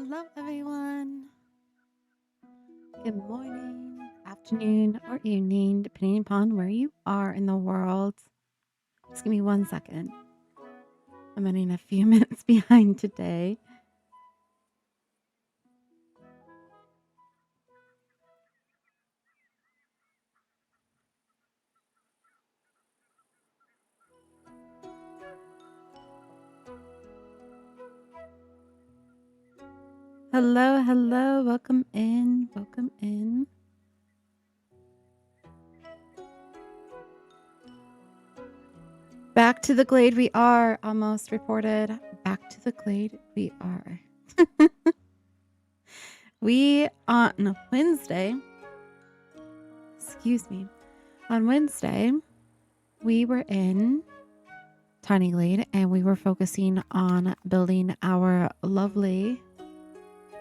Hello, everyone. Good morning, afternoon, or evening, depending upon where you are in the world. Just give me 1 second. I'm running a few minutes behind today. Hello, hello. Welcome in. Welcome in. Back to the Glade we are. Almost reported. Back to the Glade we are. On Wednesday, on Wednesday, we were in Tiny Glade and we were focusing on building our lovely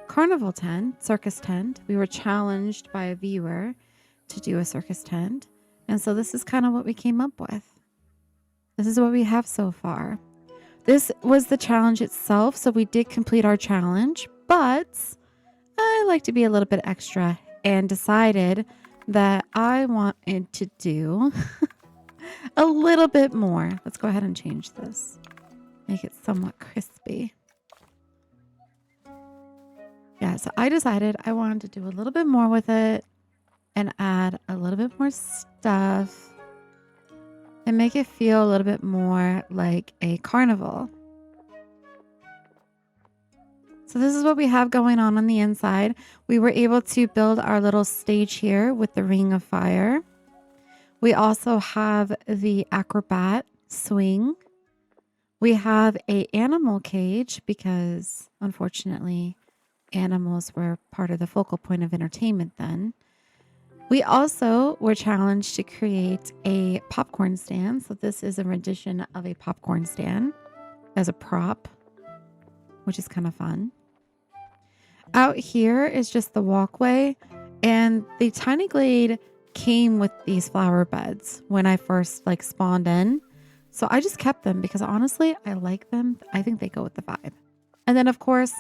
Carnival tent, circus tent. We were challenged by a viewer to do a circus tent. And so this is kind of what we came up with. This is what we have so far. This was the challenge itself, so we did complete our challenge, but I like to be a little bit extra and decided that I wanted to do a little bit more. Let's go ahead and change this. Make it somewhat crispy. Yeah, so I decided I wanted to do a little bit more with it and add a little bit more stuff and make it feel a little bit more like a carnival. So this is what we have going on the inside. We were able to build our little stage here with the ring of fire. We also have the acrobat swing. We have an animal cage because unfortunately animals were part of the focal point of entertainment then. We also were challenged to create a popcorn stand. So this is a rendition of a popcorn stand as a prop, which is kind of fun. Out here is just the walkway, and the Tiny Glade came with these flower beds when I first spawned in. So I just kept them because honestly, I like them. I think they go with the vibe. And then of course,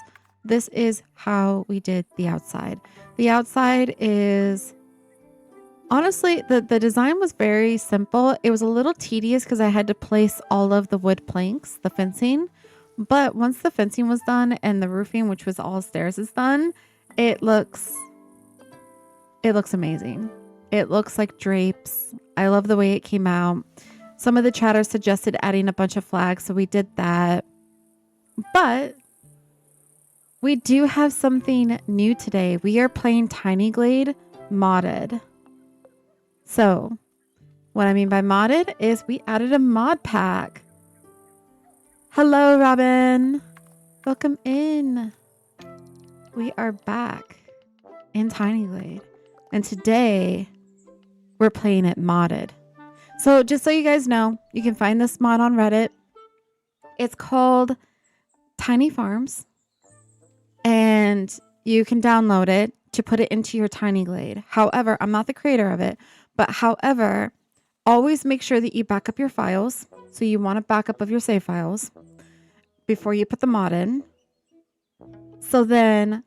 this is how we did the outside. The outside is honestly, the design was very simple. It was a little tedious because I had to place all of the wood planks, the fencing. But once the fencing was done and the roofing, which was all stairs, is done, it looks amazing. It looks like drapes. I love the way it came out. Some of the chatter suggested adding a bunch of flags, so we did that. But we do have something new today. We are playing Tiny Glade modded. So what I mean by modded is we added a mod pack. Hello, Robin. Welcome in. We are back in Tiny Glade. And today we're playing it modded. So just so you guys know, you can find this mod on Reddit. It's called Tiny Farms. And you can download it to put it into your Tiny Glade. However, I'm not the creator of it. But however, always make sure that you back up your files. So you want a backup of your save files before you put the mod in. So then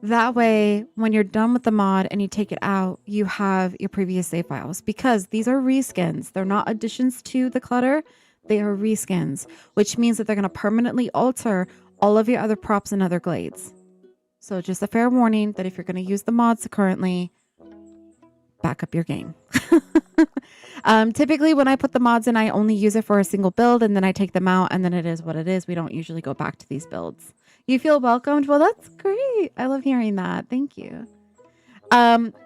that way, when you're done with the mod and you take it out, you have your previous save files because these are reskins. They're not additions to the clutter. They are reskins, which means that they're going to permanently alter all of your other props and other glades. So just a fair warning that if you're going to use the mods currently, back up your game. Typically when I put the mods in, I only use it for a single build and then I take them out and then it is what it is. We don't usually go back to these builds. You feel welcomed? Well, that's great. I love hearing that. Thank you.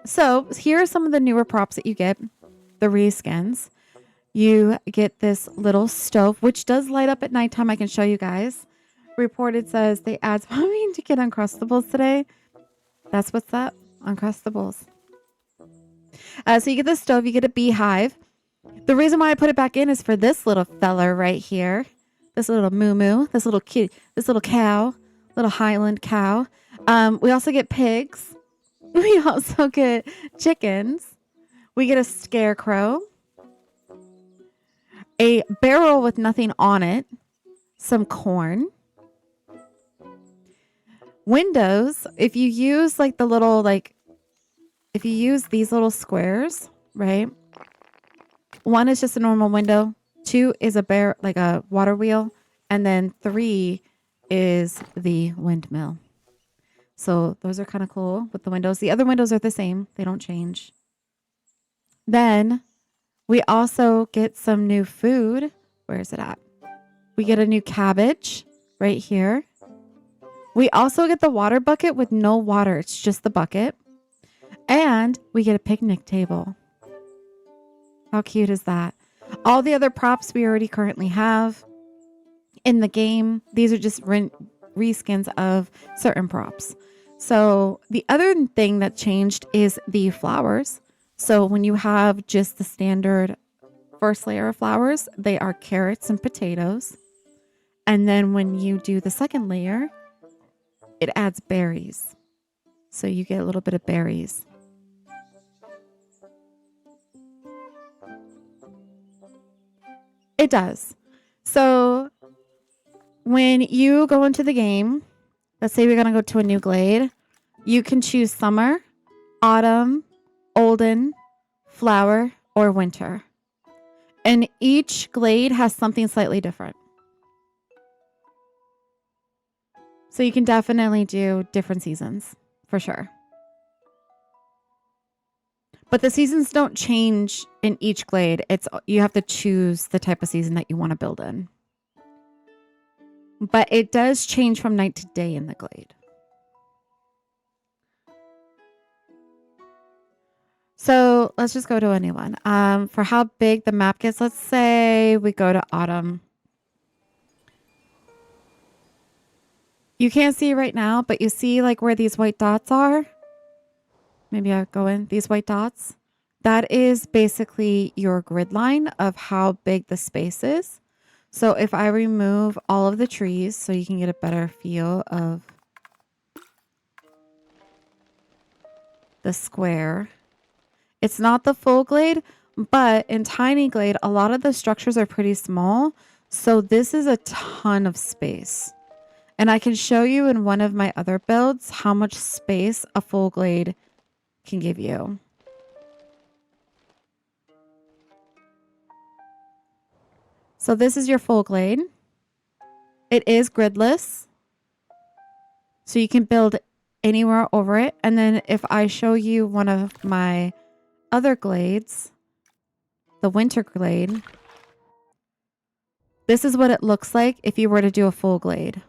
So here are some of the newer props that you get. The reskins. You get this little stove, which does light up at nighttime. I can show you guys. Reported says they add swimming to get Uncrustables today. That's what's up. Uncrustables. So you get the stove, you get a beehive. The reason why I put it back in is for this little fella right here. This little moo-moo, this little kitty, this little cow, little Highland cow. We also get pigs. We also get chickens. We get a scarecrow. A barrel with nothing on it. Some corn. Windows, if you use like the little, like, if you use these little squares, right? One is just a normal window. 2 is a bear, like a water wheel. And then 3 is the windmill. So those are kind of cool with the windows. The other windows are the same. They don't change. Then we also get some new food. Where is it at? We get a new cabbage right here. We also get the water bucket with no water. It's just the bucket. And we get a picnic table. How cute is that? All the other props we already currently have in the game. These are just reskins of certain props. So the other thing that changed is the flowers. So when you have just the standard first layer of flowers, they are carrots and potatoes. And then when you do the second layer, it adds berries. So you get a little bit of berries. It does. So when you go into the game, let's say we're going to go to a new glade, you can choose summer, autumn, olden, flower, or winter. And each glade has something slightly different. So you can definitely do different seasons, for sure. But the seasons don't change in each glade. You have to choose the type of season that you want to build in. But it does change from night to day in the glade. So let's just go to a new one. For how big the map gets, let's say we go to autumn. You can't see right now, but you see like where these white dots are? Maybe I'll go in. These white dots. That is basically your grid line of how big the space is. So if I remove all of the trees so you can get a better feel of the square. It's not the full glade, but in tiny glade, a lot of the structures are pretty small. So this is a ton of space. And I can show you in one of my other builds how much space a full glade can give you. So this is your full glade. It is gridless. So you can build anywhere over it. And then if I show you one of my other glades, the winter glade, this is what it looks like if you were to do a full glade.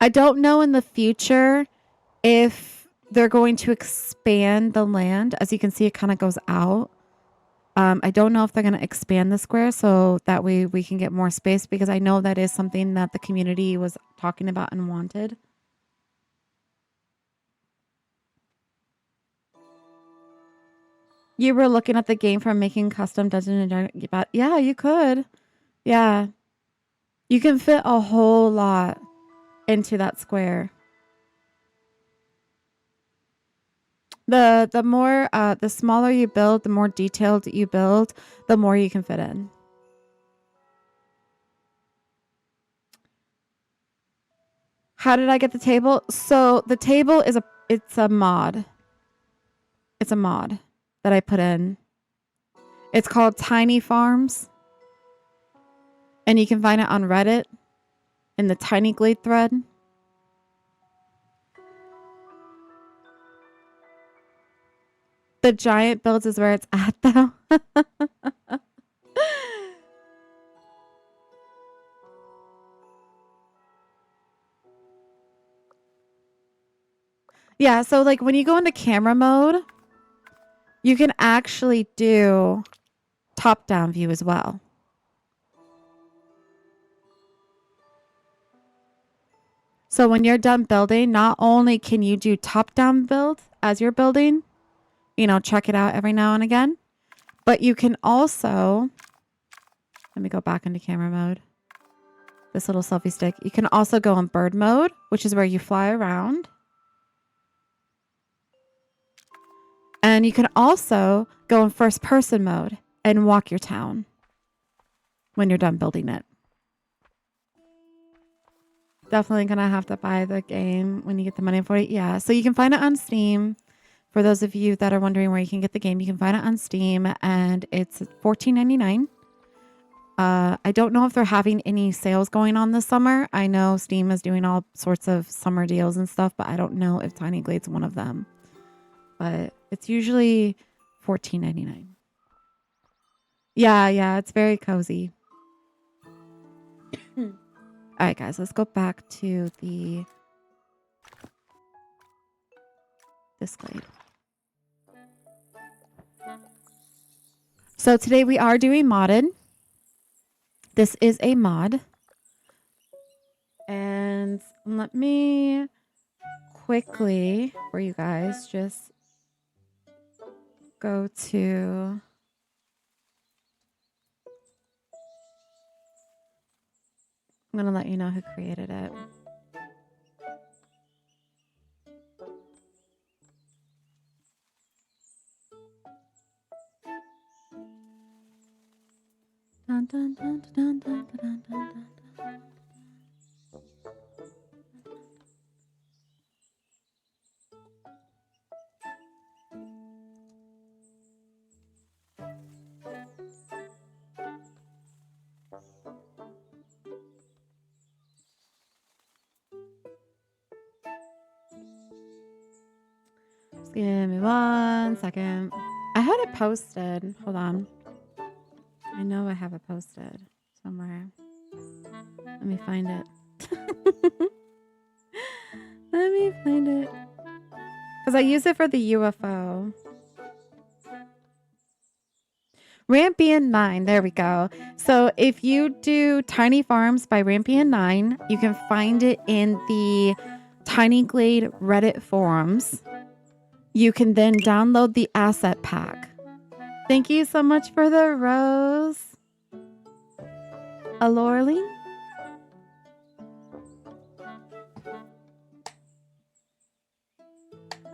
I don't know in the future if they're going to expand the land. As you can see, it kind of goes out. I don't know if they're going to expand the square so that way we can get more space, because I know that is something that the community was talking about and wanted. You were looking at the game for making custom Dungeons and Dragons. Yeah, you could. Yeah. You can fit a whole lot into that square. The more the smaller you build, the more detailed you build, the more you can fit in. How did I get the table? So the table is it's a mod. It's a mod that I put in. It's called Tiny Farms. And you can find it on Reddit in the Tiny Glade thread. The giant builds is where it's at, though. Yeah, so like when you go into camera mode, you can actually do top-down view as well. So when you're done building, not only can you do top-down build as you're building, you know, check it out every now and again, but you can also, let me go back into camera mode, this little selfie stick. You can also go in bird mode, which is where you fly around. And And you can also go in first person mode and walk your town when you're done building it. Definitely gonna have to buy the game when you get the money for it. Yeah, so you can find it on Steam. For those of you that are wondering where you can get the game, you can find it on Steam, and it's $14.99. I don't know if they're having any sales going on this summer. I know Steam is doing all sorts of summer deals and stuff, but I don't know if Tiny Glade's one of them. But it's usually $14.99. Yeah, it's very cozy. All right, guys, let's go back to this Glade. So today we are doing modded. This is a mod. And let me quickly, for you guys, just go to... I'm going to let you know who created it. Dun, dun, dun, dun, dun, dun, dun, dun, dun. Just give me 1 second. I had it posted. Hold on. I know I have it posted somewhere. Let me find it. Let me find it. Because I use it for the UFO. Rampion 9. There we go. So if you do Tiny Farms by Rampion 9, you can find it in the Tiny Glade Reddit forums. You can then download the asset pack. Thank you so much for the rose. Alorly?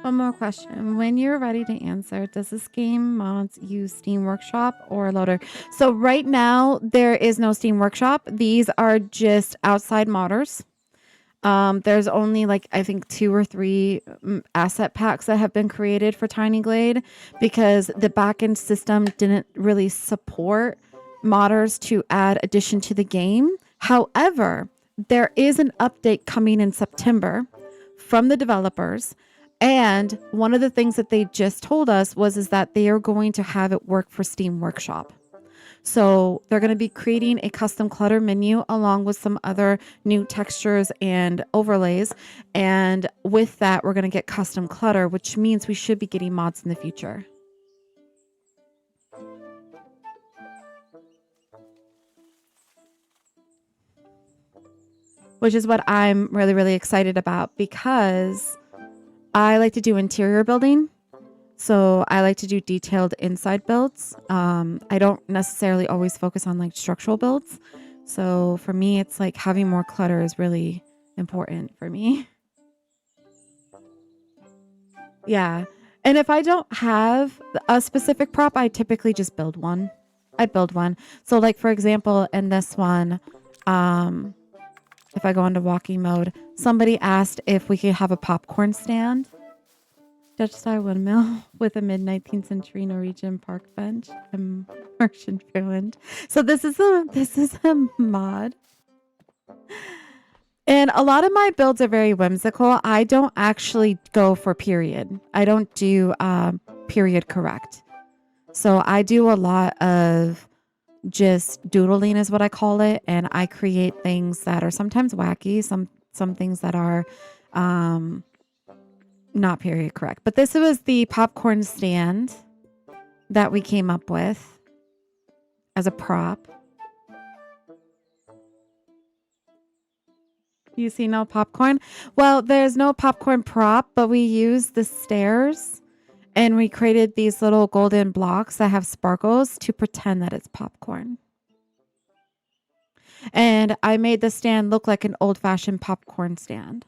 One more question. When you're ready to answer, does this game mods use Steam Workshop or loader? So right now, there is no Steam Workshop. These are just outside modders. There's only like, I think 2 or 3 asset packs that have been created for Tiny Glade because the backend system didn't really support modders to add addition to the game. However, there is an update coming in September from the developers. And one of the things that they just told us is that they are going to have it work for Steam Workshop. So they're going to be creating a custom clutter menu along with some other new textures and overlays. And with that, we're going to get custom clutter, which means we should be getting mods in the future. Which is what I'm really, really excited about because I like to do interior building. So I like to do detailed inside builds. I don't necessarily always focus on like structural builds. So for me, it's like having more clutter is really important for me. Yeah. And if I don't have a specific prop, I typically just build one. I build one. So like, for example, in this one, if I go into walking mode, somebody asked if we could have a popcorn stand. Dutch style windmill with a mid-19th century Norwegian park bench and Martian ruined. So this is a mod. And a lot of my builds are very whimsical. I don't actually go for period. I don't do period correct. So I do a lot of just doodling is what I call it. And I create things that are sometimes wacky, some things that are not period correct. But this was the popcorn stand that we came up with as a prop. You see no popcorn? Well, there's no popcorn prop, but we used the stairs and we created these little golden blocks that have sparkles to pretend that it's popcorn. And I made the stand look like an old-fashioned popcorn stand.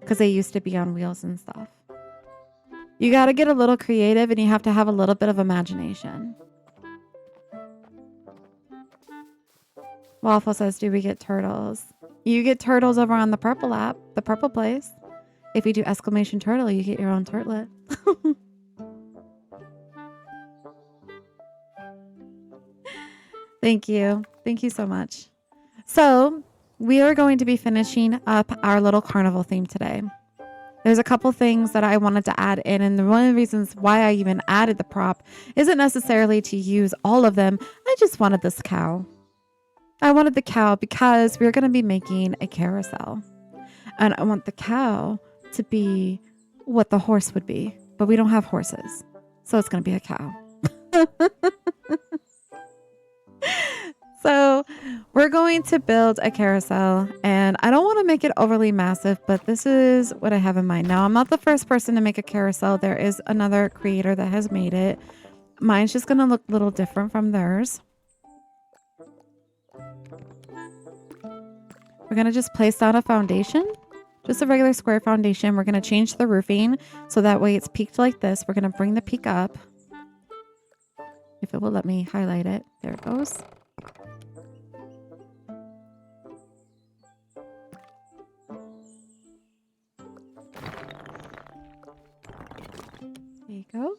Because they used to be on wheels and stuff. You got to get a little creative and you have to have a little bit of imagination. Waffle says, do we get turtles? You get turtles over on the purple app, the purple place. If you do exclamation turtle, you get your own turtlet. Thank you. Thank you so much. So we are going to be finishing up our little carnival theme today. There's a couple things that I wanted to add in, and one of the reasons why I even added the prop isn't necessarily to use all of them. I just wanted this cow. I wanted the cow because we're going to be making a carousel. And I want the cow to be what the horse would be, but we don't have horses. So it's going to be a cow. So we're going to build a carousel, and I don't want to make it overly massive, but this is what I have in mind. Now, I'm not the first person to make a carousel. There is another creator that has made it. Mine's just going to look a little different from theirs. We're going to just place down a foundation, just a regular square foundation. We're going to change the roofing so that way it's peaked like this. We're going to bring the peak up. If it will let me highlight it. There it goes. There you go.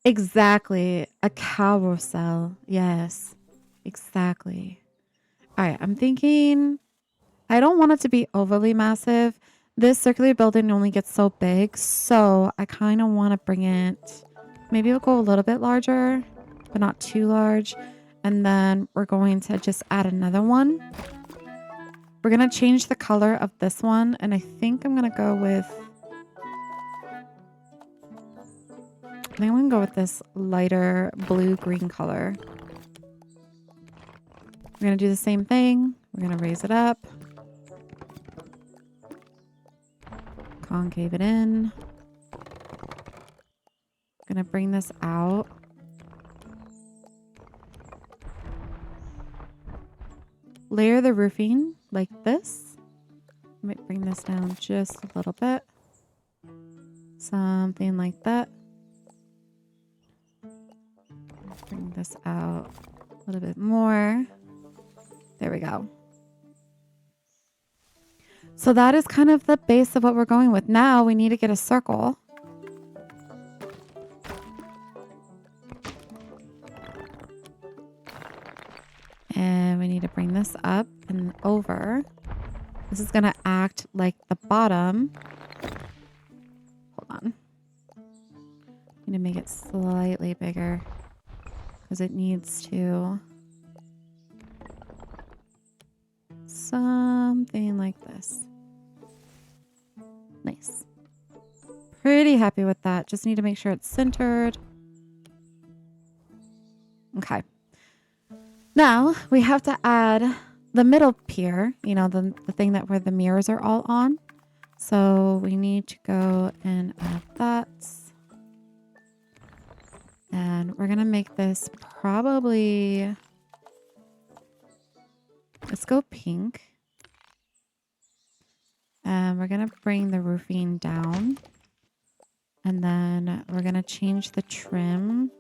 Exactly. A carousel. Yes. Exactly. All right. I'm thinking I don't want it to be overly massive. This circular building only gets so big. So I kind of want to bring it. Maybe we'll go a little bit larger, but not too large. And then we're going to just add another one. We're going to change the color of this one. And I think I'm going to go with... I think I'm going to go with this lighter blue-green color. We're going to do the same thing. We're going to raise it up. Concave it in. I'm going to bring this out. Layer the roofing like this. I might bring this down just a little bit. Something like that. Bring this out a little bit more. There we go. So that is kind of the base of what we're going with. Now we need to get a circle. And we need to bring this up and over. This is going to act like the bottom. Hold on. I need to make it slightly bigger because it needs to. Something like this. Nice. Pretty happy with that. Just need to make sure it's centered. Okay. Now we have to add the middle pier, you know, the thing that where the mirrors are all on. So we need to go and add that. And we're going to make this probably, let's go pink. And we're going to bring the roofing down. And then we're going to change the trim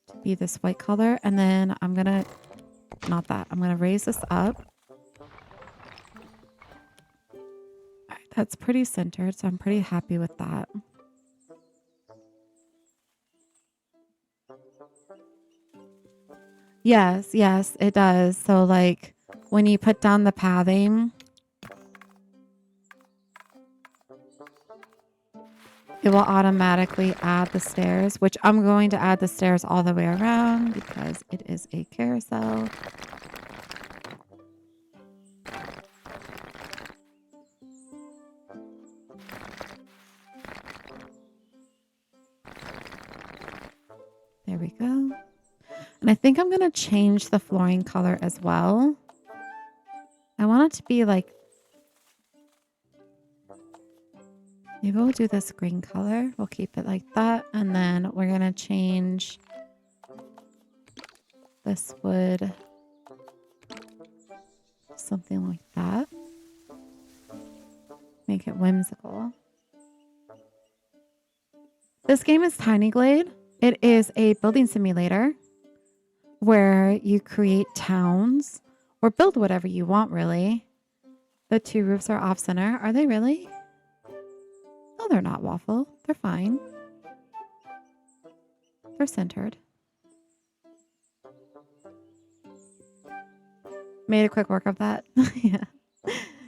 to be this white color. And then I'm going to, not that, I'm going to raise this up. All right, that's pretty centered, so I'm pretty happy with that. Yes, yes, it does. So like when you put down the pathing, it will automatically add the stairs, which I'm going to add the stairs all the way around because it is a carousel. There we go. And I think I'm going to change the flooring color as well. I want it to be like, maybe we'll do this green color. We'll keep it like that. And then we're going to change this wood, something like that. make it whimsical. This game is Tiny Glade. It is a building simulator where you create towns or build whatever you want, really. The two roofs are off center. Are they really? No, they're not, Waffle. They're fine. They're centered. Made a quick work of that. Yeah.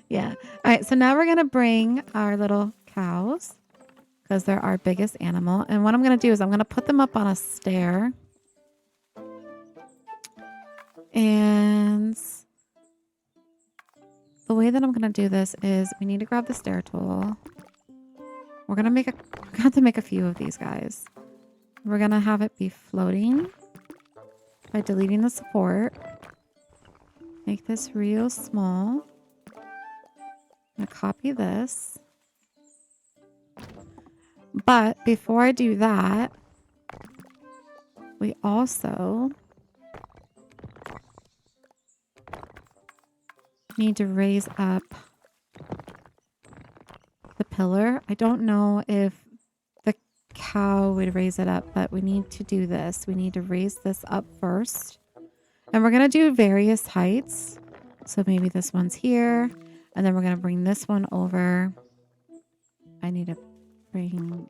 Yeah. All right. So now we're going to bring our little cows because they're our biggest animal. And what I'm going to do is I'm going to put them up on a stair. And the way that I'm going to do this is we need to grab the stair tool. We're going to have to make a few of these guys. We're going to have it be floating by deleting the support. Make this real small. I'm going to copy this. But before I do that, we also need to raise up the pillar. I don't know if the cow would raise it up, but we need to do this. We need to raise this up first. And we're going to do various heights. So maybe this one's here. And then we're going to bring this one over. I need to bring...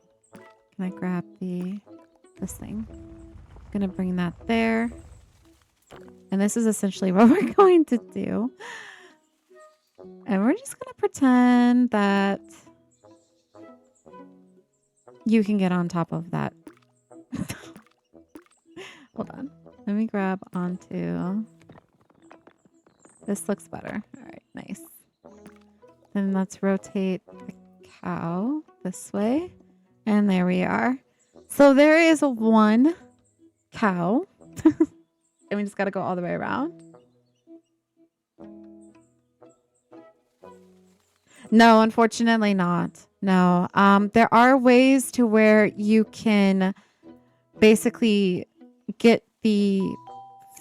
Can I grab this thing? I'm going to bring that there. And this is essentially what we're going to do. And we're just going to pretend that you can get on top of that. Hold on. Let me grab onto... This looks better. All right, nice. Then let's rotate the cow this way. And there we are. So there is one cow. And we just got to go all the way around. No, unfortunately not. No. There are ways to where you can basically get the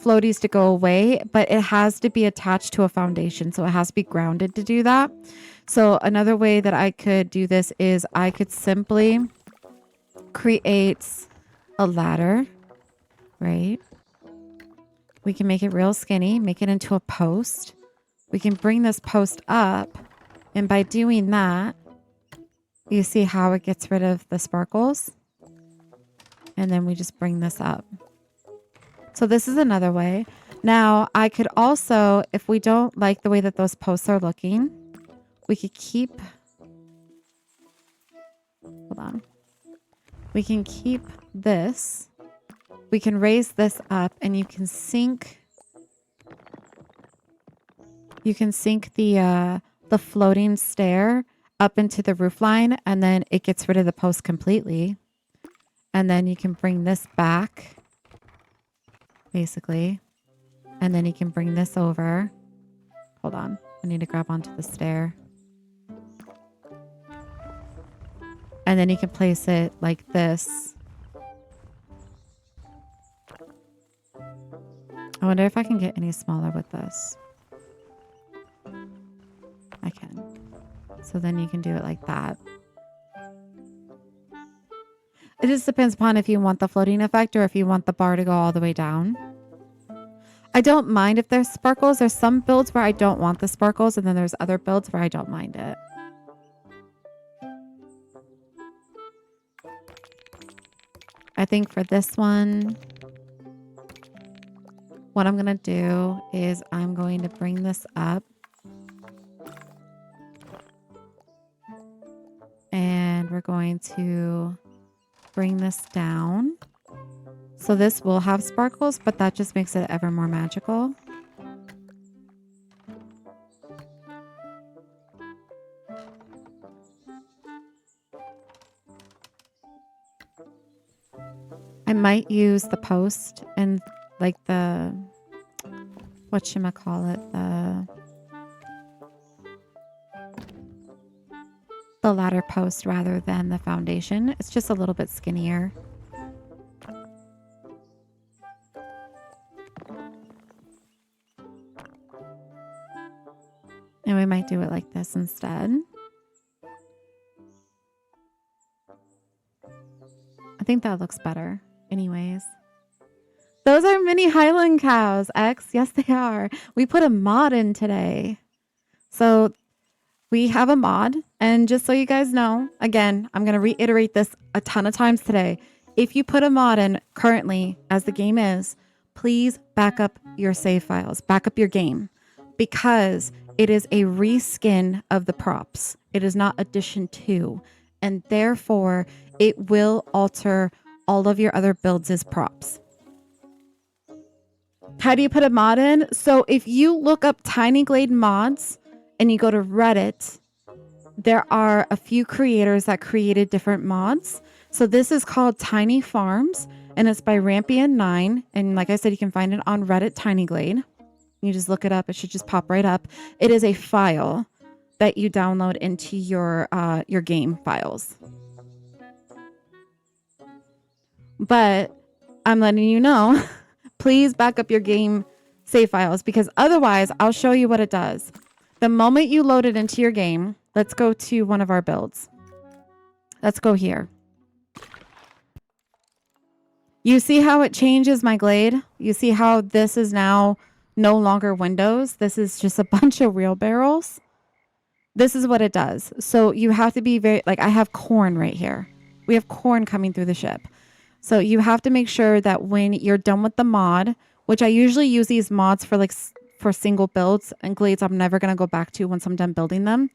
floaties to go away, but it has to be attached to a foundation. So it has to be grounded to do that. So another way that I could do this is I could simply create a ladder, right? We can make it real skinny, make it into a post. We can bring this post up. And by doing that, you see how it gets rid of the sparkles. And then we just bring this up. So this is another way. Now, I could also, if we don't like the way that those posts are looking, we could keep... Hold on. We can keep this. We can raise this up and you can sink... You can sink the floating stair up into the roof line, and then it gets rid of the post completely. And then you can bring this back, basically. And then you can bring this over. Hold on. I need to grab onto the stair. And then you can place it like this. I wonder if I can get any smaller with this. I can. So then you can do it like that. It just depends upon if you want the floating effect or if you want the bar to go all the way down. I don't mind if there's sparkles. There's some builds where I don't want the sparkles, and then there's other builds where I don't mind it. I think for this one, what I'm going to do is I'm going to bring this up. And we're going to bring this down. So this will have sparkles, but that just makes it ever more magical. I might use the post and like the, whatchamacallit, the ladder post rather than the foundation. It's just a little bit skinnier. And we might do it like this instead. think that looks better. Anyways. Those are mini Highland cows, X. Yes, they are. We put a mod in today. So we have a mod. And just so you guys know, again, I'm going to reiterate this a ton of times today. If you put a mod in currently as the game is, please back up your save files. Back up your game. Because it is a reskin of the props. It is not addition 2. And therefore, it will alter all of your other builds as props. How do you put a mod in? So if you look up Tiny Glade mods and you go to Reddit, there are a few creators that created different mods. So this is called Tiny Farms and it's by Rampion9. And like I said, you can find it on Reddit Tiny Glade. You just look it up. It should just pop right up. It is a file that you download into your game files. But I'm letting you know, please back up your game save files because otherwise I'll show you what it does. The moment you load it into your game, let's go to one of our builds. Let's go here. You see how it changes my Glade? You see how this is now no longer windows? This is just a bunch of wheelbarrows. This is what it does. So you have to be very, like I have corn right here. We have corn coming through the ship. So you have to make sure that when you're done with the mod, which I usually use these mods for like for single builds and Glades I'm never going to go back to once I'm done building them.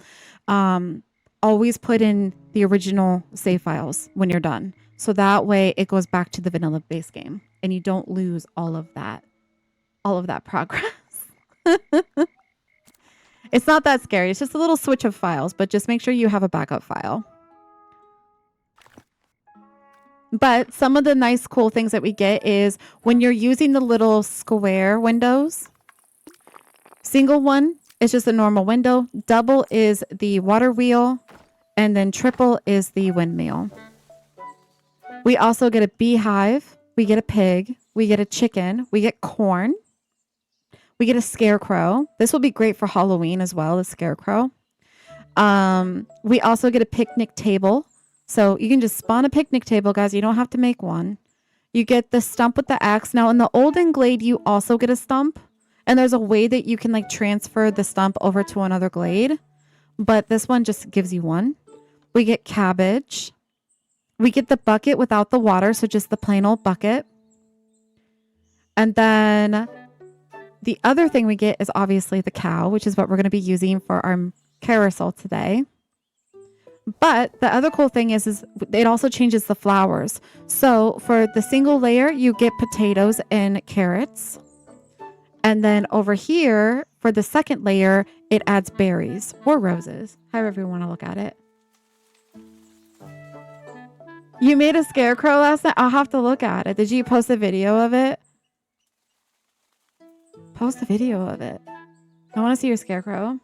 Always put in the original save files when you're done. So that way it goes back to the vanilla base game and you don't lose all of that progress. It's not that scary. It's just a little switch of files, but just make sure you have a backup file. But some of the nice, cool things that we get is when you're using the little square windows, single one is just a normal window. Double is the water wheel. And then triple is the windmill. We also get a beehive. We get a pig. We get a chicken. We get corn. We get a scarecrow. This will be great for Halloween as well, the scarecrow. We also get a picnic table. So you can just spawn a picnic table, guys. You don't have to make one. You get the stump with the axe. Now, in the olden Glade, you also get a stump. And there's a way that you can like transfer the stump over to another Glade. But this one just gives you one. We get cabbage. We get the bucket without the water. So just the plain old bucket. And then the other thing we get is obviously the cow, which is what we're going to be using for our carousel today. But the other cool thing is it also changes the flowers. So for the single layer, you get potatoes and carrots. And then over here, for the second layer, it adds berries or roses, however you want to look at it. You made a scarecrow last night? I'll have to look at it. Did you post a video of it? Post a video of it. I want to see your scarecrow.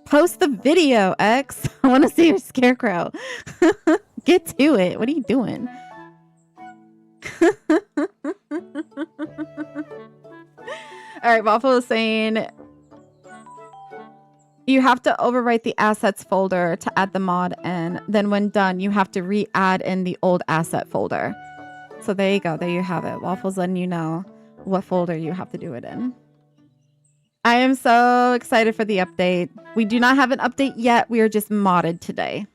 Post the video, X. I want to see your scarecrow. Get to it. What are you doing? All right, Waffle is saying you have to overwrite the assets folder to add the mod, and then when done, you have to re-add in the old asset folder. So there you go. There you have it. Waffle's letting you know what folder you have to do it in. I am so excited for the update. We do not have an update yet. We are just modded today.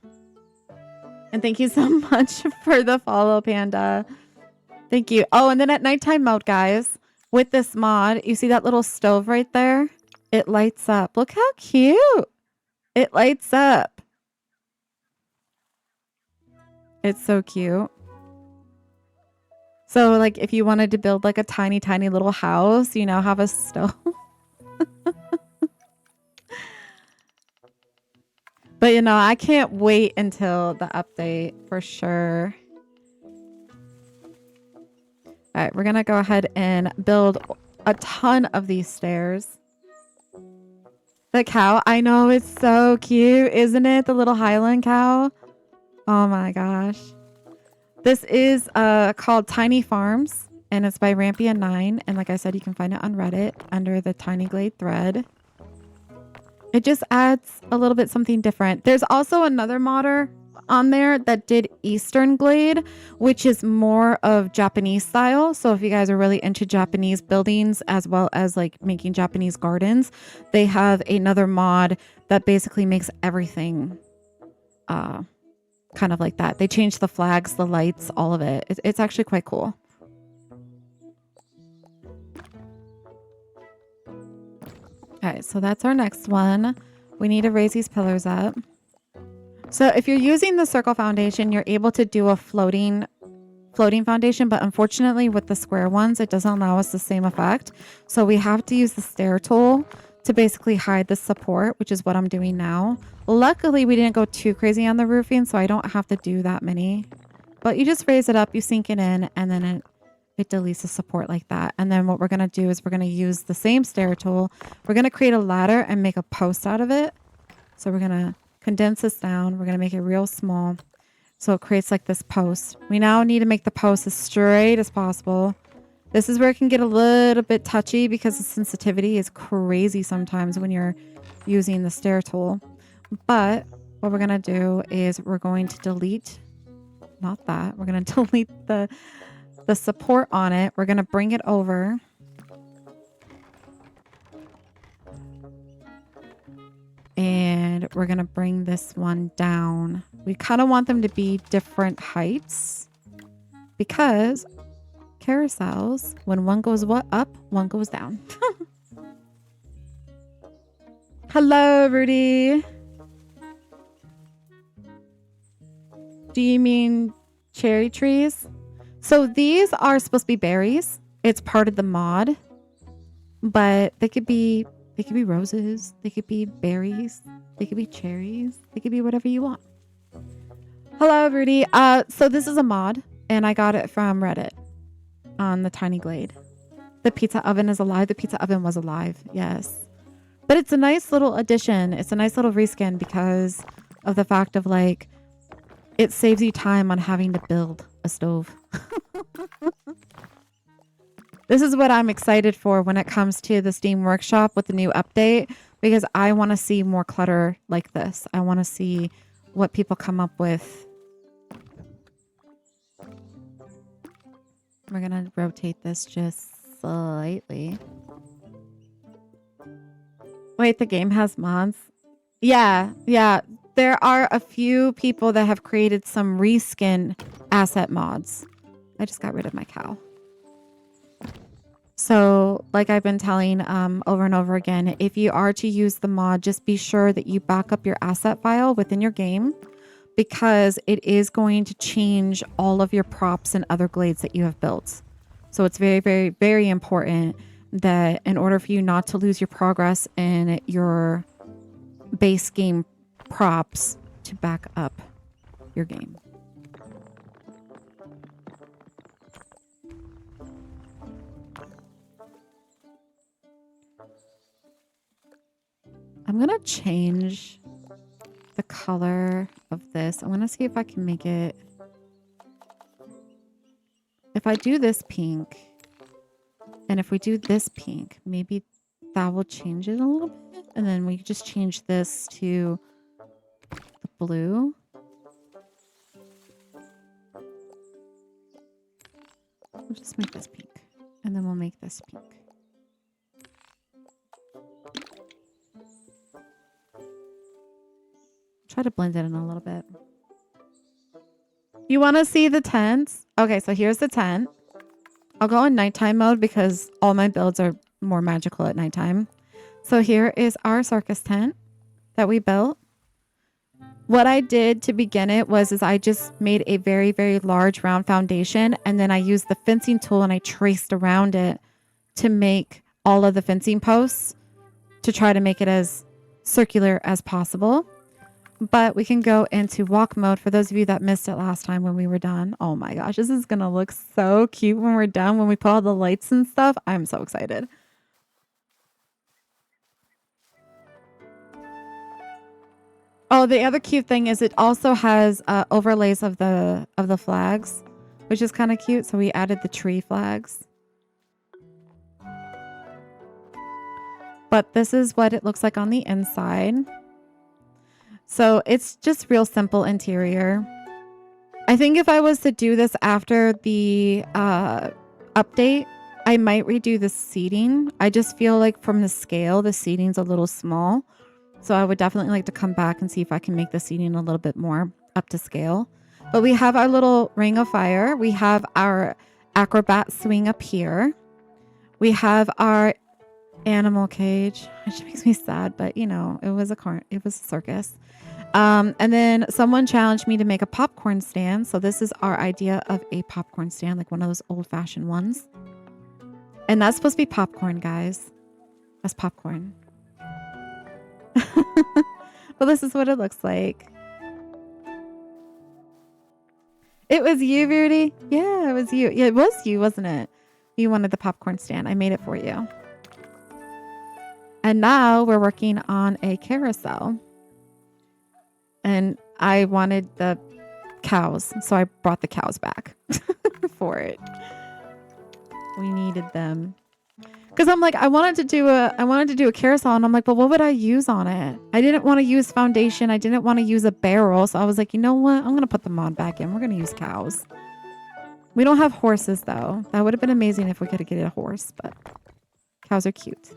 And thank you so much for the follow, Panda. Thank you. Oh, and then at nighttime mode, guys, with this mod, you see that little stove right there? It lights up. Look how cute. It lights up. It's so cute. So, like, if you wanted to build, like, a tiny, tiny little house, you now have a stove. But, you know, I can't wait until the update for sure. All right, we're going to go ahead and build a ton of these stairs. The cow, I know, it's so cute, isn't it? The little Highland cow. Oh my gosh. This is called Tiny Farms, and it's by Rampion9. And like I said, you can find it on Reddit under the Tiny Glade thread. It just adds a little bit something different. There's also another modder on there that did Eastern Glade, which is more of Japanese style. So if you guys are really into Japanese buildings as well as like making Japanese gardens, they have another mod that basically makes everything kind of like that. They changed the flags, the lights, all of it. It's actually quite cool. Okay, so that's our next one. We need to raise these pillars up. So if you're using the circle foundation, you're able to do a floating foundation, but unfortunately with the square ones, it doesn't allow us the same effect. So we have to use the stair tool to basically hide the support, which is what I'm doing now. Luckily, we didn't go too crazy on the roofing, so I don't have to do that many. But you just raise it up, you sink it in, and then it deletes the support like that. And then what we're going to do is we're going to use the same stair tool. We're going to create a ladder and make a post out of it. So we're going to condense this down. We're going to make it real small. So it creates like this post. We now need to make the post as straight as possible. This is where it can get a little bit touchy because the sensitivity is crazy sometimes when you're using the stair tool. But what we're going to do is we're going to delete, not that, we're going to delete the support on it. We're going to bring it over. And we're going to bring this one down. We kind of want them to be different heights because carousels, when one goes up, one goes down. Hello, Rudy. Do you mean cherry trees? So these are supposed to be berries. It's part of the mod, but they could be roses. They could be berries. They could be cherries. They could be whatever you want. Hello, Rudy. So this is a mod, and I got it from Reddit on the Tiny Glade. The pizza oven is alive. The pizza oven was alive. Yes. But it's a nice little addition. It's a nice little reskin because of the fact of like, it saves you time on having to build a stove. This is what I'm excited for when it comes to the Steam Workshop with the new update, because I want to see more clutter like this. I want to see what people come up with. We're going to rotate this just slightly. Wait, the game has mods? Yeah. There are a few people that have created some reskin asset mods. I just got rid of my cow. So like I've been telling over and over again, if you are to use the mod, just be sure that you back up your asset file within your game, because it is going to change all of your props and other glades that you have built. So it's very, very, very important that in order for you not to lose your progress in your base game props, to back up your game. I'm going to change the color of this. I'm going to see if I can make it. If I do this pink, and if we do this pink, maybe that will change it a little bit. And then we just change this to the blue. We'll just make this pink. And then we'll make this pink. Try to blend it in a little bit. You want to see the tents? Okay, so here's the tent. I'll go in nighttime mode because all my builds are more magical at nighttime. So here is our circus tent that we built. What I did to begin it was I just made a very, very large round foundation, and then I used the fencing tool and I traced around it to make all of the fencing posts to try to make it as circular as possible. But we can go into walk mode for those of you that missed it last time when we were done. Oh my gosh, this is going to look so cute when we're done, when we put all the lights and stuff. I'm so excited. Oh, the other cute thing is it also has overlays of the flags, which is kind of cute. So we added the tree flags. but this is what it looks like on the inside. So it's just real simple interior. I think if I was to do this after the update, I might redo the seating. I just feel like from the scale, the seating's a little small. So I would definitely like to come back and see if I can make the seating a little bit more up to scale. But we have our little ring of fire. We have our acrobat swing up here. We have our animal cage, which makes me sad, but you know, it was a circus. And then someone challenged me to make a popcorn stand. So this is our idea of a popcorn stand, like one of those old fashioned ones. And that's supposed to be popcorn, guys. That's popcorn. Well, this is what it looks like. It was you, Beauty? Yeah, it was you. Yeah, it was you, wasn't it? You wanted the popcorn stand. I made it for you. And now we're working on a carousel. And I wanted the cows, so I brought the cows back for it. We needed them. Because I'm like, I wanted to do a carousel, and I'm like, but what would I use on it? I didn't want to use foundation. I didn't want to use a barrel. So I was like, you know what? I'm going to put the mod back in. We're going to use cows. We don't have horses, though. That would have been amazing if we could have get a horse, but cows are cute.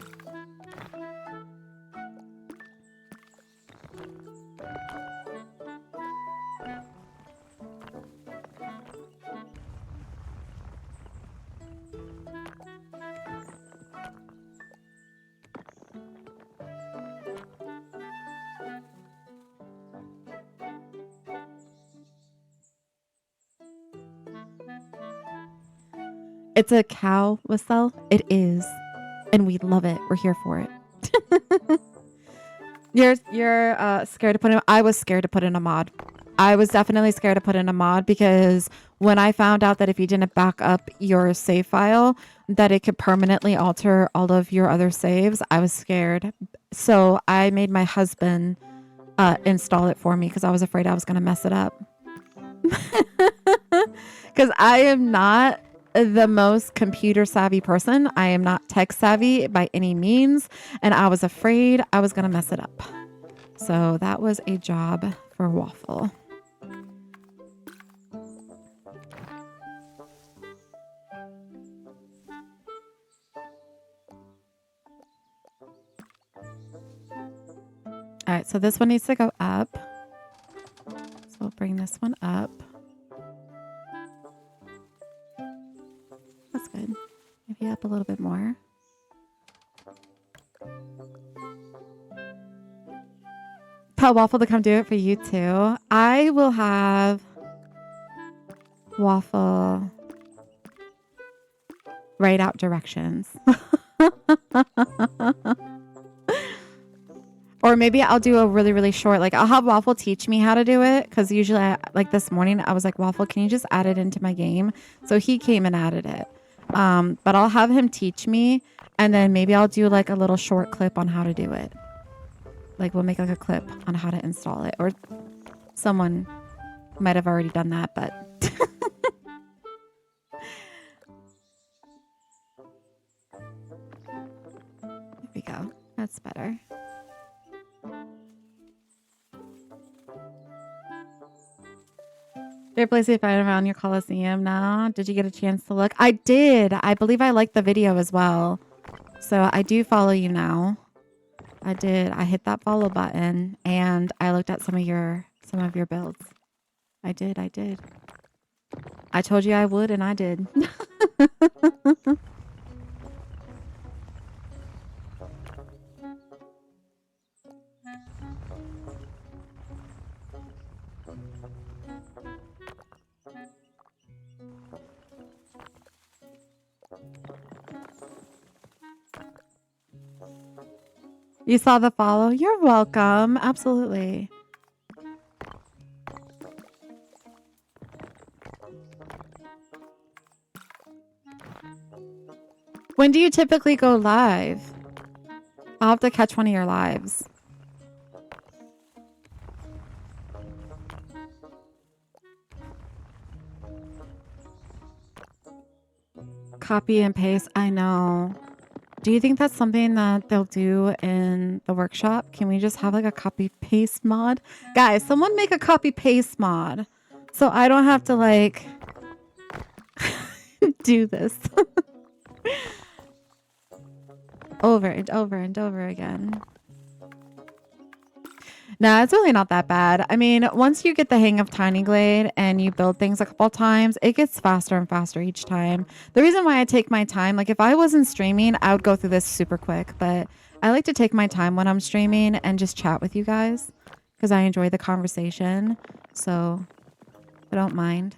It's a cow whistle. It is. And we love it. We're here for it. You're scared to put in. I was scared to put in a mod. I was definitely scared to put in a mod because when I found out that if you didn't back up your save file, that it could permanently alter all of your other saves, I was scared. So I made my husband install it for me because I was afraid I was going to mess it up. Because I am not the most computer savvy person. I am not tech savvy by any means. And I was afraid I was going to mess it up. So that was a job for Waffle. All right, so this one needs to go up. So we'll bring this one up. That's good. Maybe up a little bit more. Tell Waffle to come do it for you too. I will have Waffle write out directions. Or maybe I'll do a really, really short, like I'll have Waffle teach me how to do it. Cause usually like this morning I was like, Waffle, can you just add it into my game? So he came and added it. But I'll have him teach me and then maybe I'll do like a little short clip on how to do it. Like we'll make like a clip on how to install it, or someone might have already done that, but there we go. That's better. Favorite place to find around your Coliseum now? Did you get a chance to look? I did. I believe I liked the video as well. So I do follow you now. I did. I hit that follow button and I looked at some of your builds. I did. I told you I would and I did. You saw the follow? You're welcome. Absolutely. When do you typically go live? I'll have to catch one of your lives. Copy and paste. I know. Do you think that's something that they'll do in the workshop? Can we just have like a copy paste mod? Guys, someone make a copy paste mod so I don't have to like do this over and over and over again. No, it's really not that bad. I mean, once you get the hang of Tiny Glade and you build things a couple times, it gets faster and faster each time. The reason why I take my time, like if I wasn't streaming, I would go through this super quick, but I like to take my time when I'm streaming and just chat with you guys because I enjoy the conversation. So I don't mind.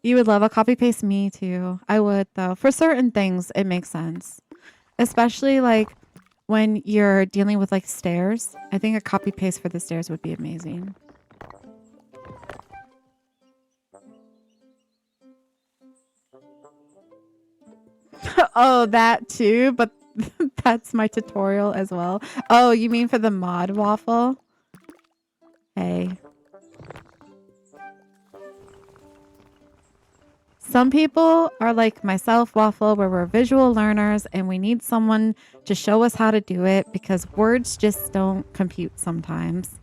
You would love a copy paste. Me too. I would though. For certain things, it makes sense, especially like when you're dealing with like stairs. I think a copy paste for the stairs would be amazing. Oh, that too, but that's my tutorial as well. Oh, you mean for the mod waffle? Hey. Some people are like myself, Waffle, where we're visual learners and we need someone to show us how to do it because words just don't compute sometimes.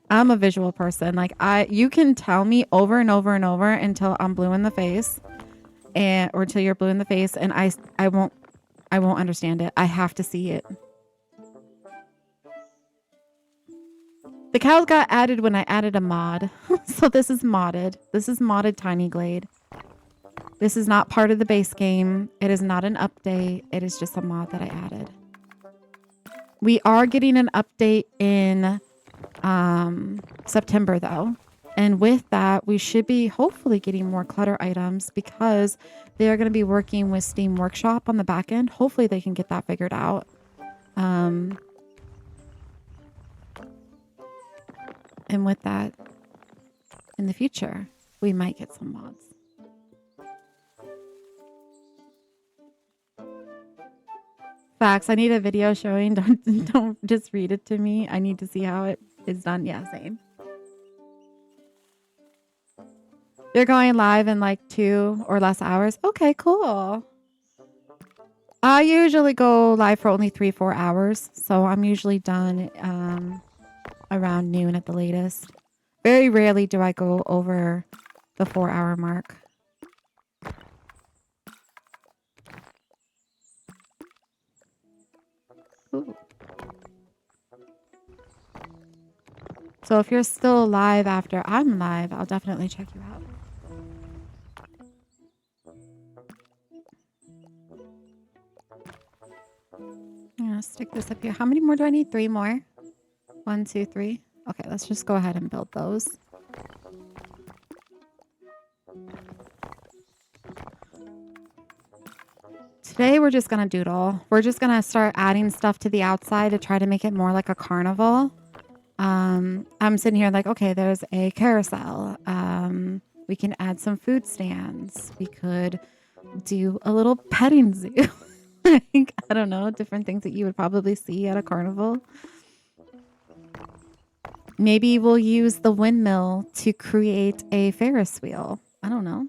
I'm a visual person. Like you can tell me over and over and over until I'm blue in the face or until you're blue in the face and I won't understand it. I have to see it. The cows got added when I added a mod. So this is modded. This is modded Tiny Glade. This is not part of the base game. It is not an update. It is just a mod that I added. We are getting an update in September though. And with that, we should be hopefully getting more clutter items because they are going to be working with Steam Workshop on the back end. Hopefully they can get that figured out. And with that, in the future, we might get some mods. Facts. I need a video showing. Don't just read it to me. I need to see how it is done. Yeah, same. They're going live in like 2 or less hours. Okay, cool. I usually go live for only 3-4 hours. So I'm usually done around noon at the latest. Very rarely do I go over the 4-hour mark. Ooh. So if you're still live after I'm live, I'll definitely check you out. I'm gonna stick this up here. How many more do I need? 3 more? 1, 2, 3. Okay, let's just go ahead and build those. Today we're just gonna doodle. We're just gonna start adding stuff to the outside to try to make it more like a carnival. I'm sitting here like, okay, there's a carousel. We can add some food stands. We could do a little petting zoo. Like, I don't know, different things that you would probably see at a carnival. Maybe we'll use the windmill to create a Ferris wheel. I don't know.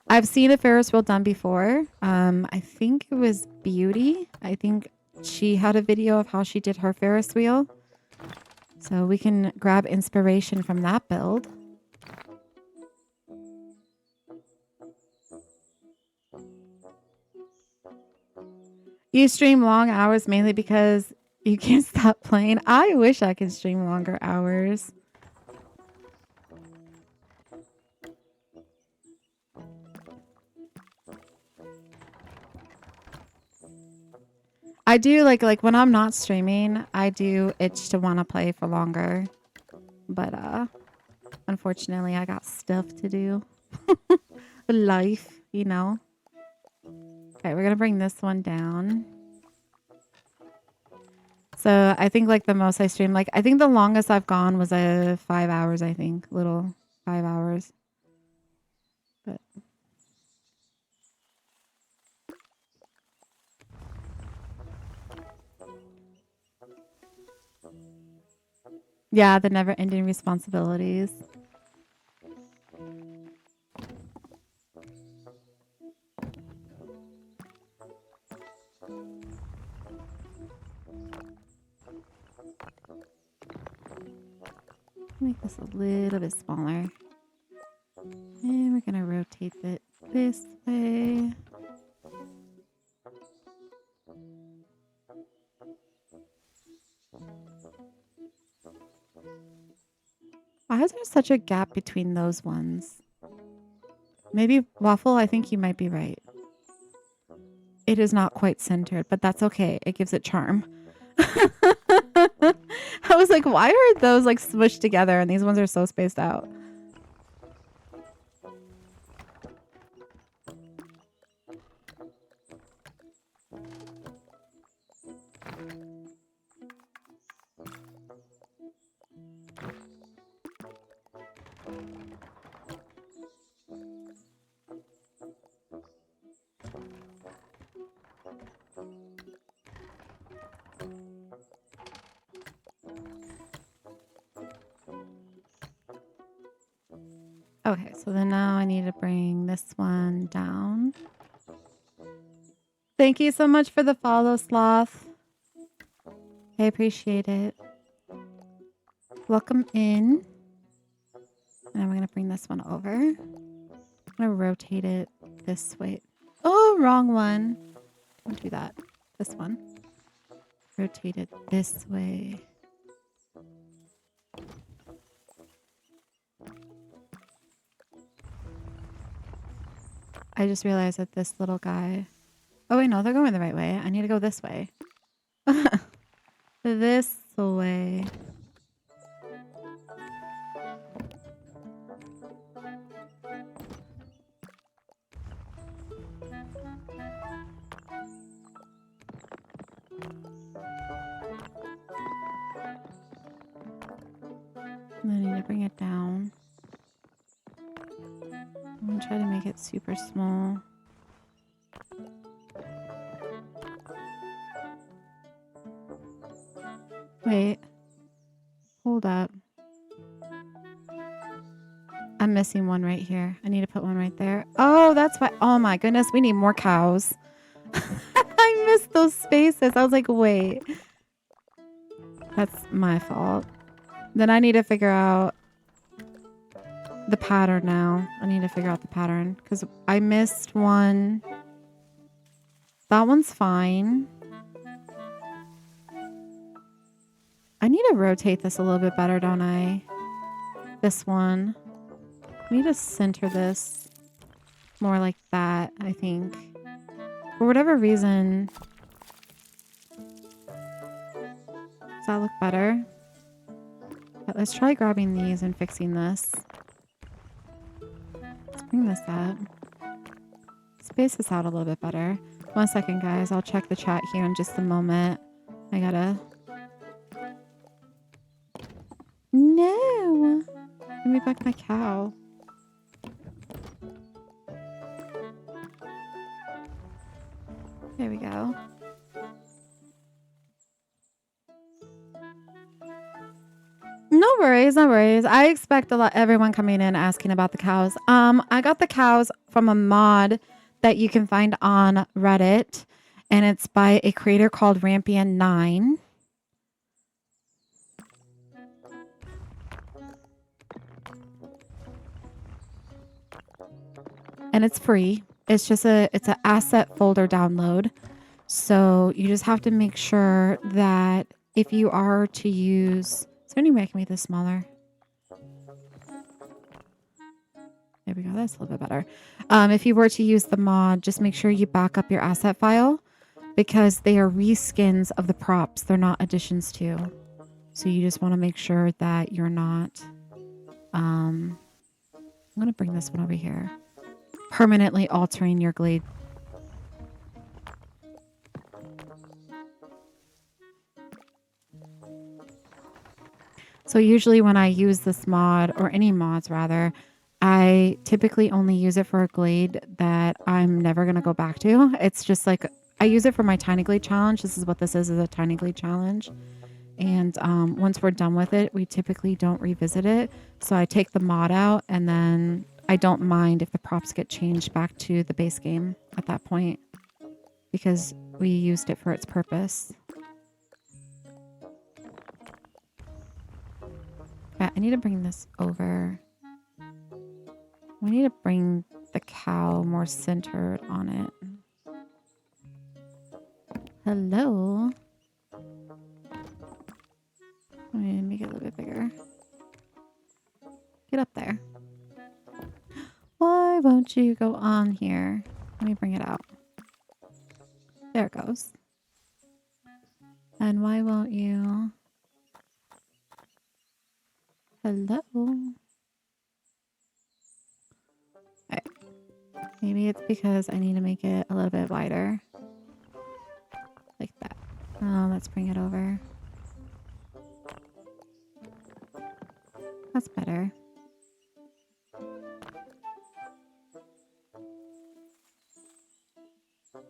I've seen a Ferris wheel done before. I think it was Beauty. I think she had a video of how she did her Ferris wheel. So we can grab inspiration from that build. You stream long hours mainly because you can't stop playing. I wish I could stream longer hours. I do like when I'm not streaming, I do itch to want to play for longer. But unfortunately, I got stuff to do. Life, you know. Okay, we're going to bring this one down. So I think like the most I streamed, like I think the longest I've gone was 5 hours, I think. Little 5 hours. But yeah, the never ending responsibilities. Make this a little bit smaller. And we're gonna rotate it this way. Why is there such a gap between those ones? Maybe Waffle, I think you might be right. It is not quite centered, but that's okay. It gives it charm. I was like, why are those like smushed together and these ones are so spaced out? Okay, so then now I need to bring this one down. Thank you so much for the follow, Sloth. I appreciate it. Welcome in. And we're going to bring this one over. I'm going to rotate it this way. Oh, wrong one. Don't do that. This one. Rotate it this way. I just realized that this little guy... Oh, wait, no, they're going the right way. I need to go this way. This way. And I need to bring it down. I'm going to try to make it super small. Wait. Hold up. I'm missing one right here. I need to put one right there. Oh, that's why. Oh my goodness. We need more cows. I missed those spaces. I was like, wait. That's my fault. Then I need to figure out the pattern now. I need to figure out the pattern because I missed one. That one's fine. I need to rotate this a little bit better, don't I? This one. I need to center this more like that, I think. For whatever reason. Does that look better? But let's try grabbing these and fixing this. Let's bring this up. Space this out a little bit better. 1 second, guys. I'll check the chat here in just a moment. I gotta... No! Give me back my cow. There we go. No worries, no worries. I expect everyone coming in asking about the cows. I got the cows from a mod that you can find on Reddit, and it's by a creator called Rampion9. And it's free. It's just it's an asset folder download. So you just have to make sure that if you are to use... Is there any way I can make this smaller? There we go. That's a little bit better. If you were to use the mod, just make sure you back up your asset file because they are reskins of the props. They're not additions to. So you just want to make sure that you're not... I'm going to bring this one over here. Permanently altering your Glade. So usually when I use this mod, or any mods rather, I typically only use it for a Glade that I'm never going to go back to. It's just like, I use it for my Tiny Glade challenge. This is what this is a Tiny Glade challenge. And once we're done with it, we typically don't revisit it. So I take the mod out and then I don't mind if the props get changed back to the base game at that point because we used it for its purpose. I need to bring this over. We need to bring the cow more centered on it. Hello. Let me make it a little bit bigger. Get up there. Why won't you go on here? Let me bring it out. There it goes. And why won't you? Hello. Okay. Maybe it's because I need to make it a little bit wider. Like that. Oh, let's bring it over. That's better.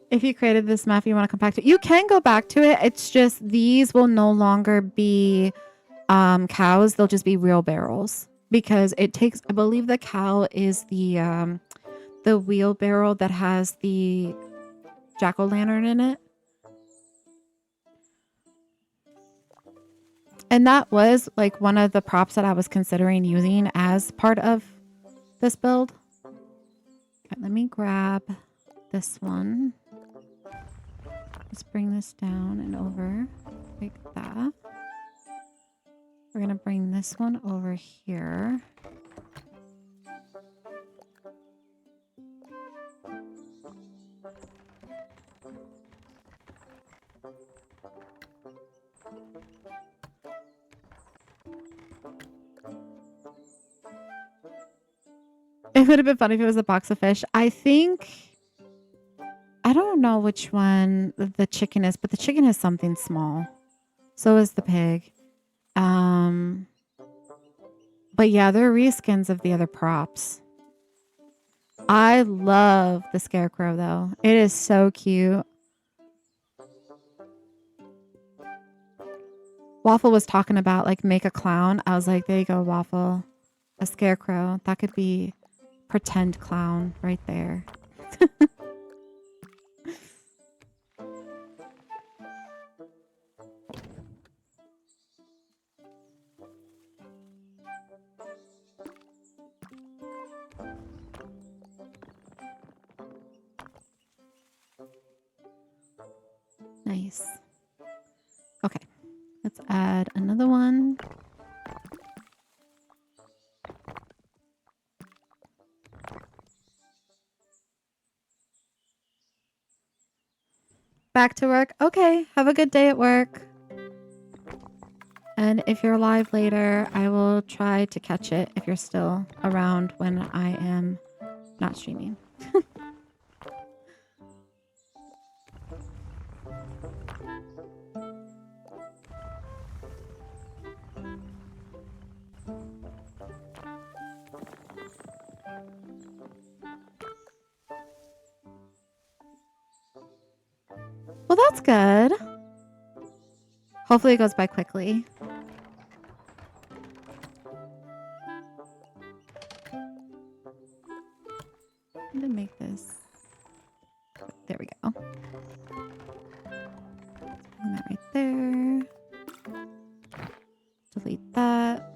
If you created this map, you want to come back to it. You can go back to it. It's just these will no longer be cows. They'll just be real barrels because it takes. I believe the cow is the wheelbarrow that has the jack-o'-lantern in it. And that was like one of the props that I was considering using as part of this build. Okay, let me grab this one. Let's bring this down and over like that. We're going to bring this one over here. It would have been funny if it was a box of fish. I think, I don't know which one the chicken is, but the chicken is something small. So is the pig. But yeah, they're reskins of the other props. I love the scarecrow though. It is so cute. Waffle was talking about like make a clown. I was like, there you go, Waffle. A scarecrow. That could be pretend clown right there. Nice. Okay. Let's add another one. Back to work. Okay. Have a good day at work. And if you're live later, I will try to catch it if you're still around when I am not streaming. Well, that's good. Hopefully it goes by quickly. I'm gonna make this. There we go. Bring that right there. Delete that.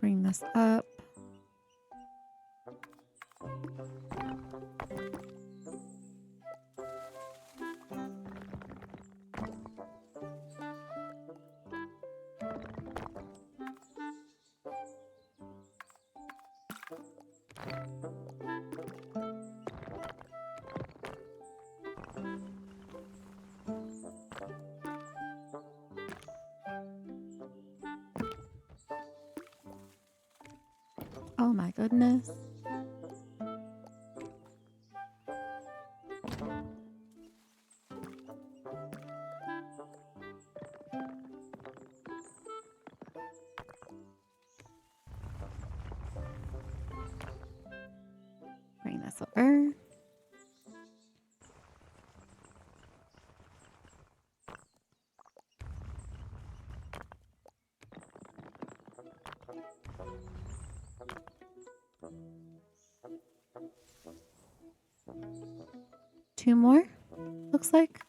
Bring this up. Oh my goodness. Bring this over. Two more, looks like.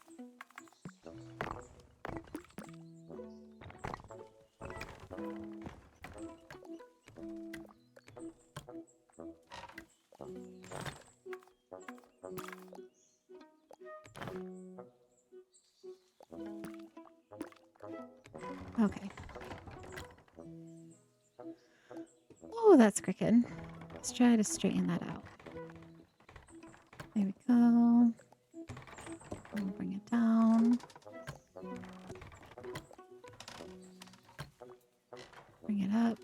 Oh, that's crooked. Let's try to straighten that out. There we go. We'll bring it down. Bring it up.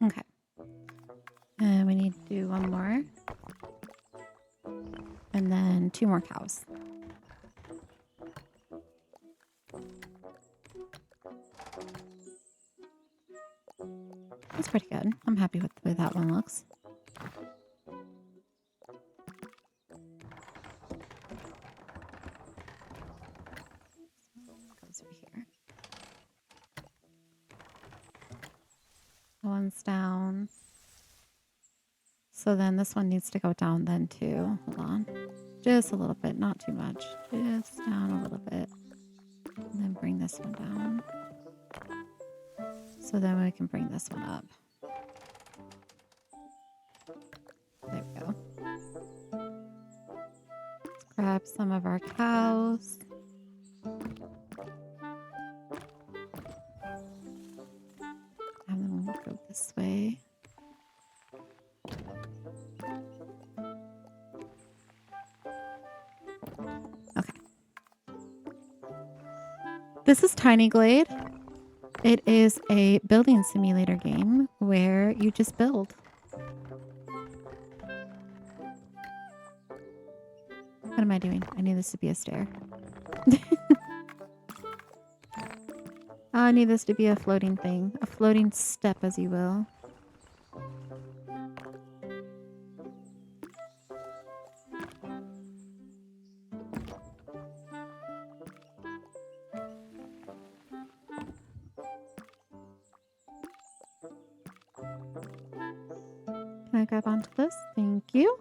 Okay. And we need to do one more. And then 2 more cows. That's pretty good. I'm happy with the way that one looks. Goes over here. One's down. So then this one needs to go down then too. Hold on. Just a little bit, not too much. Just down a little bit. And then bring this one down. So then we can bring this one up. There we go. Let's grab some of our cows. Have them go this way. Okay. This is Tiny Glade. It is a building simulator game where you just build. What am I doing? I need this to be a stair. I need this to be a floating thing. A floating step, as you will. Can I grab onto this? Thank you.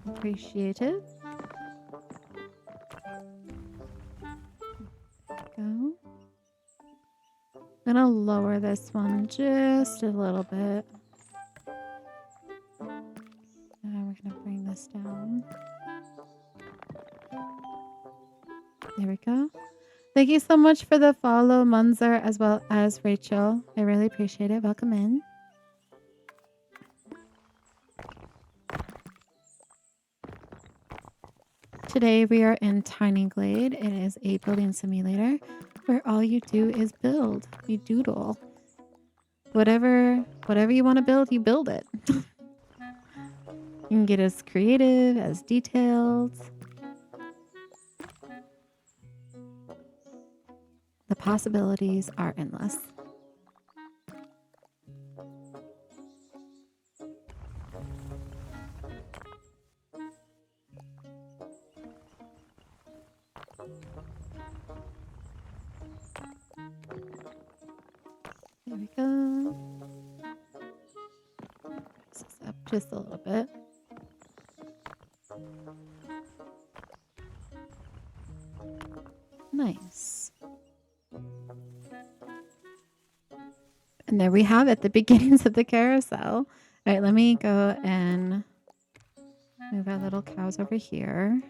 Appreciate it. Go. I'm gonna lower this one just a little bit. Now we're gonna bring this down. There we go. Thank you so much for the follow, Munzer, as well as Rachel. I really appreciate it. Welcome in. Today we are in Tiny Glade. It is a building simulator where all you do is build. You doodle. Whatever you want to build, you build it. You can get as creative, as detailed. The possibilities are endless. There we go. Raise this up just a little bit. Nice. And there we have it, the beginnings of the carousel. All right, let me go and move our little cows over here.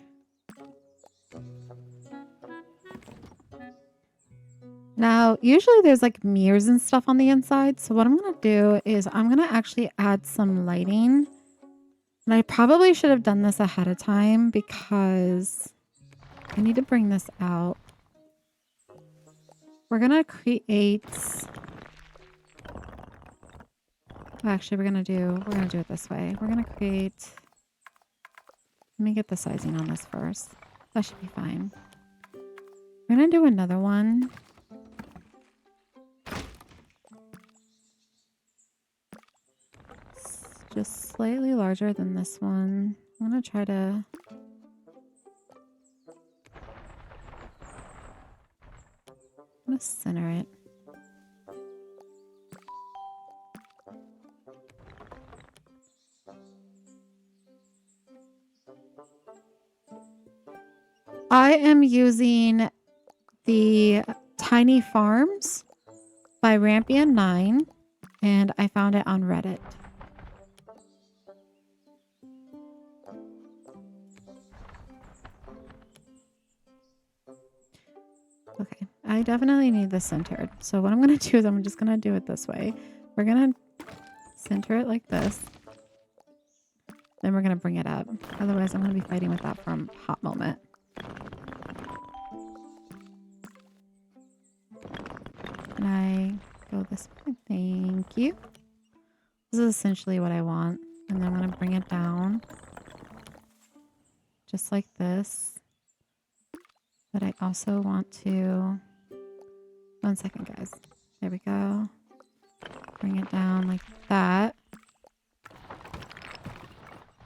Now, usually there's like mirrors and stuff on the inside. So what I'm going to do is I'm going to actually add some lighting. And I probably should have done this ahead of time because I need to bring this out. We're going to create... Actually, we're going to do it this way. We're going to create... Let me get the sizing on this first. That should be fine. We're going to do another one. Just slightly larger than this one. I'm going to try to... I'm going to center it. I am using the Tiny Farms by Rampion9, and I found it on Reddit. Okay, I definitely need this centered. So what I'm going to do is I'm just going to do it this way. We're going to center it like this. Then we're going to bring it up. Otherwise, I'm going to be fighting with that for a hot moment. Can I go this way? Thank you. This is essentially what I want. And then I'm going to bring it down. Just like this. But I also want to... 1 second, guys. There we go. Bring it down like that.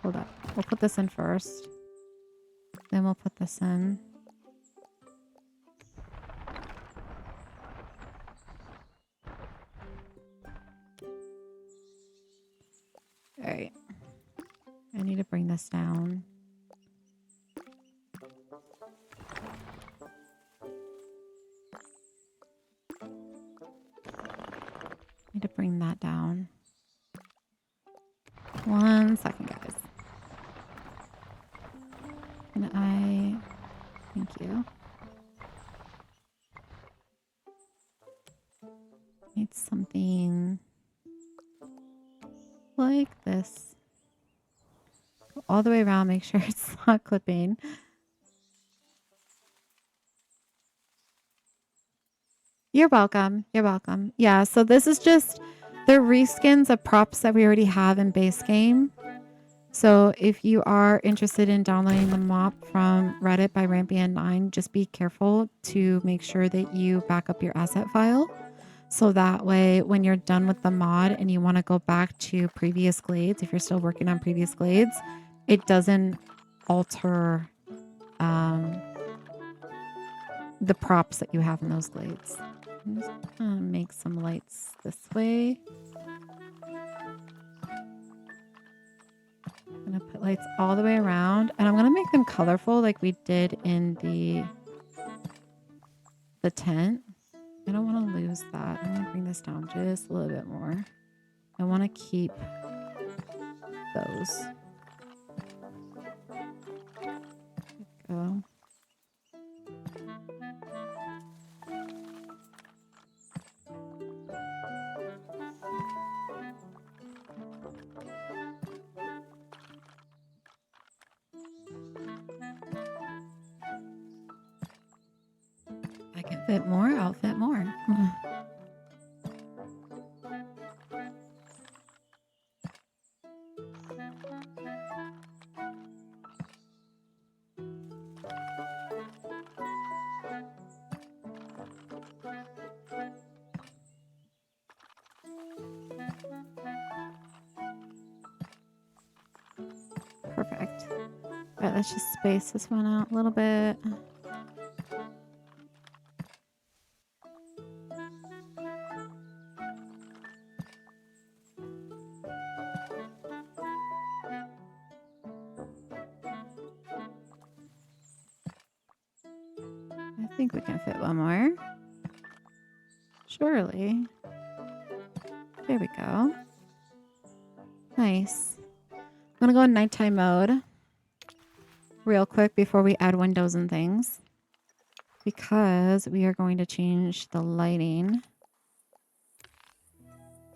Hold up. We'll put this in first. Then we'll put this in. Alright. I need to bring this down. Need to bring that down. 1 second, guys. And thank you. Need something like this. Go all the way around, make sure it's not clipping. You're welcome. You're welcome. Yeah, so this is just the reskins of props that we already have in base game. So if you are interested in downloading the mop from Reddit by Rampion9, just be careful to make sure that you back up your asset file. So that way, when you're done with the mod and you want to go back to previous glades, if you're still working on previous glades, it doesn't alter the props that you have in those glades. I'm just gonna make some lights this way. I'm gonna put lights all the way around, and I'm gonna make them colorful like we did in the tent. I don't want to lose that. I'm gonna bring this down just a little bit more. I want to keep those. There we go. I can fit more, I'll fit more. Perfect. All right, let's just space this one out a little bit. I think we can fit one more. Surely. There we go. Nice. I'm gonna go in nighttime mode real quick before we add windows and things, because we are going to change the lighting.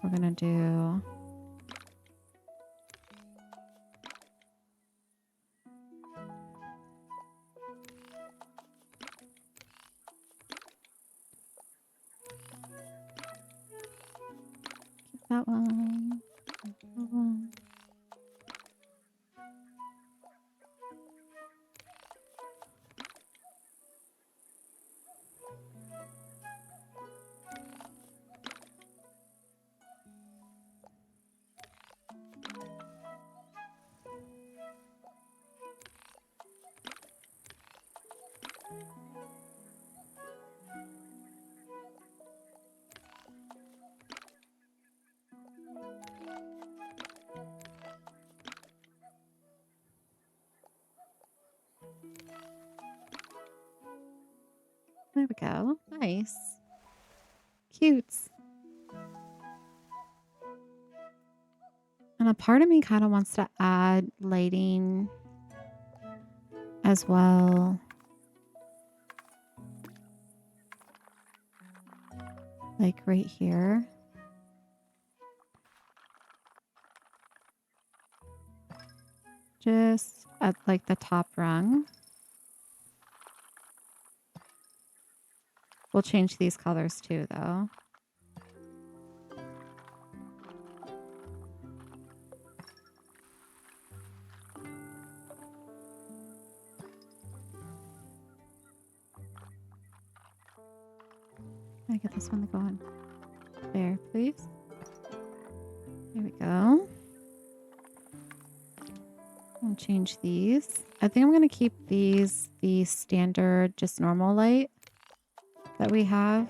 We're gonna do that one. That one. There we go. Nice. Cute. And a part of me kind of wants to add lighting as well. Like right here. Just at like the top rung. We'll change these colors too, though. Can I get this one going? There, please. There we go. I'll change these. I think I'm going to keep these the standard, just normal light that we have.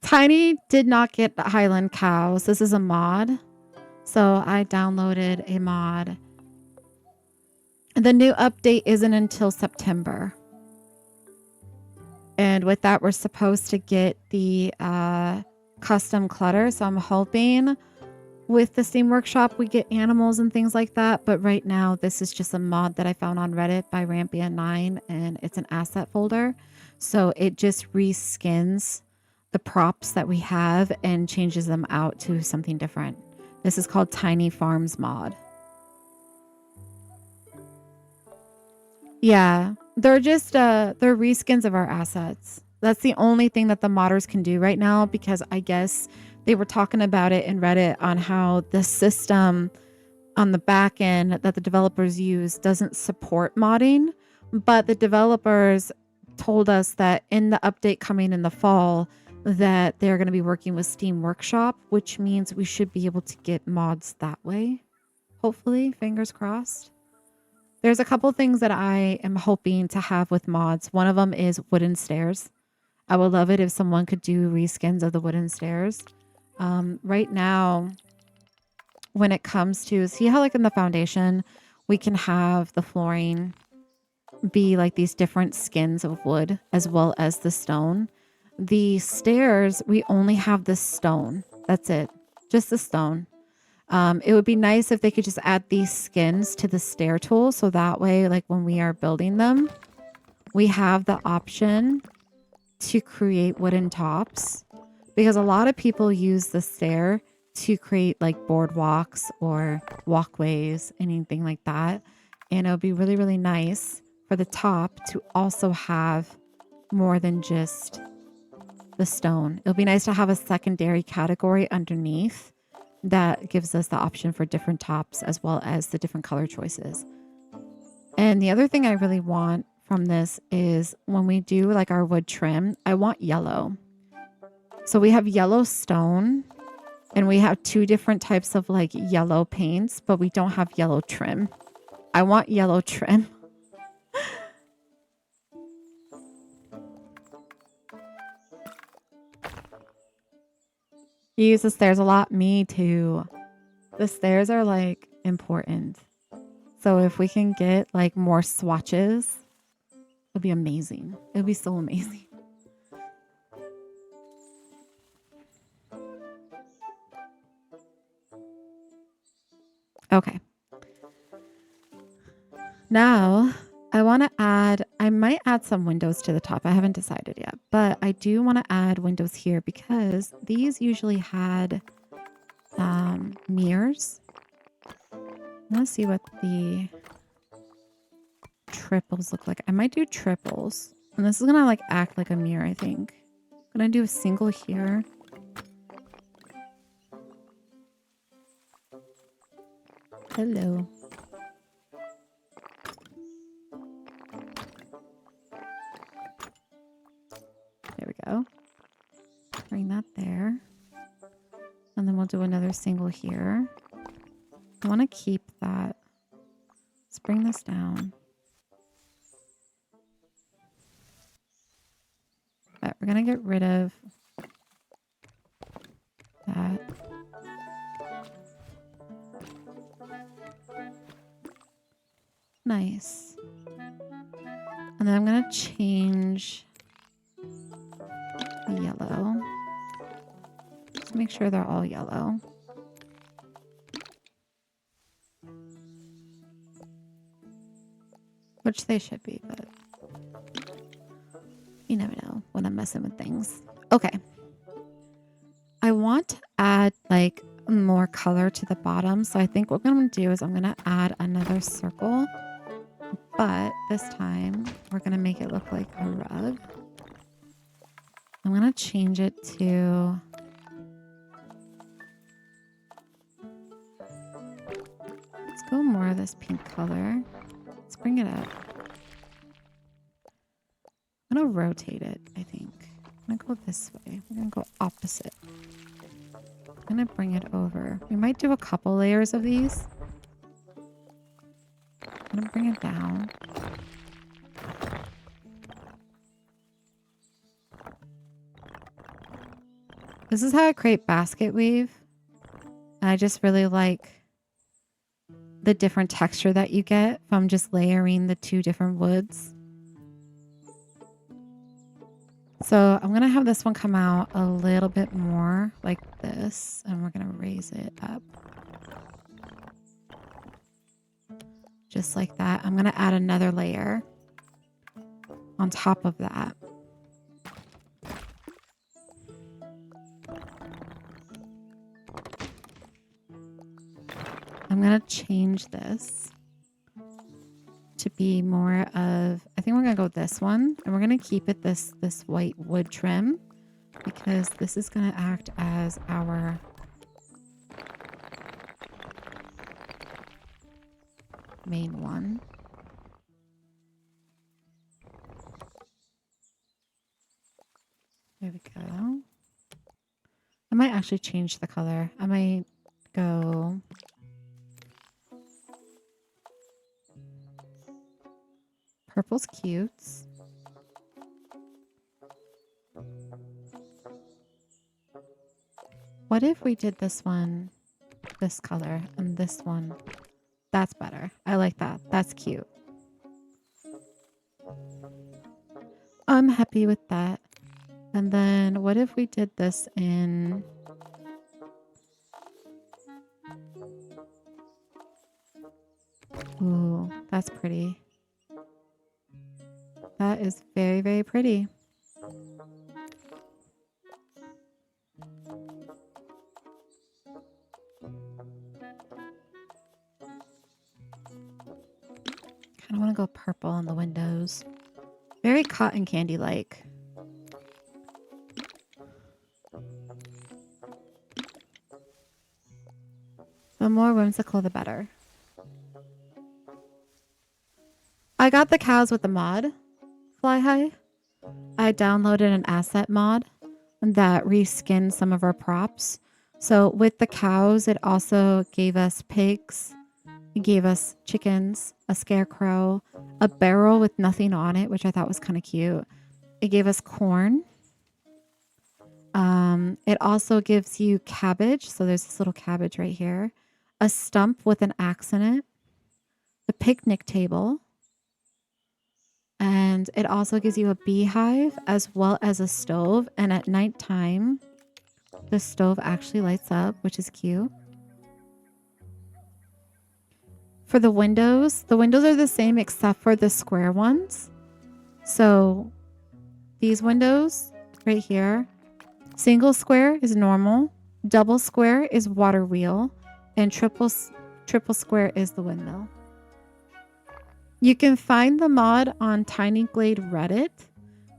Tiny did not get Highland Cows. This is a mod. So I downloaded a mod. The new update isn't until September. And with that, we're supposed to get the custom clutter. So I'm hoping with the Steam Workshop, we get animals and things like that. But right now, this is just a mod that I found on Reddit by Rampion9, and it's an asset folder. So it just reskins the props that we have and changes them out to something different. This is called Tiny Farms mod. Yeah, they're just they're reskins of our assets. That's the only thing that the modders can do right now, because I guess they were talking about it in Reddit on how the system on the back end that the developers use doesn't support modding, but the developers told us that in the update coming in the fall that they're going to be working with Steam Workshop, which means we should be able to get mods that way. Hopefully, fingers crossed. There's a couple things that I am hoping to have with mods. One of them is wooden stairs. I would love it if someone could do reskins of the wooden stairs. Right now, when it comes to, see how like in the foundation, we can have the flooring be like these different skins of wood as well as the stone. The stairs, we only have the stone. That's it. Just the stone. It would be nice if they could just add these skins to the stair tool. So that way, like when we are building them, we have the option to create wooden tops, because a lot of people use the stair to create like boardwalks or walkways, anything like that. And it would be really, really nice for the top to also have more than just the stone. It'll be nice to have a secondary category underneath that gives us the option for different tops as well as the different color choices. And the other thing I really want from this is when we do like our wood trim, I want yellow. So we have yellow stone and we have two different types of like yellow paints, but we don't have yellow trim. I want yellow trim. You use the stairs a lot. Me too. The stairs are like important. So if we can get like more swatches, it'll be amazing. It'll be so amazing. Okay. Now I want to add, I might add some windows to the top. I haven't decided yet, but I do want to add windows here because these usually had mirrors. Let's see what the triples look like. I might do triples. And this is going to like act like a mirror, I think. I'm going to do a single here. Hello. There we go. Bring that there. And then we'll do another single here. I want to keep that. Let's bring this down. But we're going to get rid of that. Nice. And then I'm going to change the yellow. Just make sure they're all yellow. Which they should be, but you never know when I'm messing with things. Okay. I want to add like more color to the bottom. So I think what I'm going to do is I'm going to add another circle. But this time we're going to make it look like a rug. I'm going to change it to... Let's go more of this pink color. Let's bring it up. I'm going to rotate it, I think. I'm going to go this way. We're going to go opposite. I'm going to bring it over. We might do a couple layers of these. I'm going to bring it down. This is how I create basket weave. And I just really like the different texture that you get from just layering the two different woods. So I'm going to have this one come out a little bit more like this. And we're going to raise it up. Just like that. I'm going to add another layer on top of that. I'm going to change this to be more of, I think we're going to go with this one. And we're going to keep it this white wood trim because this is going to act as our main one. There we go. I might actually change the color. I might go... Purple's cute. What if we did this one, this color, and this one? That's better. I like that. That's cute. I'm happy with that. And then what if we did this in... Ooh, that's pretty. That is very, very pretty. Kind of want to go purple on the windows. Very cotton candy-like. The more whimsical, the better. I got the cows with the mod. Fly High. I downloaded an asset mod that reskinned some of our props. So with the cows, it also gave us pigs. It gave us chickens, a scarecrow, a barrel with nothing on it, which I thought was kind of cute. It gave us corn. It also gives you cabbage. So there's this little cabbage right here. A stump with an axe in it. The picnic table. And it also gives you a beehive as well as a stove. And at nighttime, the stove actually lights up, which is cute. For the windows are the same except for the square ones. So these windows right here, single square is normal, double square is water wheel, and triple square is the windmill. You can find the mod on Tiny Glade Reddit.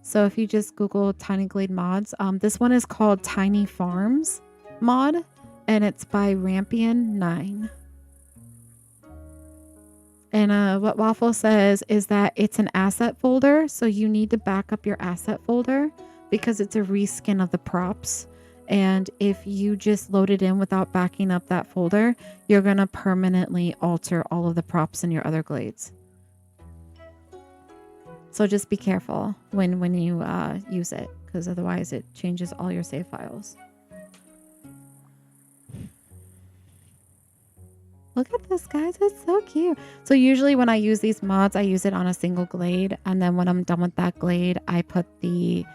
So if you just Google Tiny Glade mods, this one is called Tiny Farms mod, and it's by Rampion9. And what Waffle says is that it's an asset folder, so you need to back up your asset folder because it's a reskin of the props. And if you just load it in without backing up that folder, you're going to permanently alter all of the props in your other glades. So just be careful when you use it because otherwise it changes all your save files. Look at this, guys. It's so cute. So usually when I use these mods, I use it on a single Glade. And then when I'm done with that Glade, I put the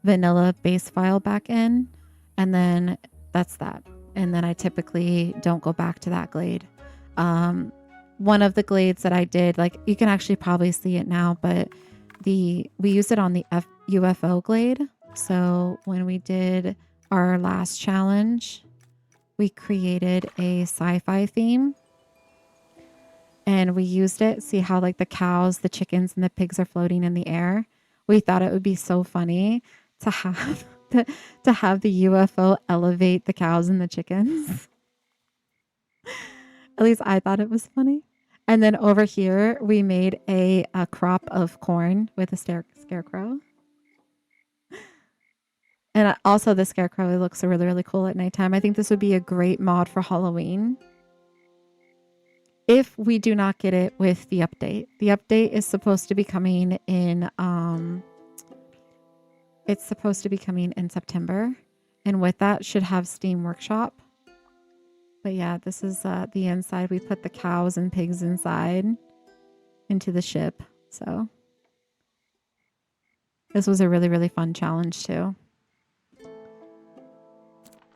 vanilla base file back in. And then that's that. And then I typically don't go back to that Glade. One of the Glades that I did, like you can actually probably see it now, but we used it on the UFO Glade. So when we did our last challenge, we created a sci-fi theme. And we used it. See how like the cows, the chickens, and the pigs are floating in the air. We thought it would be so funny to have to have the UFO elevate the cows and the chickens. At least I thought it was funny. And then over here, we made a crop of corn with a scarecrow. And also the scarecrow looks really, really cool at nighttime. I think this would be a great mod for Halloween. If we do not get it with the update. The update is supposed to be coming in it's supposed to be coming in September, and with that should have Steam Workshop. But yeah, this is the inside. We put the cows and pigs inside into the ship. So this was a really, really fun challenge too.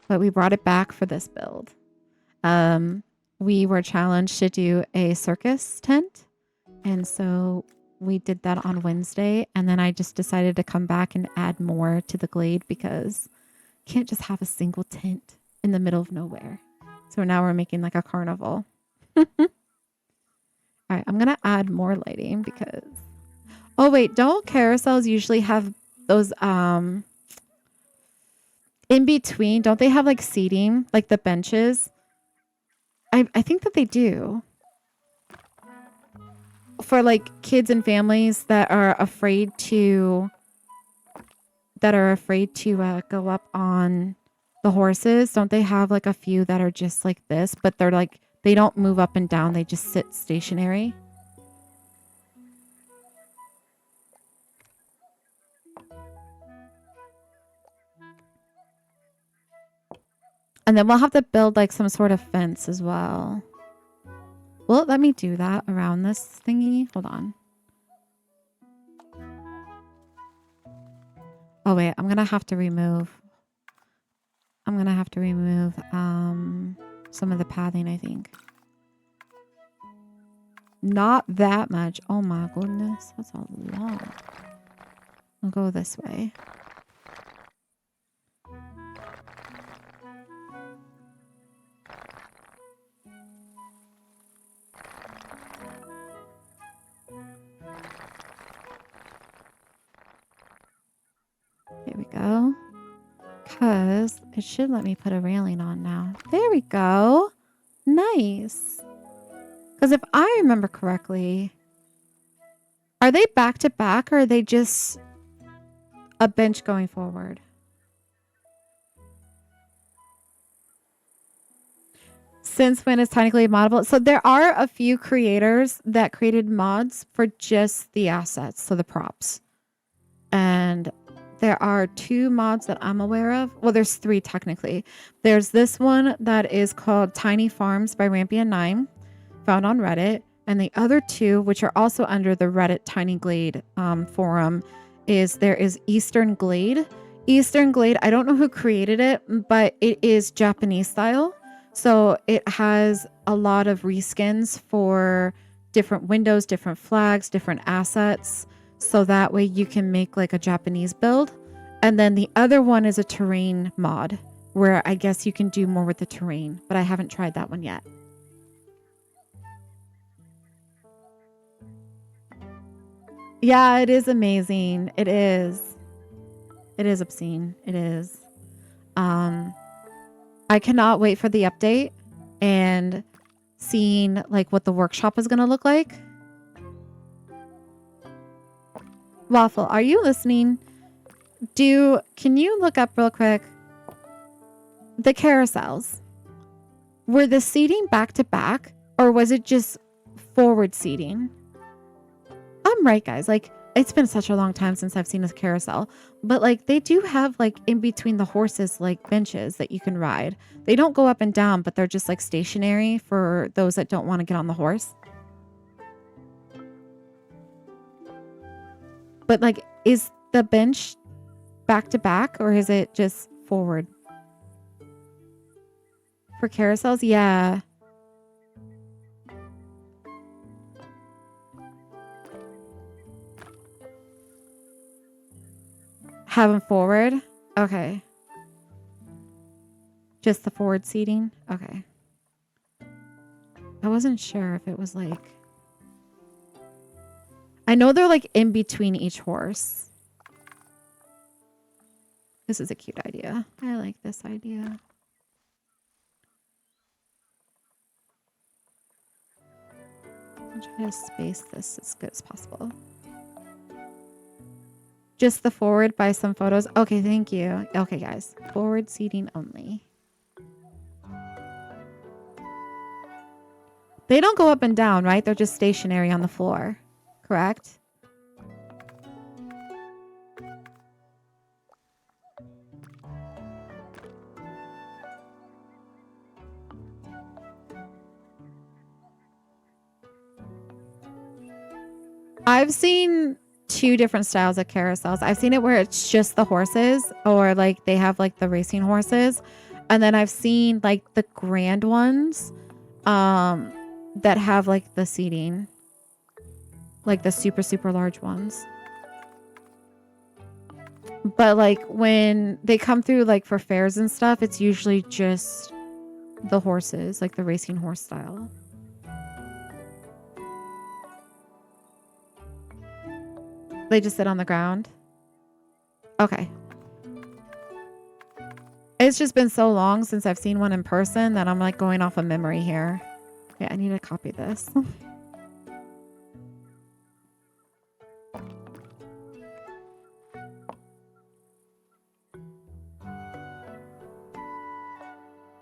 But we brought it back for this build. We were challenged to do a circus tent. And so we did that on Wednesday. And then I just decided to come back and add more to the Glade because you can't just have a single tent in the middle of nowhere. So now we're making like a carnival. All right, I'm going to add more lighting because... Oh, wait, don't carousels usually have those... in between, don't they have like seating, like the benches? I think that they do. For like kids and families that are afraid to go up on the horses, don't they have like a few that are just like this, but they're like, they don't move up and down, they just sit stationary? And then we'll have to build like some sort of fence as well. Will it let me do that around this thingy? Hold on. Oh wait, I'm gonna have to remove some of the pathing, I think. Not that much. Oh my goodness, that's a lot. I'll go this way. Here we go. Because it should let me put a railing on now. There we go. Nice. Because if I remember correctly, are they back to back or are they just a bench going forward? Since when is Tiny Glade moddable? So there are a few creators that created mods for just the assets, so the props. And there are 2 mods that I'm aware of. Well, there's 3 technically. There's this one that is called Tiny Farms by Rampion9, found on Reddit. And the other 2, which are also under the Reddit Tiny Glade forum, there is Eastern Glade. Eastern Glade, I don't know who created it, but it is Japanese style. So it has a lot of reskins for different windows, different flags, different assets. So that way you can make like a Japanese build. And then the other one is a terrain mod where I guess you can do more with the terrain, but I haven't tried that one yet. Yeah, it is amazing. It is. It is obscene. It is. I cannot wait for the update and seeing like what the workshop is going to look like. Waffle, are you listening? Can you look up real quick the carousels? Were the seating back to back or was it just forward seating? I'm right, guys. Like It's been such a long time since I've seen a carousel, but like they do have like in between the horses, like benches that you can ride. They don't go up and down, but they're just like stationary for those that don't want to get on the horse. But like, is the bench back to back or is it just forward? For carousels? Yeah. Have them forward? Okay. Just the forward seating? Okay. I wasn't sure if it was like... I know they're like in between each horse. This is a cute idea. I like this idea. I'll try to space this as good as possible. Just the forward by some photos. Okay, thank you. Okay, guys. Forward seating only. They don't go up and down, right? They're just stationary on the floor. Correct? I've seen two different styles of carousels. I've seen it where it's just the horses or like they have like the racing horses. And then I've seen like the grand ones that have like the seating. Like the super, super large ones. But like when they come through like for fairs and stuff, it's usually just the horses, like the racing horse style. They just sit on the ground? Okay. It's just been so long since I've seen one in person that I'm like going off of memory here. Okay, I need to copy this.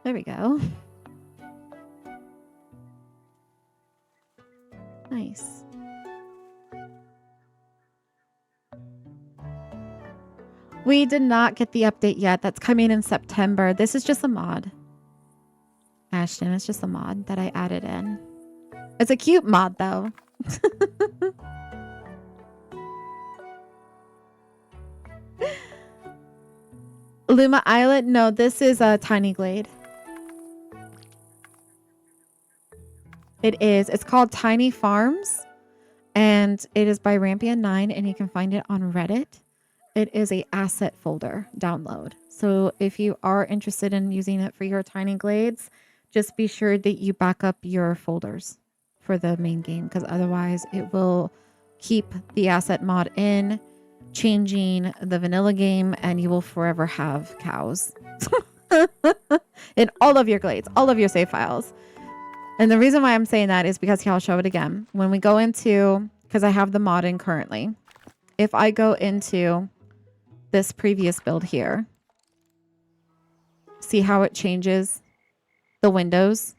There we go. Nice. We did not get the update yet. That's coming in September. This is just a mod. Ashton, it's just a mod that I added in. It's a cute mod, though. Luma Island? No, this is a Tiny Glade. It is. It's called Tiny Farms. And it is by Rampion9, and you can find it on Reddit. It is a asset folder download. So if you are interested in using it for your tiny glades, just be sure that you back up your folders for the main game, because otherwise it will keep the asset mod in, changing the vanilla game, and you will forever have cows in all of your glades, all of your save files. And the reason why I'm saying that is because here, I'll show it again. When we go into, because I have the mod in currently, if I go into this previous build here, see how it changes the windows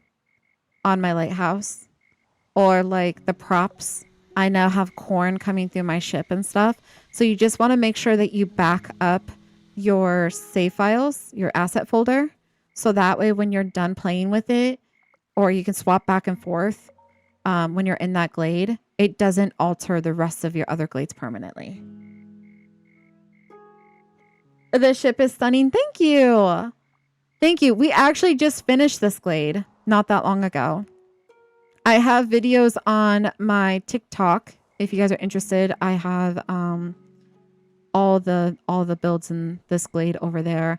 on my lighthouse, or like the props. I now have corn coming through my ship and stuff. So you just want to make sure that you back up your save files, your asset folder. So that way when you're done playing with it, or you can swap back and forth when you're in that glade, it doesn't alter the rest of your other glades permanently. The ship is stunning. Thank you. Thank you. We actually just finished this glade not that long ago. I have videos on my TikTok. If you guys are interested, I have all the builds in this glade over there.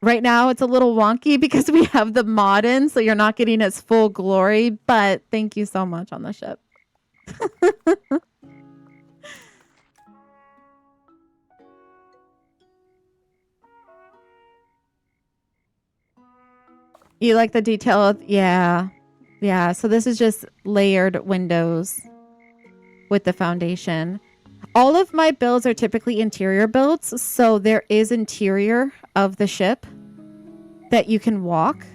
Right now, it's a little wonky because we have the mod in, so you're not getting its full glory. But thank you so much on the ship. You like the detail? Yeah. Yeah. So this is just layered windows with the foundation. All of my builds are typically interior builds. So there is interior of the ship that you can walk.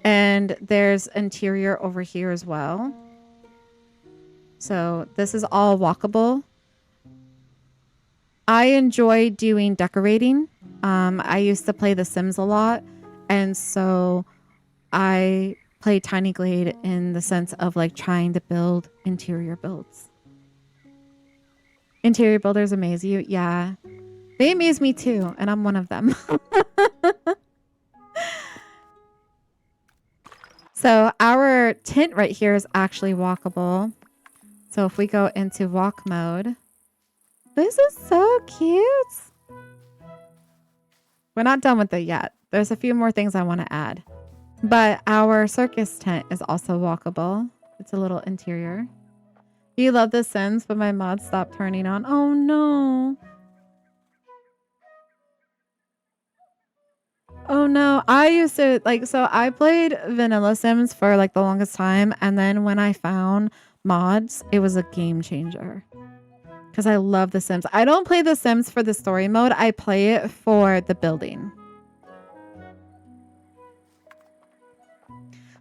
And there's interior over here as well. So this is all walkable. I enjoy doing decorating. I used to play The Sims a lot, and so I play Tiny Glade in the sense of like trying to build interior builds. Interior builders amaze you. Yeah. They amaze me too, and I'm one of them. So our tent right here is actually walkable. So if we go into walk mode, this is so cute. We're not done with it yet. There's a few more things I want to add. But our circus tent is also walkable. It's a little interior. You love The Sims, but my mod stopped turning on. Oh no. Oh no. I used to so I played vanilla Sims for like the longest time. And then when I found mods, it was a game changer. Because I love The Sims. I don't play The Sims for the story mode. I play it for the building.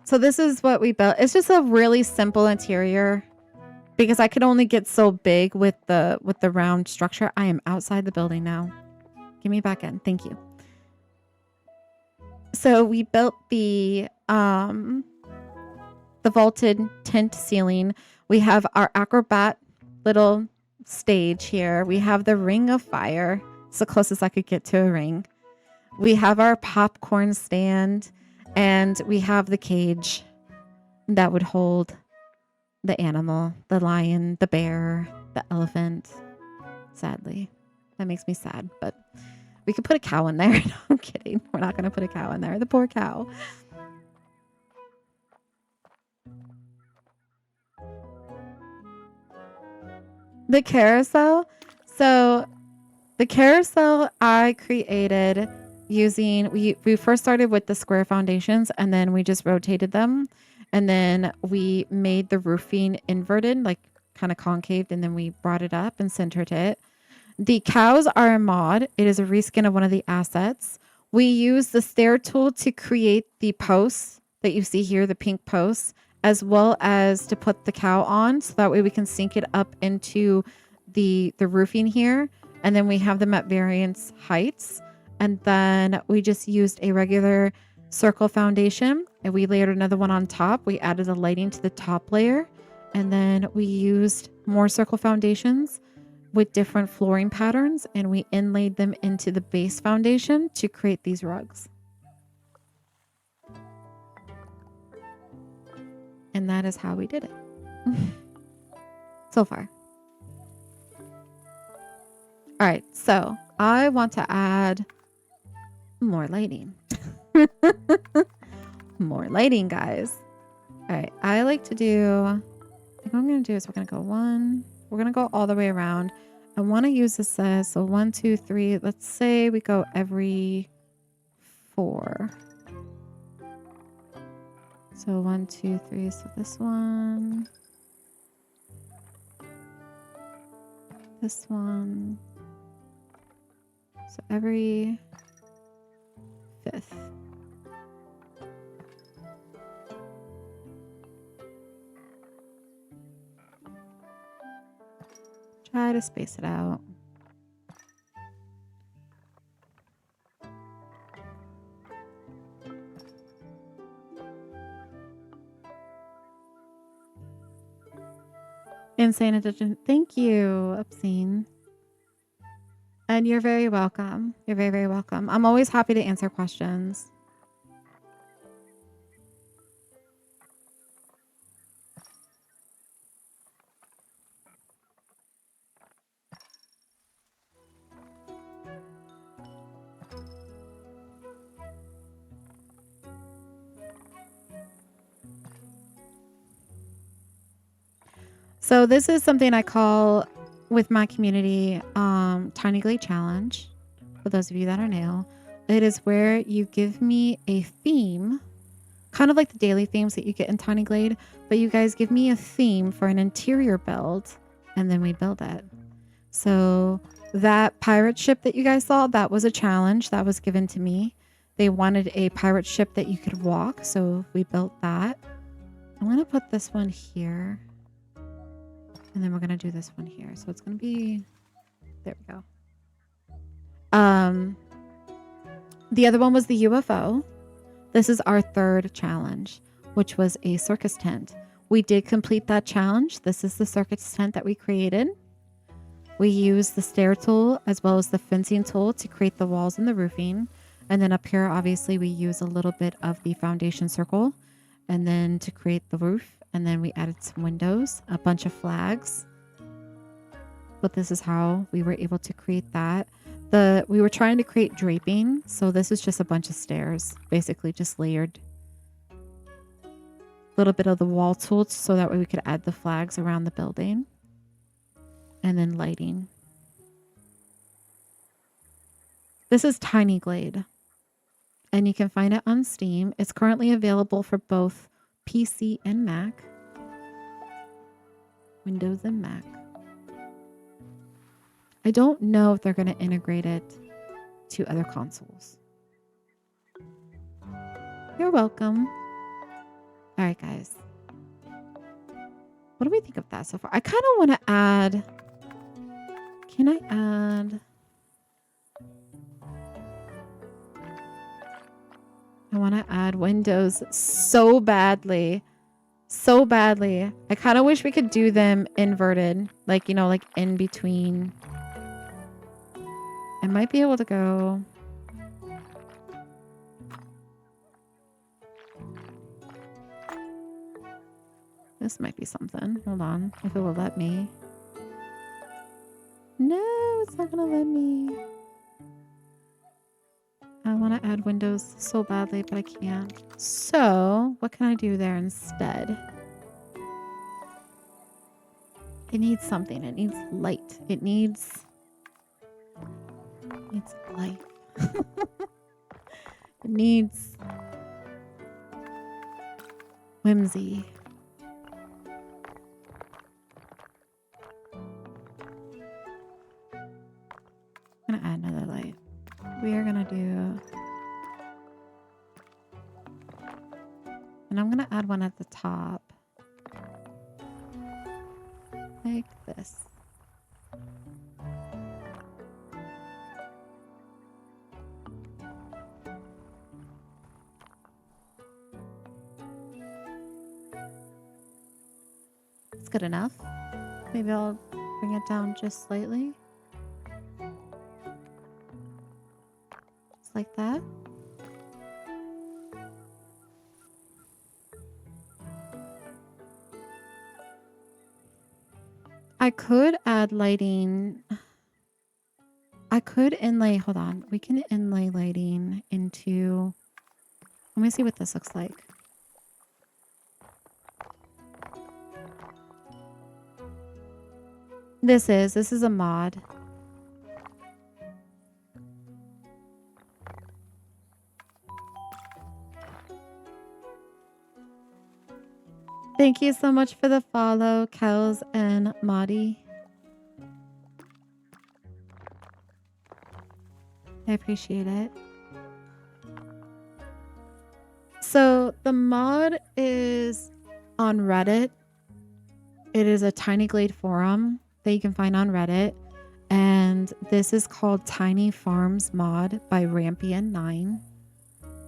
So this is what we built. It's just a really simple interior because I could only get so big with the round structure. I am outside the building now. Give me back in. Thank you. So we built the vaulted tent ceiling. We have our acrobat little stage here. We have the ring of fire. It's the closest I could get to a ring. We have our popcorn stand, and we have the cage that would hold the animal, the lion, the bear, the elephant. Sadly, that makes me sad, but we could put a cow in there. No, I'm kidding. We're not going to put a cow in there. The poor cow. The carousel. So the carousel I created using, we first started with the square foundations, and then we just rotated them. And then we made the roofing inverted, like kind of concaved, and then we brought it up and centered it. The cows are a mod. It is a reskin of one of the assets. We use the stair tool to create the posts that you see here, the pink posts, as well as to put the cow on, so that way we can sync it up into the roofing here. And then we have them at various heights. And then we just used a regular circle foundation, and we layered another one on top. We added the lighting to the top layer, and then we used more circle foundations with different flooring patterns, and we inlaid them into the base foundation to create these rugs. And that is how we did it. So far. All right, so I want to add more lighting. More lighting, guys. All right, I like to do, I think what I'm going to do is we're going to go all the way around. I want to use this as, so 1, 2, 3, let's say we go every 4. So 1, 2, 3, so this one, so every 5th. Try to space it out. Insane addition. Thank you, Obscene. And you're very welcome. You're very, very welcome. I'm always happy to answer questions. So this is something I call with my community Tiny Glade Challenge. For those of you that are new, it is where you give me a theme, kind of like the daily themes that you get in Tiny Glade, but you guys give me a theme for an interior build, and then we build it. So that pirate ship that you guys saw, that was a challenge that was given to me. They wanted a pirate ship that you could walk, so we built that. I'm going to put this one here. And then we're going to do this one here. So it's going to be, there we go. The other one was the UFO. This is our third challenge, which was a circus tent. We did complete that challenge. This is the circus tent that we created. We used the stair tool as well as the fencing tool to create the walls and the roofing. And then up here, obviously, we use a little bit of the foundation circle and then to create the roof. And then we added some windows, a bunch of flags. But this is how we were able to create that. We were trying to create draping, so this is just a bunch of stairs, basically just layered. A little bit of the wall tool so that way we could add the flags around the building. And then lighting. This is Tiny Glade. And you can find it on Steam. It's currently available for both PC and Mac. Windows and Mac. I don't know if they're going to integrate it to other consoles. You're welcome. All right, guys. What do we think of that so far? I kind of want to add... Can I add... I want to add windows so badly. So badly. I kind of wish we could do them inverted. Like, you know, like in between... I might be able to go. This might be something. Hold on. If it will let me. No, it's not going to let me. I want to add windows so badly, but I can't. So, what can I do there instead? It needs something. It needs light. It needs life. It needs whimsy. I'm gonna add another light. We are gonna do, and I'm gonna add one at the top, like this. Good enough. Maybe I'll bring it down just slightly. Just like that. I could add lighting. I could inlay, hold on. We can inlay lighting into, let me see what this looks like. This is a mod. Thank you so much for the follow, Kels and Maudie. I appreciate it. So the mod is on Reddit. It is a Tiny Glade forum that you can find on Reddit. And this is called Tiny Farms Mod by Rampion9.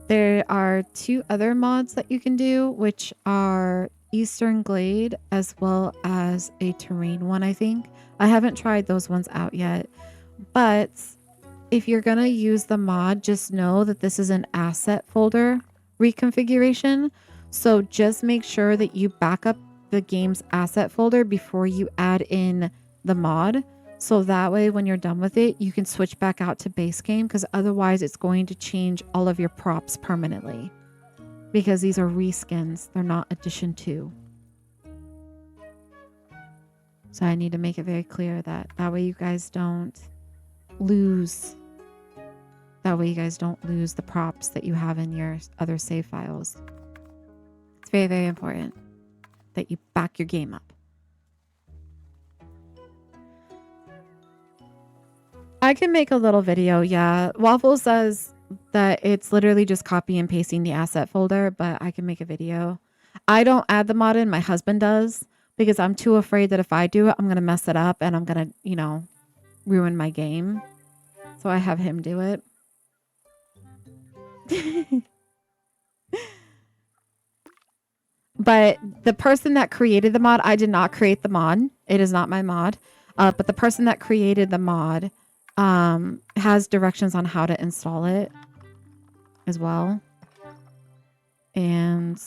There are 2 other mods that you can do, which are Eastern Glade as well as a terrain one, I think. I haven't tried those ones out yet. But if you're going to use the mod, just know that this is an asset folder reconfiguration. So just make sure that you back up the game's asset folder before you add in the mod, so that way when you're done with it you can switch back out to base game, because otherwise it's going to change all of your props permanently, because these are reskins, they're not addition 2. So I need to make it very clear that way you guys don't lose the props that you have in your other save files. It's very, very important that you back your game up. I can make a little video, yeah. Waffle says that it's literally just copy and pasting the asset folder, but I can make a video. I don't add the mod in, my husband does, because I'm too afraid that if I do it, I'm going to mess it up and I'm going to, ruin my game. So I have him do it. But the person that created the mod, I did not create the mod. It is not my mod. But the person that created the mod has directions on how to install it as well. And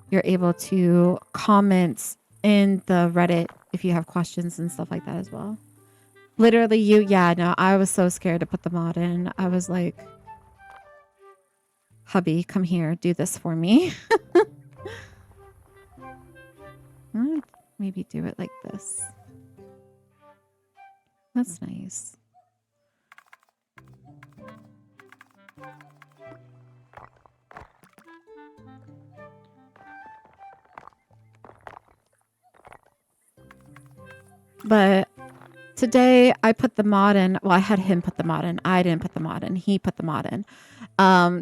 you're able to comment in the Reddit if you have questions and stuff like that as well. Literally no, I was so scared to put the mod in. I was like, hubby, come here, do this for me. Maybe do it like this. That's nice. But today I put the mod in. Well, I had him put the mod in. I didn't put the mod in. He put the mod in.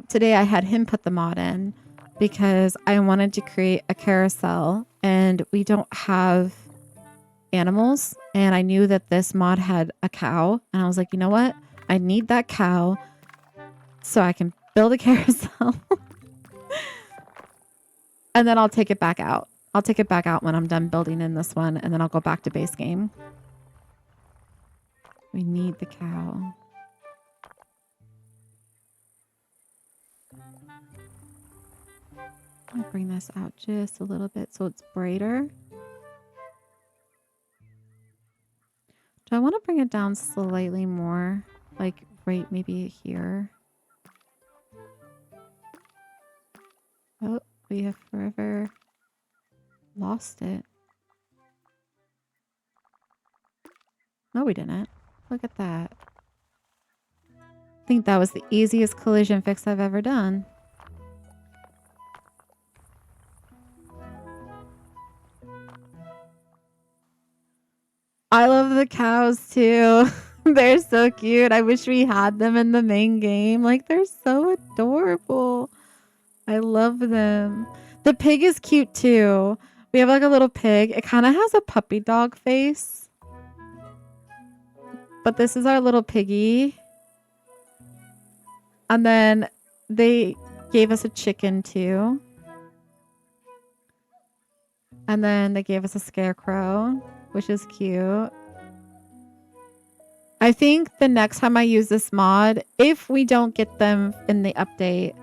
Today I had him put the mod in because I wanted to create a carousel and we don't have animals. And I knew that this mod had a cow. And I was like, you know what? I need that cow so I can build a carousel. And then I'll take it back out. I'll take it back out when I'm done building in this one. And then I'll go back to base game. We need the cow. I'll bring this out just a little bit so it's brighter. Do I want to bring it down slightly more? Like right maybe here. Oh, we have forever lost it. No, we didn't. Look at that. I think that was the easiest collision fix I've ever done. I love the cows too. They're so cute. I wish we had them in the main game. Like, they're so adorable. I love them. The pig is cute too. We have like a little pig. It kind of has a puppy dog face. But this is our little piggy. And then they gave us a chicken too. And then they gave us a scarecrow, which is cute. I think the next time I use this mod, if we don't get them in the update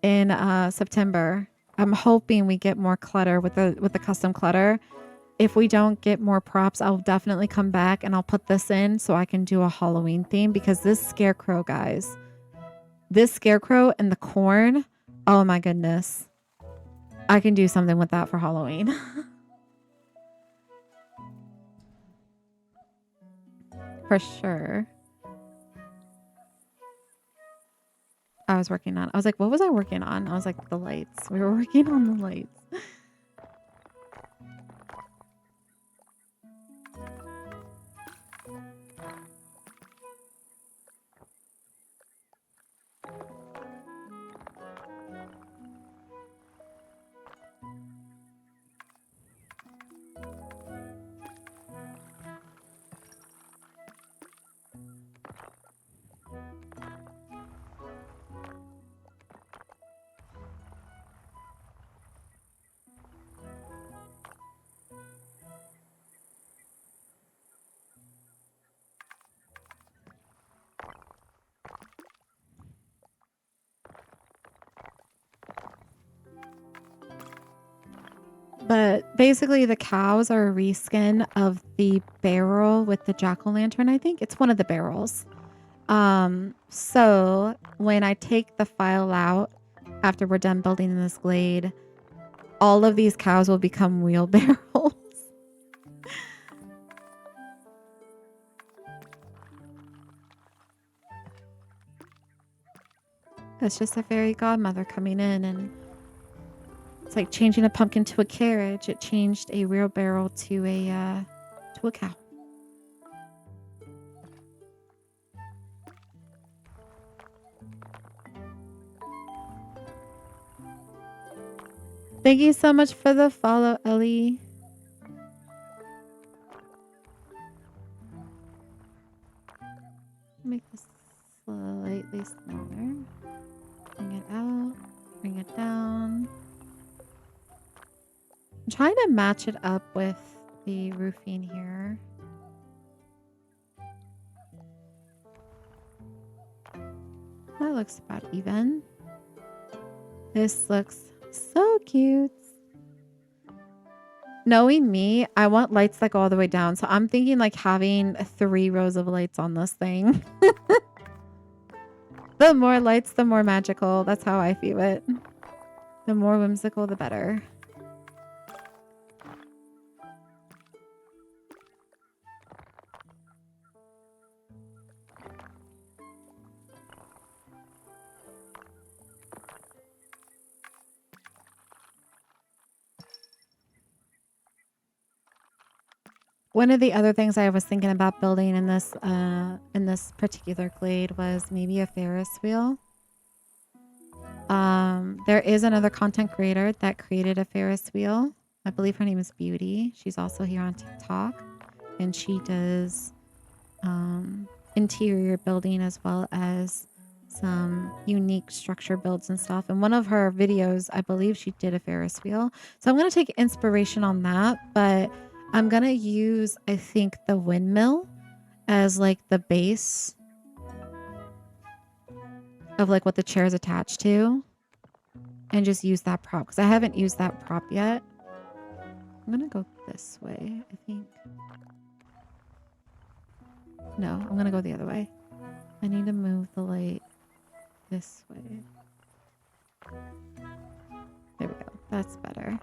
in September, I'm hoping we get more clutter with the custom clutter. If we don't get more props, I'll definitely come back and I'll put this in so I can do a Halloween theme, because this scarecrow, guys, this scarecrow and the corn, oh my goodness. I can do something with that for Halloween. For sure. I was like, what was I working on? I was like, the lights. We were working on the lights. But basically the cows are a reskin of the barrel with the jack-o'-lantern, I think. It's one of the barrels. So when I take the file out after we're done building this glade, all of these cows will become wheelbarrows. It's just a fairy godmother coming in, and it's like changing a pumpkin to a carriage. It changed a wheelbarrow to a cow. Thank you so much for the follow, Ellie. Make this slightly smaller. Bring it out. Bring it down. I'm trying to match it up with the roofing here. That looks about even. This looks so cute. Knowing me, I want lights that go all the way down. So I'm thinking like having 3 rows of lights on this thing. The more lights, the more magical. That's how I feel it. The more whimsical, the better. One of the other things I was thinking about building in this particular glade was maybe a Ferris wheel. There is another content creator that created a Ferris wheel. I believe her name is Beauty. She's also here on TikTok, and she does interior building as well as some unique structure builds and stuff. And one of her videos, I believe she did a Ferris wheel. So I'm going to take inspiration on that, but I'm going to use, I think, the windmill as like the base of like what the chair is attached to, and just use that prop because I haven't used that prop yet. I'm going to go this way, I think. No, I'm going to go the other way. I need to move the light this way. There we go. That's better.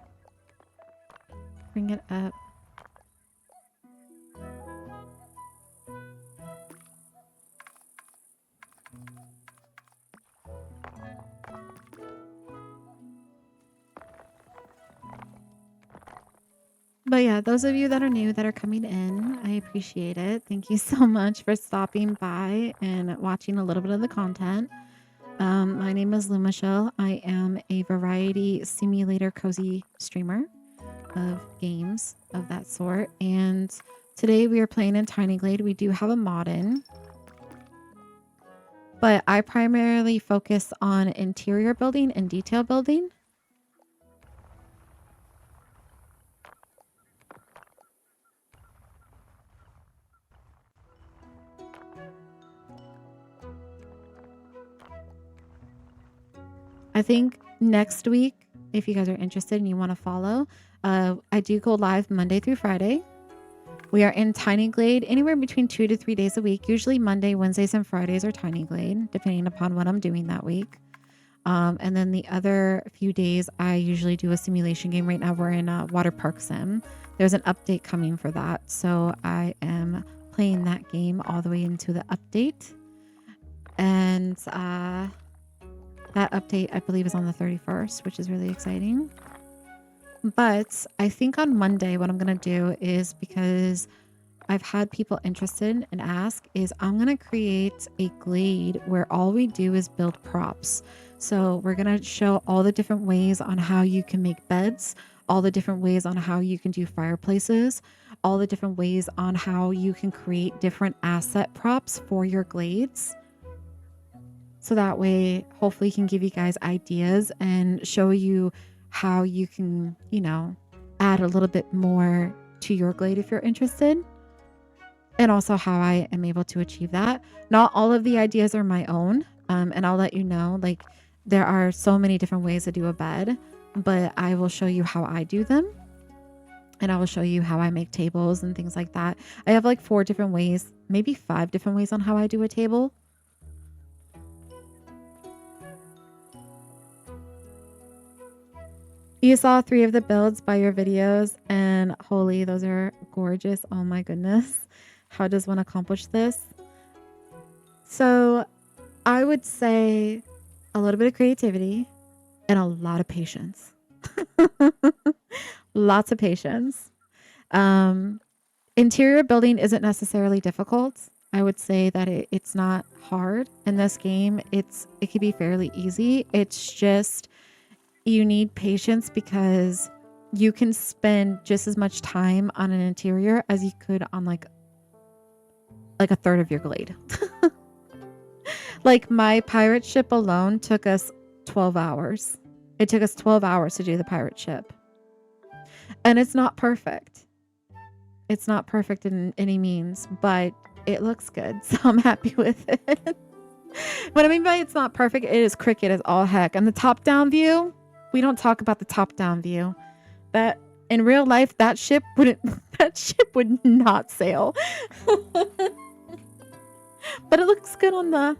Bring it up. But yeah, those of you that are new that are coming in, I appreciate it. Thank you so much for stopping by and watching a little bit of the content. My name is Lou Michelle. I am a variety simulator cozy streamer of games of that sort. And today we are playing in Tiny Glade. We do have a mod in, but I primarily focus on interior building and detail building. I think next week, if you guys are interested and you want to follow, I do go live Monday through Friday. We are in Tiny Glade anywhere between 2 to 3 days a week. Usually Monday, Wednesdays, and Fridays are Tiny Glade, depending upon what I'm doing that week. And then the other few days, I usually do a simulation game. Right now, we're in a water park sim. There's an update coming for that. So I am playing that game all the way into the update. And that update, I believe, is on the 31st, which is really exciting. But I think on Monday, what I'm going to do is, because I've had people interested and ask, is I'm going to create a glade where all we do is build props. So we're going to show all the different ways on how you can make beds, all the different ways on how you can do fireplaces, all the different ways on how you can create different asset props for your glades. So that way, hopefully, can give you guys ideas and show you how you can, you know, add a little bit more to your glade if you're interested. And also how I am able to achieve that. Not all of the ideas are my own. And I'll let you know, like, there are so many different ways to do a bed, but I will show you how I do them. And I will show you how I make tables and things like that. I have like 4 different ways, maybe 5 different ways on how I do a table. You saw 3 of the builds by your videos, and holy, those are gorgeous. Oh my goodness. How does one accomplish this? So I would say a little bit of creativity and a lot of patience. Lots of patience. Interior building isn't necessarily difficult. I would say that it's not hard in this game. It can be fairly easy. It's just you need patience, because you can spend just as much time on an interior as you could on like a third of your glade. Like my pirate ship alone took us 12 hours. It took us 12 hours to do the pirate ship. And it's not perfect. It's not perfect in any means, but it looks good. So I'm happy with it. What I mean by it's not perfect, it is crooked as all heck. And the top down view, we don't talk about the top down view. That in real life, that ship would not sail. But it looks good on the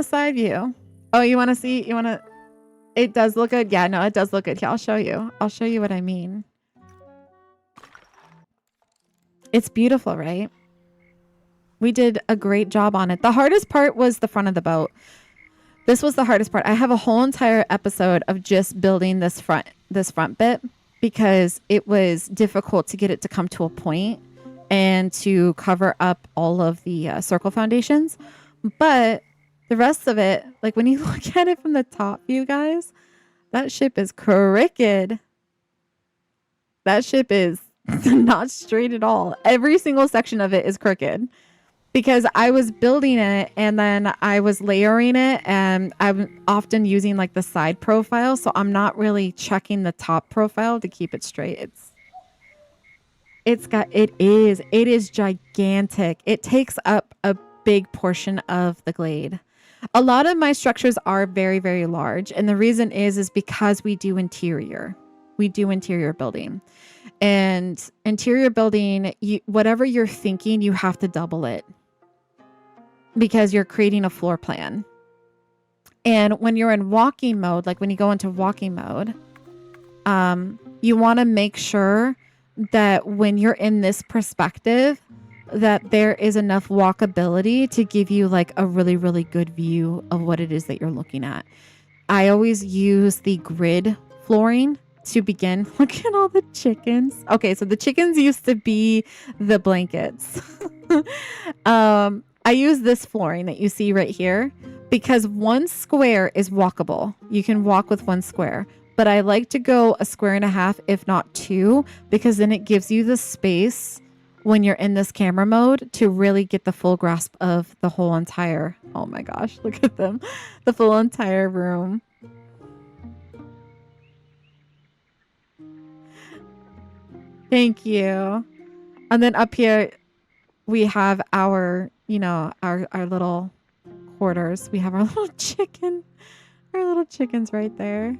side view. Oh, you want to see? It does look good. Yeah, no, it does look good. Yeah, I'll show you. I'll show you what I mean. It's beautiful, right? We did a great job on it. The hardest part was the front of the boat. This was the hardest part. I have a whole entire episode of just building this front bit because it was difficult to get it to come to a point and to cover up all of the circle foundations. But the rest of it, like when you look at it from the top view, guys, that ship is crooked. That ship is not straight at all. Every single section of it is crooked because I was building it and then I was layering it, and I'm often using like the side profile. So I'm not really checking the top profile to keep it straight. It is gigantic. It takes up a big portion of the Glade. A lot of my structures are very, very large. And the reason is because we do interior. We do interior building. And interior building, whatever you're thinking, you have to double it because you're creating a floor plan. And when you're in walking mode, like when you go into walking mode, you want to make sure that when you're in this perspective, that there is enough walkability to give you like a really, really good view of what it is that you're looking at. I always use the grid flooring to begin. Look at all the chickens. Okay, so the chickens used to be the blankets. I use this flooring that you see right here because one square is walkable. You can walk with one square. But I like to go a square and a half, if not two, because then it gives you the space when you're in this camera mode to really get the full grasp of the whole entire, oh my gosh, look at them, the full entire room. Thank you. And then up here, we have our, our little quarters. We have our little chickens right there.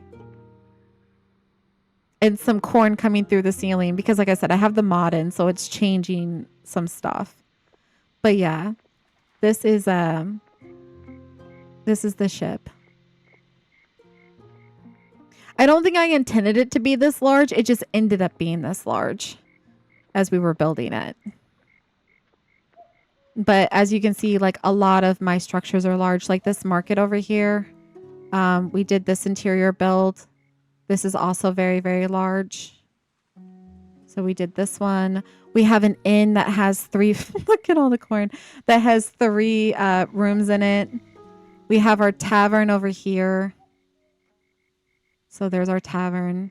And some corn coming through the ceiling because, like I said, I have the mod in, so it's changing some stuff. But yeah, this is the ship. I don't think I intended it to be this large. It just ended up being this large as we were building it. But as you can see, like a lot of my structures are large. Like this market over here, we did this interior build. This is also very, very large. So we did this one. We have an inn that has 3, look at all the corn, that has 3 rooms in it. We have our tavern over here. So there's our tavern.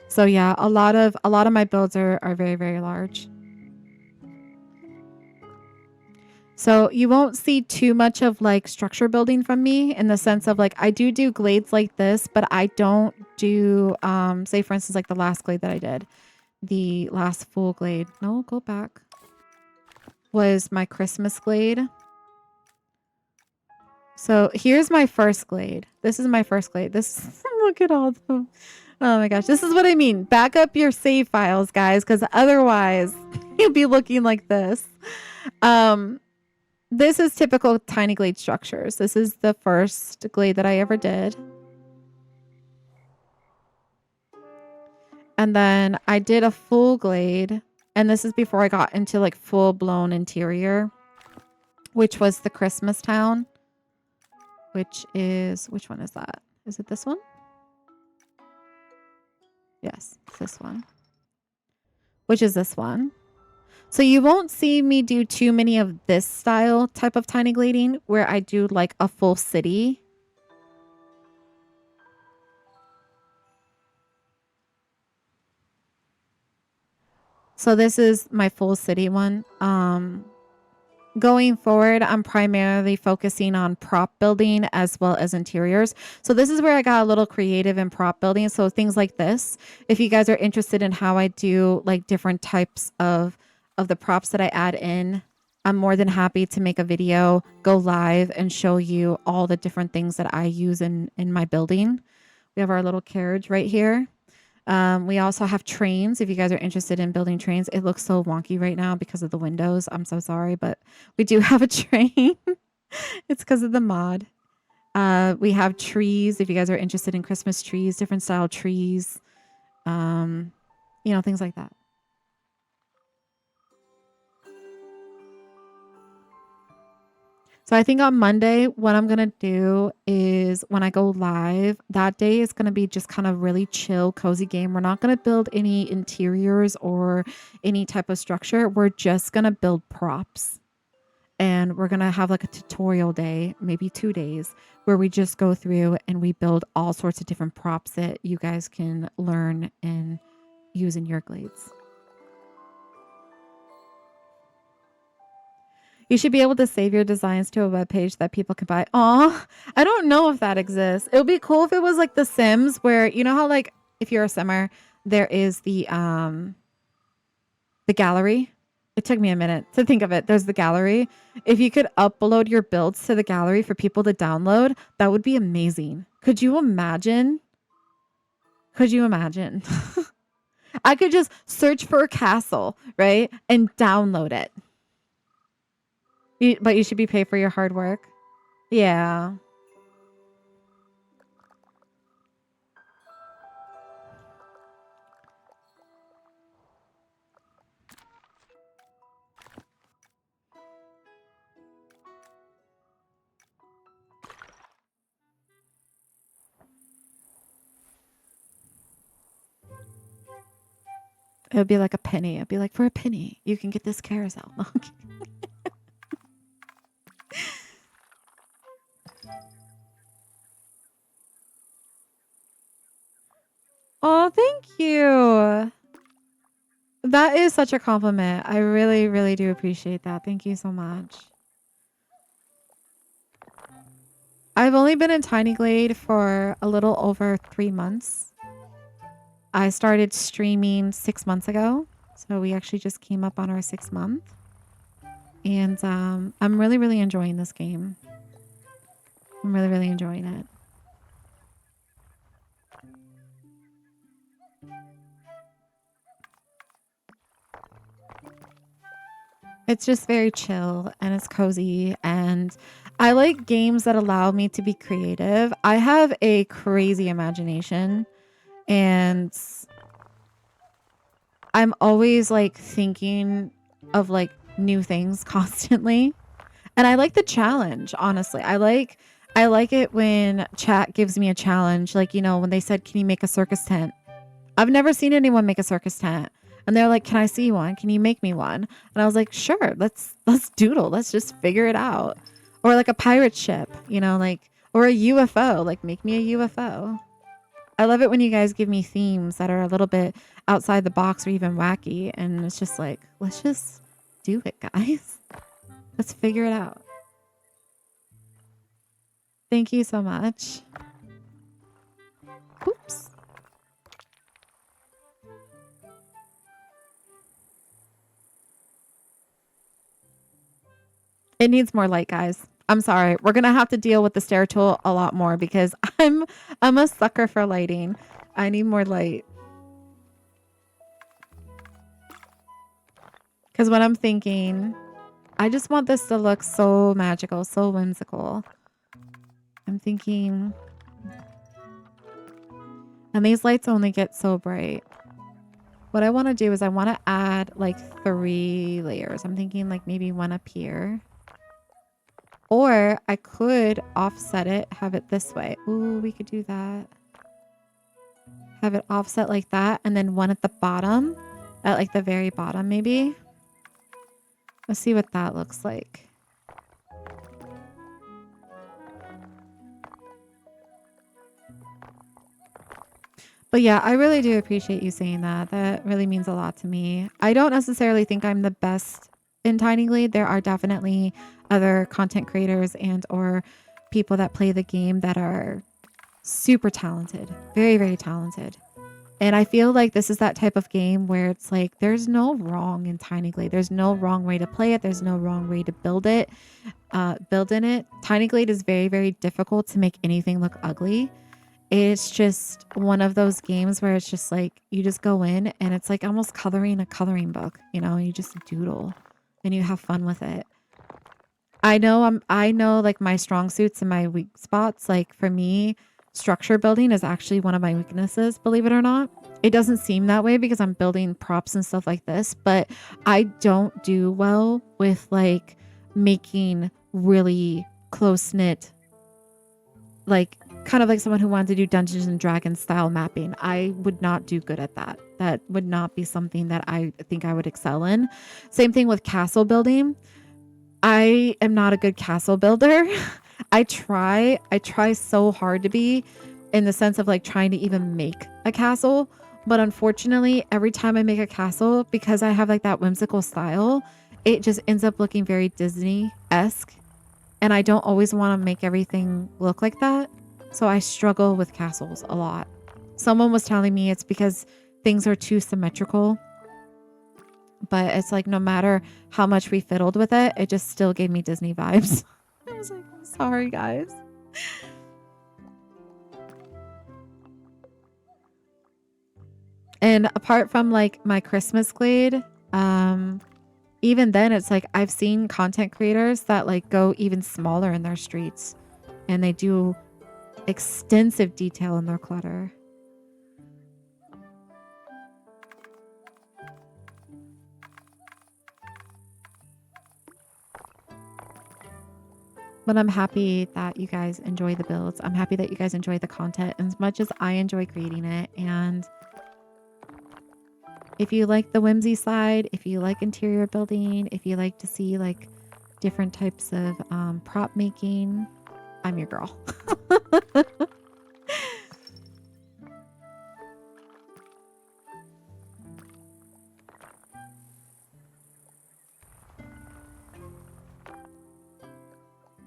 So yeah, a lot of my builds are very, very large. So you won't see too much of like structure building from me in the sense of like I do glades like this, but I don't do say for instance like the last glade that I did, the last full glade. No, go back. Was my Christmas glade. So here's my first glade. This is my first glade. This look at all of them. Oh my gosh, this is what I mean. Back up your save files, guys, because otherwise you'll be looking like this. This is typical tiny glade structures. This is the first glade that I ever did. And then I did a full glade. And this is before I got into like full blown interior, which was the Christmas town, which one is that? Is it this one? Yes, it's this one, which is this one. So you won't see me do too many of this style type of tiny glading where I do like a full city. So this is my full city one. Going forward, I'm primarily focusing on prop building as well as interiors. So this is where I got a little creative in prop building. So things like this, if you guys are interested in how I do like different types of the props that I add in, I'm more than happy to make a video, go live and show you all the different things that I use in my building. We have our little carriage right here. We also have trains. If you guys are interested in building trains, it looks so wonky right now because of the windows. I'm so sorry, but we do have a train. It's because of the mod. We have trees. If you guys are interested in Christmas trees, different style trees, things like that. So I think on Monday, what I'm going to do is when I go live, that day is going to be just kind of really chill, cozy game. We're not going to build any interiors or any type of structure. We're just going to build props. And we're going to have like a tutorial day, maybe 2 days, where we just go through and we build all sorts of different props that you guys can learn and use in your glades. You should be able to save your designs to a web page that people can buy. Oh, I don't know if that exists. It would be cool if it was like The Sims, where you know how like if you're a simmer, there is the gallery. It took me a minute to think of it. There's the gallery. If you could upload your builds to the gallery for people to download, that would be amazing. Could you imagine? Could you imagine? I could just search for a castle, right? And download it. But you should be paid for your hard work. Yeah. It would be like a penny. It'd be like, for a penny, you can get this carousel. Oh, thank you. That is such a compliment. I really, really do appreciate that. Thank you so much. I've only been in Tiny Glade for a little over 3 months. I started streaming 6 months ago. So we actually just came up on our 6th month. And I'm really, really enjoying this game. I'm really, really enjoying it. It's just very chill and it's cozy, and I like games that allow me to be creative. I have a crazy imagination, and I'm always like thinking of like new things constantly. And I like the challenge, honestly. I like it when chat gives me a challenge, like, when they said, "Can you make a circus tent?" I've never seen anyone make a circus tent. And they're like, "Can I see one? Can you make me one?" And I was like, "Sure, let's doodle. Let's just figure it out." Or like a pirate ship, like, or a UFO, like make me a UFO. I love it when you guys give me themes that are a little bit outside the box or even wacky. And it's just like, let's just do it, guys. Let's figure it out. Thank you so much. Oops. It needs more light, guys. I'm sorry. We're going to have to deal with the stair tool a lot more because I'm a sucker for lighting. I need more light. Because when I'm thinking, I just want this to look so magical, so whimsical. I'm thinking, and these lights only get so bright. What I want to do is I want to add like 3 layers. I'm thinking like maybe one up here. Or I could offset it, have it this way. Ooh, we could do that. Have it offset like that, and then one at the bottom, at like the very bottom maybe. Let's see what that looks like. But yeah, I really do appreciate you saying that. That really means a lot to me. I don't necessarily think I'm the best in Tiny Glade. There are definitely other content creators and or people that play the game that are super talented, very, very talented. And I feel like this is that type of game where it's like there's no wrong in Tiny Glade. There's no wrong way to play it. There's no wrong way to build it, build in it. Tiny Glade is very, very difficult to make anything look ugly. It's just one of those games where it's just like you just go in and it's like almost coloring a coloring book, you know, you just doodle and you have fun with it. I know like my strong suits and my weak spots. Like for me, structure building is actually one of my weaknesses, believe it or not. It doesn't seem that way because I'm building props and stuff like this, but I don't do well with like making really close-knit, like kind of like someone who wanted to do Dungeons and Dragons style mapping. I would not do good at that. That would not be something that I think I would excel in. Same thing with castle building. I am not a good castle builder. I try so hard to be, in the sense of like trying to even make a castle. But unfortunately, every time I make a castle, because I have like that whimsical style, it just ends up looking very Disney-esque. And I don't always want to make everything look like that. So I struggle with castles a lot. Someone was telling me it's because things are too symmetrical. But it's like no matter how much we fiddled with it, it just still gave me Disney vibes. I was like, I'm sorry, guys. And apart from like my Christmas Glade, even then it's like I've seen content creators that like go even smaller in their streets and they do extensive detail in their clutter. But I'm happy that you guys enjoy the builds. I'm happy that you guys enjoy the content as much as I enjoy creating it. And if you like the whimsy side, if you like interior building, if you like to see like different types of prop making, I'm your girl.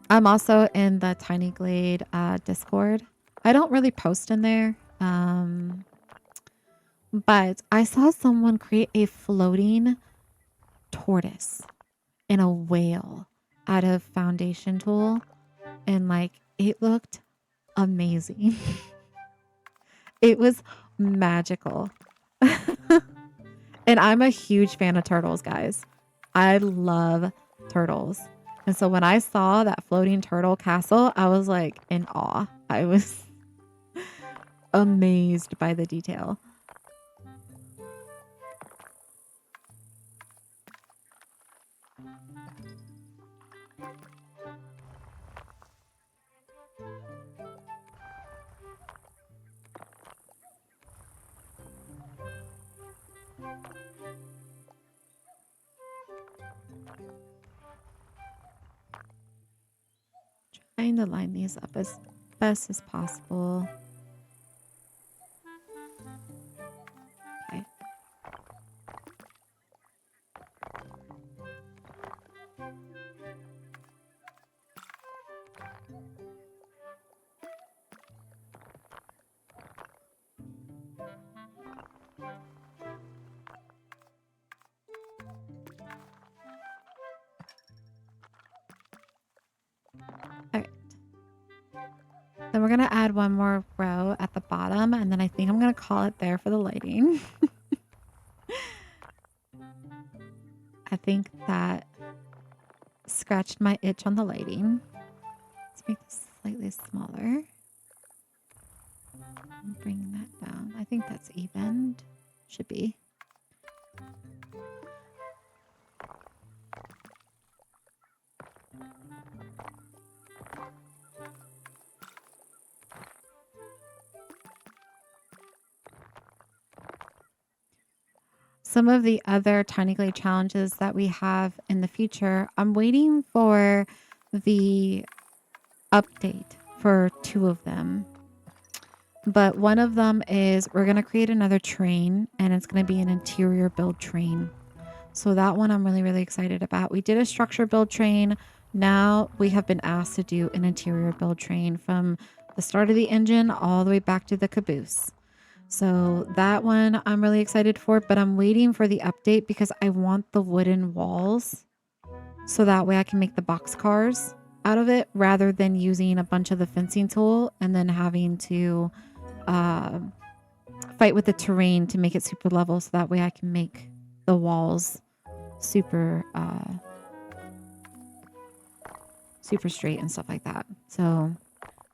I'm also in the Tiny Glade Discord. I don't really post in there. But I saw someone create a floating tortoise and a whale out of foundation tool. And like, it looked amazing. It was magical. And I'm a huge fan of turtles, guys. I love turtles. And so when I saw that floating turtle castle, I was like in awe. I was amazed by the detail. Trying to line these up as best as possible. Okay. Okay. Then we're going to add one more row at the bottom, and then I think I'm going to call it there for the lighting. I think that scratched my itch on the lighting. Let's make this slightly smaller. Bring that down. I think that's even. Should be. Some of the other Tiny Glade challenges that we have in the future, I'm waiting for the update for 2 of them. But one of them is we're going to create another train, and it's going to be an interior build train. So that one I'm really, really excited about. We did a structure build train. Now we have been asked to do an interior build train from the start of the engine all the way back to the caboose. So that one I'm really excited for, but I'm waiting for the update because I want the wooden walls so that way I can make the box cars out of it rather than using a bunch of the fencing tool and then having to fight with the terrain to make it super level so that way I can make the walls super super straight and stuff like that. So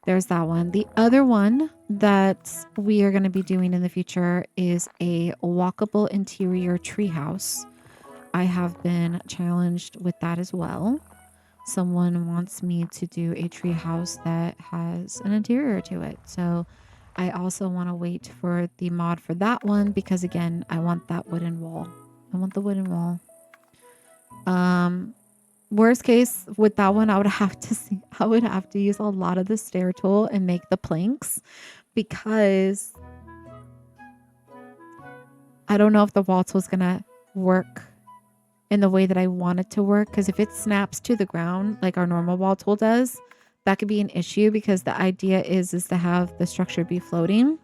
there's that one. The other one that we are going to be doing in the future is a walkable interior treehouse. I have been challenged with that as well. Someone wants me to do a treehouse that has an interior to it. So I also want to wait for the mod for that one because again, I want that wooden wall. I want the wooden wall. Worst case with that one, I would have to use a lot of the stair tool and make the planks because I don't know if the wall tool is gonna work in the way that I want it to work. Because if it snaps to the ground like our normal wall tool does, that could be an issue because the idea is to have the structure be floating.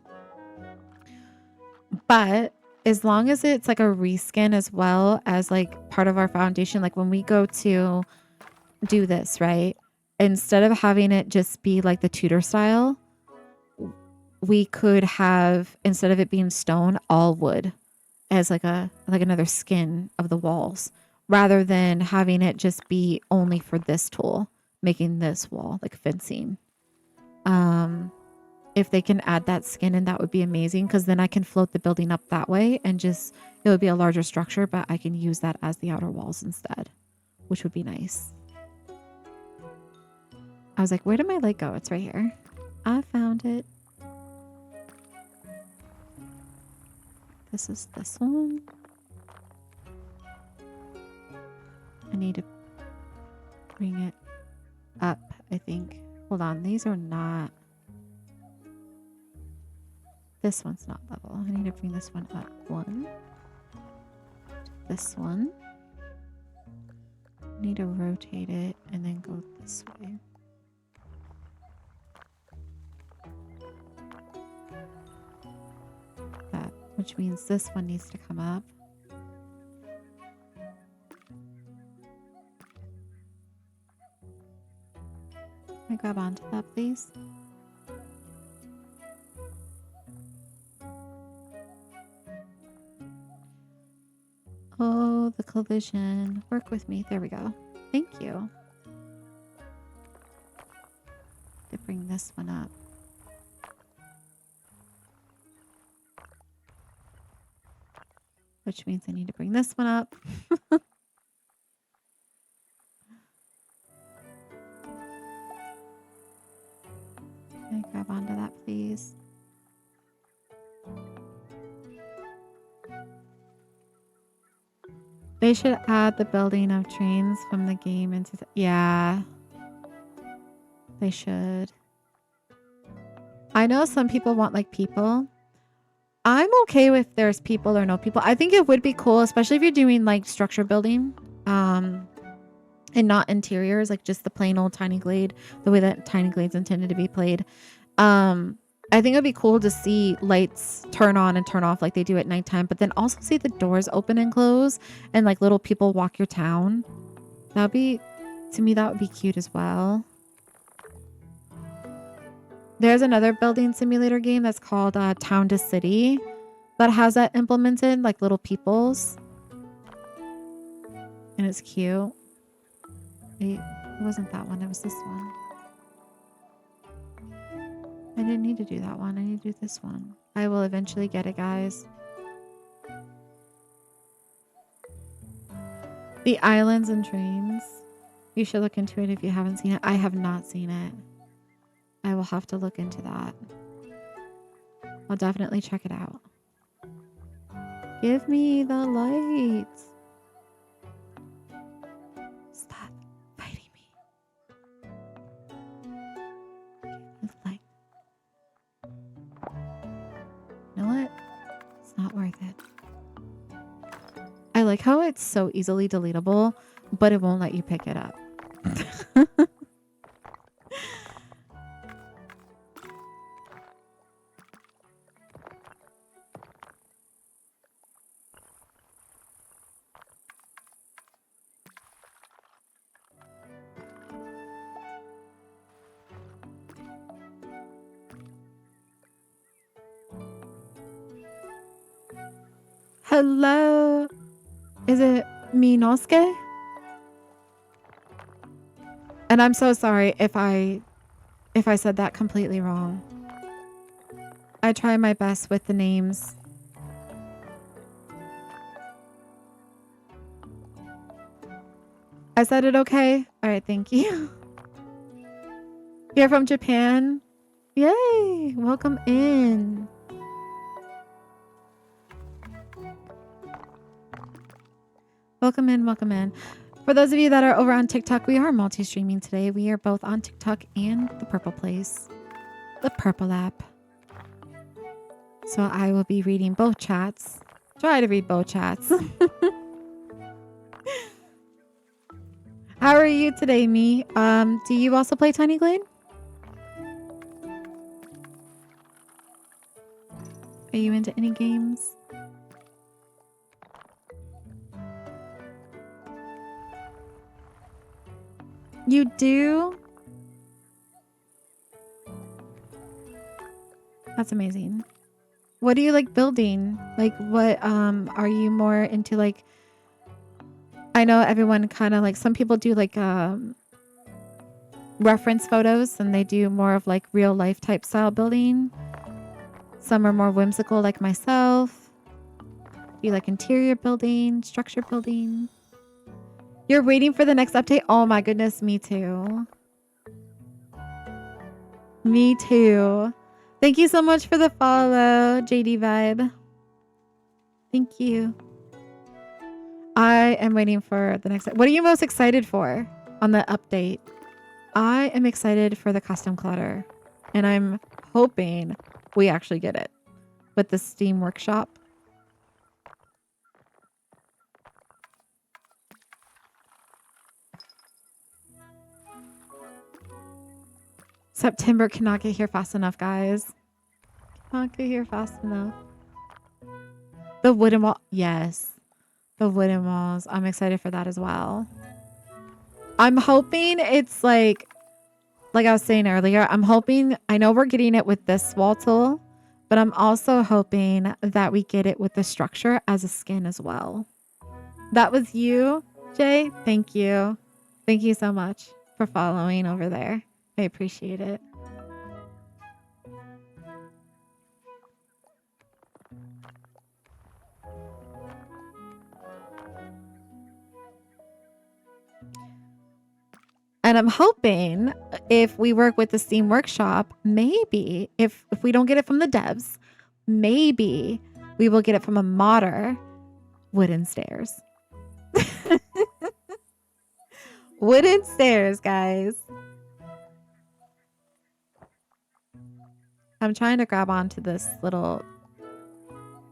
But as long as it's like a reskin as well as like part of our foundation, like when we go to do this, right? Instead of having it just be like the Tudor style, we could have, instead of it being stone, all wood as like another skin of the walls rather than having it just be only for this tool, making this wall like fencing. If they can add that skin in, that would be amazing because then I can float the building up that way and just, it would be a larger structure, but I can use that as the outer walls instead, which would be nice. I was like, where did my light go? It's right here. I found it. This is this one. I need to bring it up, I think. Hold on, these are not... This one's not level. I need to bring this one up one. This one. I need to rotate it and then go this way. That, which means this one needs to come up. Can I grab onto that, please? Oh, the collision. Work with me. There we go. Thank you. To bring this one up. Which means I need to bring this one up. Can I grab onto that, please? They should add the building of trains from the game into the... Yeah. They should. I know some people want like people. I'm okay with there's people or no people. I think it would be cool, especially if you're doing like structure building. And not interiors, like just the plain old Tiny Glade, the way that Tiny Glade's intended to be played. I think it'd be cool to see lights turn on and turn off like they do at nighttime, but then also see the doors open and close and like little people walk your town. That'd be, to me, that would be cute as well. There's another building simulator game that's called Town to City that has that implemented, like little peoples. And it's cute. Wait, it wasn't that one, it was this one. I didn't need to do that one. I need to do this one. I will eventually get it, guys. The Islands and Trains. You should look into it if you haven't seen it. I have not seen it. I will have to look into that. I'll definitely check it out. Give me the lights. Stop fighting me. Give me the light. You know what? It's not worth it. I like how it's so easily deletable, but it won't let you pick it up. Hello. Is it Minosuke? And I'm so sorry if I said that completely wrong. I try my best with the names. I said it okay? All right, thank you. You're from Japan? Yay! Welcome in. Welcome in, welcome in. For those of you that are over on TikTok, we are multi-streaming today. We are both on TikTok and the Purple Place, the Purple app. So I will be reading both chats. Try to read both chats. How are you today, me? Do you also play Tiny Glade? Are you into any games? You do? That's amazing. What do you like building? Like what are you more into? Like, I know everyone kind of like, some people do like reference photos and they do more of like real life type style building. Some are more whimsical like myself. You like interior building, structure building. You're waiting for the next update? Oh my goodness, me too. Me too. Thank you so much for the follow, JD Vibe. Thank you. I am waiting for the next. What are you most excited for on the update? I am excited for the custom clutter, and I'm hoping we actually get it with the Steam Workshop. September cannot get here fast enough, guys. Cannot get here fast enough. The wooden wall. Yes. The wooden walls. I'm excited for that as well. I'm hoping it's like I was saying earlier, I'm hoping, I know we're getting it with this wall tool, but I'm also hoping that we get it with the structure as a skin as well. That was you, Jay. Thank you. Thank you so much for following over there. I appreciate it. And I'm hoping if we work with the Steam Workshop, maybe if we don't get it from the devs, maybe we will get it from a modder. Wooden stairs. Wooden stairs, guys. I'm trying to grab onto this little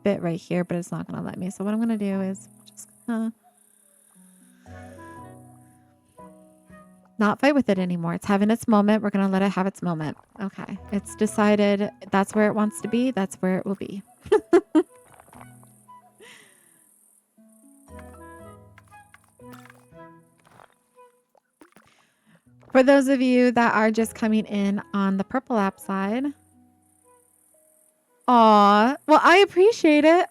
bit right here, but it's not going to let me. So what I'm going to do is just not fight with it anymore. It's having its moment. We're going to let it have its moment. Okay. It's decided that's where it wants to be. That's where it will be. For those of you that are just coming in on the Purple app side. Aw, well, I appreciate it.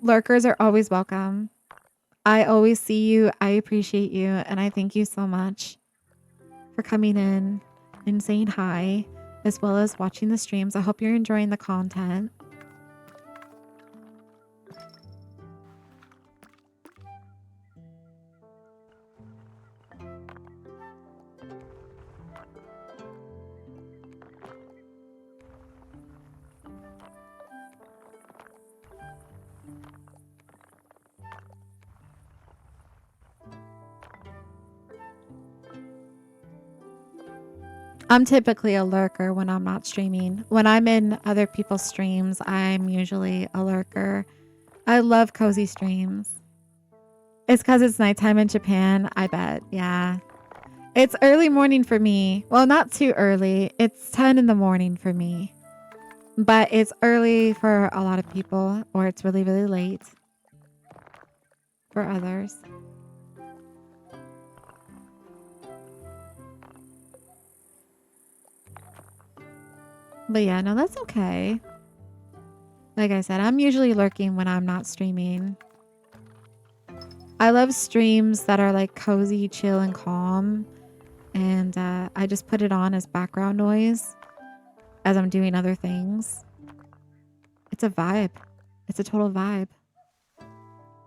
Lurkers are always welcome. I always see you. I appreciate you. And I thank you so much for coming in and saying hi, as well as watching the streams. I hope you're enjoying the content. I'm typically a lurker when I'm not streaming. When I'm in other people's streams, I'm usually a lurker. I love cozy streams. It's because it's nighttime in Japan. I bet. Yeah. It's early morning for me. Well, not too early. It's 10 in the morning for me. But it's early for a lot of people, or it's really, really late for others. But yeah, no, that's okay. Like I said, I'm usually lurking when I'm not streaming. I love streams that are like cozy, chill, and calm. And I just put it on as background noise as I'm doing other things. It's a vibe. It's a total vibe.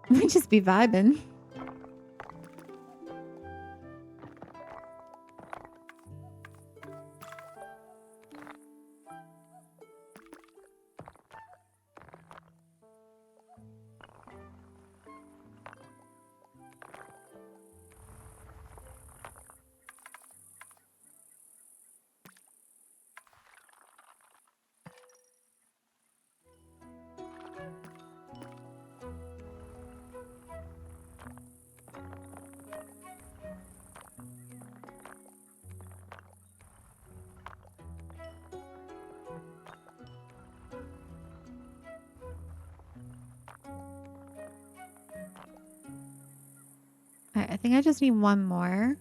We just be vibing. All right, I think I just need one more.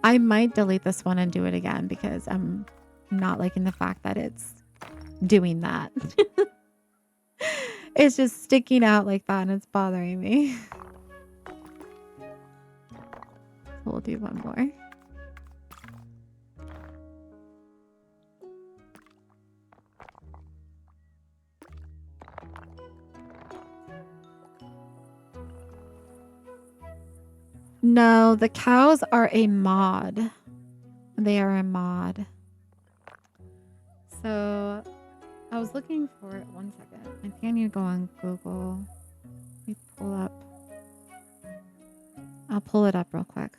I might delete this one and do it again because I'm not liking the fact that it's doing that. It's just sticking out like that and it's bothering me. We'll do one more. No, the cows are a mod. They are a mod. So I was looking for it. One second. I think I need to go on Google. Let me pull up. I'll pull it up real quick.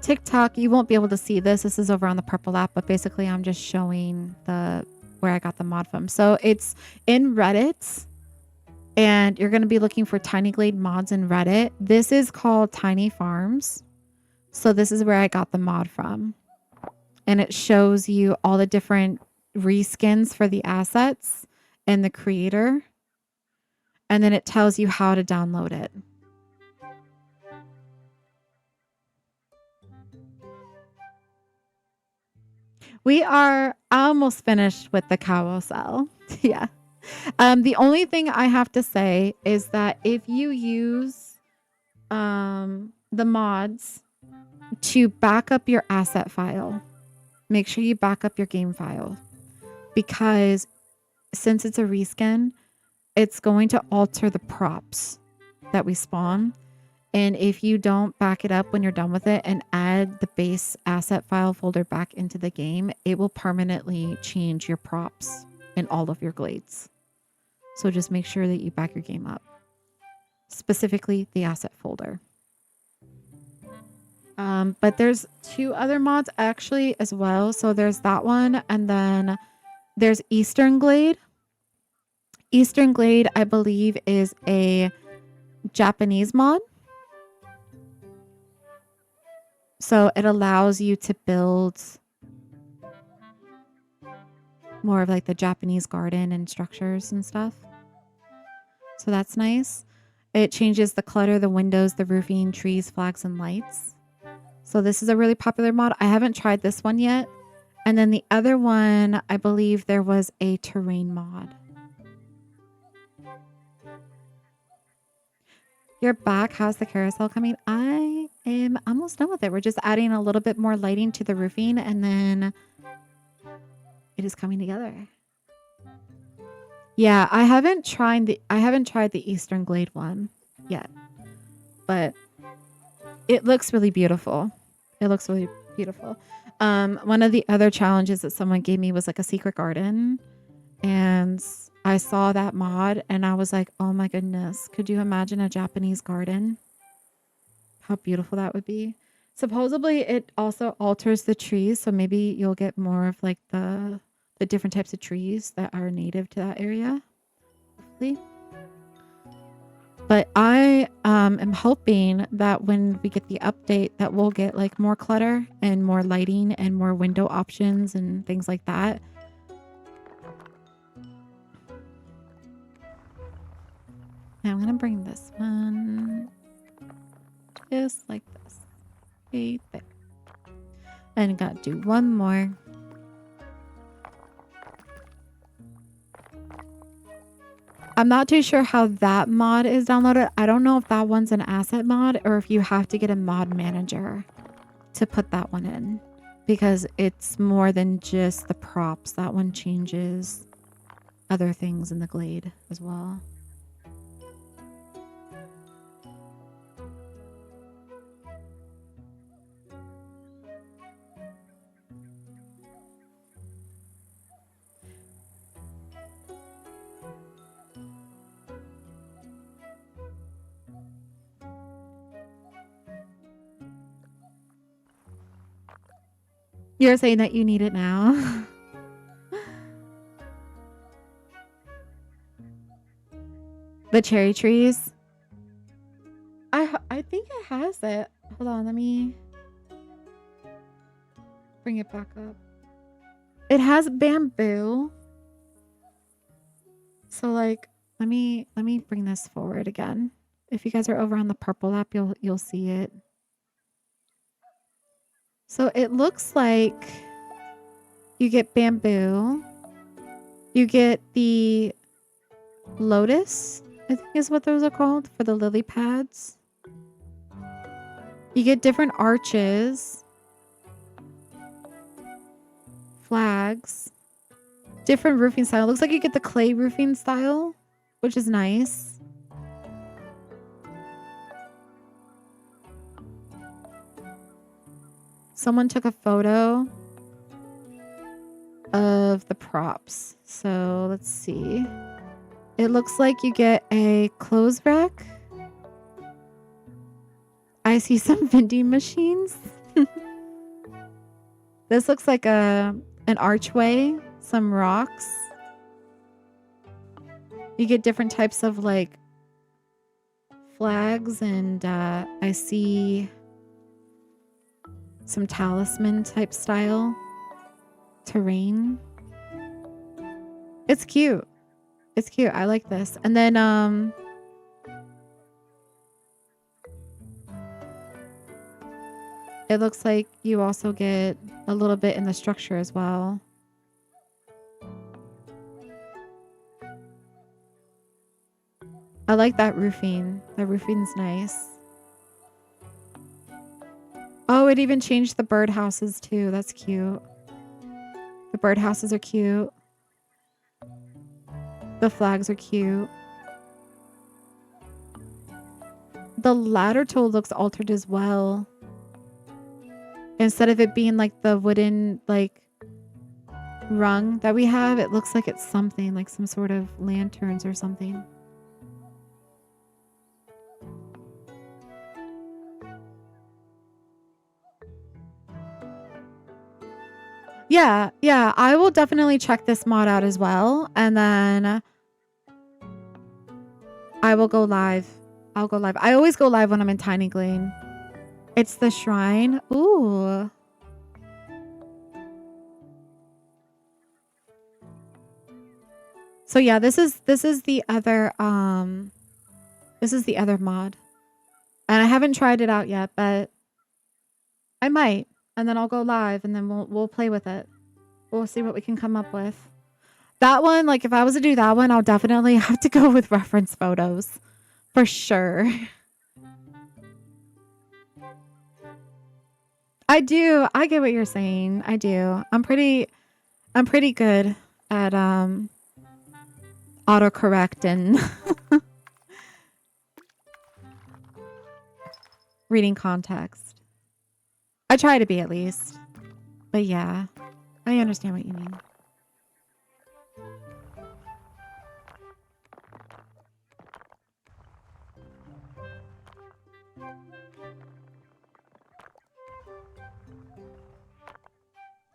TikTok, you won't be able to see this. This is over on the purple app, but basically I'm just showing where I got the mod from. So it's in Reddit, and you're going to be looking for Tiny Glade mods in Reddit. This is called Tiny Farms. So this is where I got the mod from. And it shows you all the different reskins for the assets and the creator. And then it tells you how to download it. We are almost finished with the carousel. Yeah. The only thing I have to say is that if you use the mods to back up your asset file, make sure you back up your game file, because since it's a reskin, it's going to alter the props that we spawn. And if you don't back it up when you're done with it and add the base asset file folder back into the game, it will permanently change your props in all of your glades. So just make sure that you back your game up, specifically the asset folder. But there's 2 other mods actually as well. So there's that one, and then there's Eastern Glade. Eastern Glade, I believe, is a Japanese mod. So it allows you to build more of like the Japanese garden and structures and stuff. So that's nice. It changes the clutter, the windows, the roofing, trees, flags, and lights. So this is a really popular mod. I haven't tried this one yet. And then the other one, I believe there was a terrain mod. Your back, how's the carousel coming? I am almost done with it. We're just adding a little bit more lighting to the roofing, and then it is coming together. Yeah, I haven't tried the Eastern Glade one yet, but it looks really beautiful. It looks really beautiful. One of the other challenges that someone gave me was like a secret garden, and I saw that mod and I was like, oh my goodness, could you imagine a Japanese garden? How beautiful that would be. Supposedly it also alters the trees, so maybe you'll get more of like the different types of trees that are native to that area. Hopefully. But I am hoping that when we get the update that we'll get like more clutter and more lighting and more window options and things like that. Now I'm going to bring this one just like this. Right there. And got to do one more. I'm not too sure how that mod is downloaded. I don't know if that one's an asset mod or if you have to get a mod manager to put that one in, because it's more than just the props. That one changes other things in the Glade as well. You're saying that you need it now. The cherry trees. I think it has it. Hold on, let me bring it back up. It has bamboo. So like, let me bring this forward again. If you guys are over on the purple app, you'll see it. So it looks like you get bamboo. You get the lotus, I think is what those are called, for the lily pads. You get different arches, flags, different roofing style. It looks like you get the clay roofing style, which is nice. Someone took a photo of the props. So let's see. It looks like you get a clothes rack. I see some vending machines. This looks like an archway, some rocks. You get different types of like flags, and I see some talisman type style terrain. It's cute. It's cute. I like this. And then it looks like you also get a little bit in the structure as well. I like that roofing. The roofing's nice. Oh, it even changed the birdhouses too. That's cute. The birdhouses are cute. The flags are cute. The ladder tool looks altered as well. Instead of it being like the wooden like rung that we have, it looks like it's something like some sort of lanterns or something. Yeah, I will definitely check this mod out as well, and then I will go live. I'll go live. I always go live when I'm in Tiny Glade. It's the shrine. Ooh. So yeah, this is the other mod. And I haven't tried it out yet, but I might. And then I'll go live and then we'll play with it. We'll see what we can come up with. That one, like if I was to do that one, I'll definitely have to go with reference photos. For sure. I do. I get what you're saying. I do. I'm pretty good at autocorrect and reading context. I try to be at least. But yeah, I understand what you mean.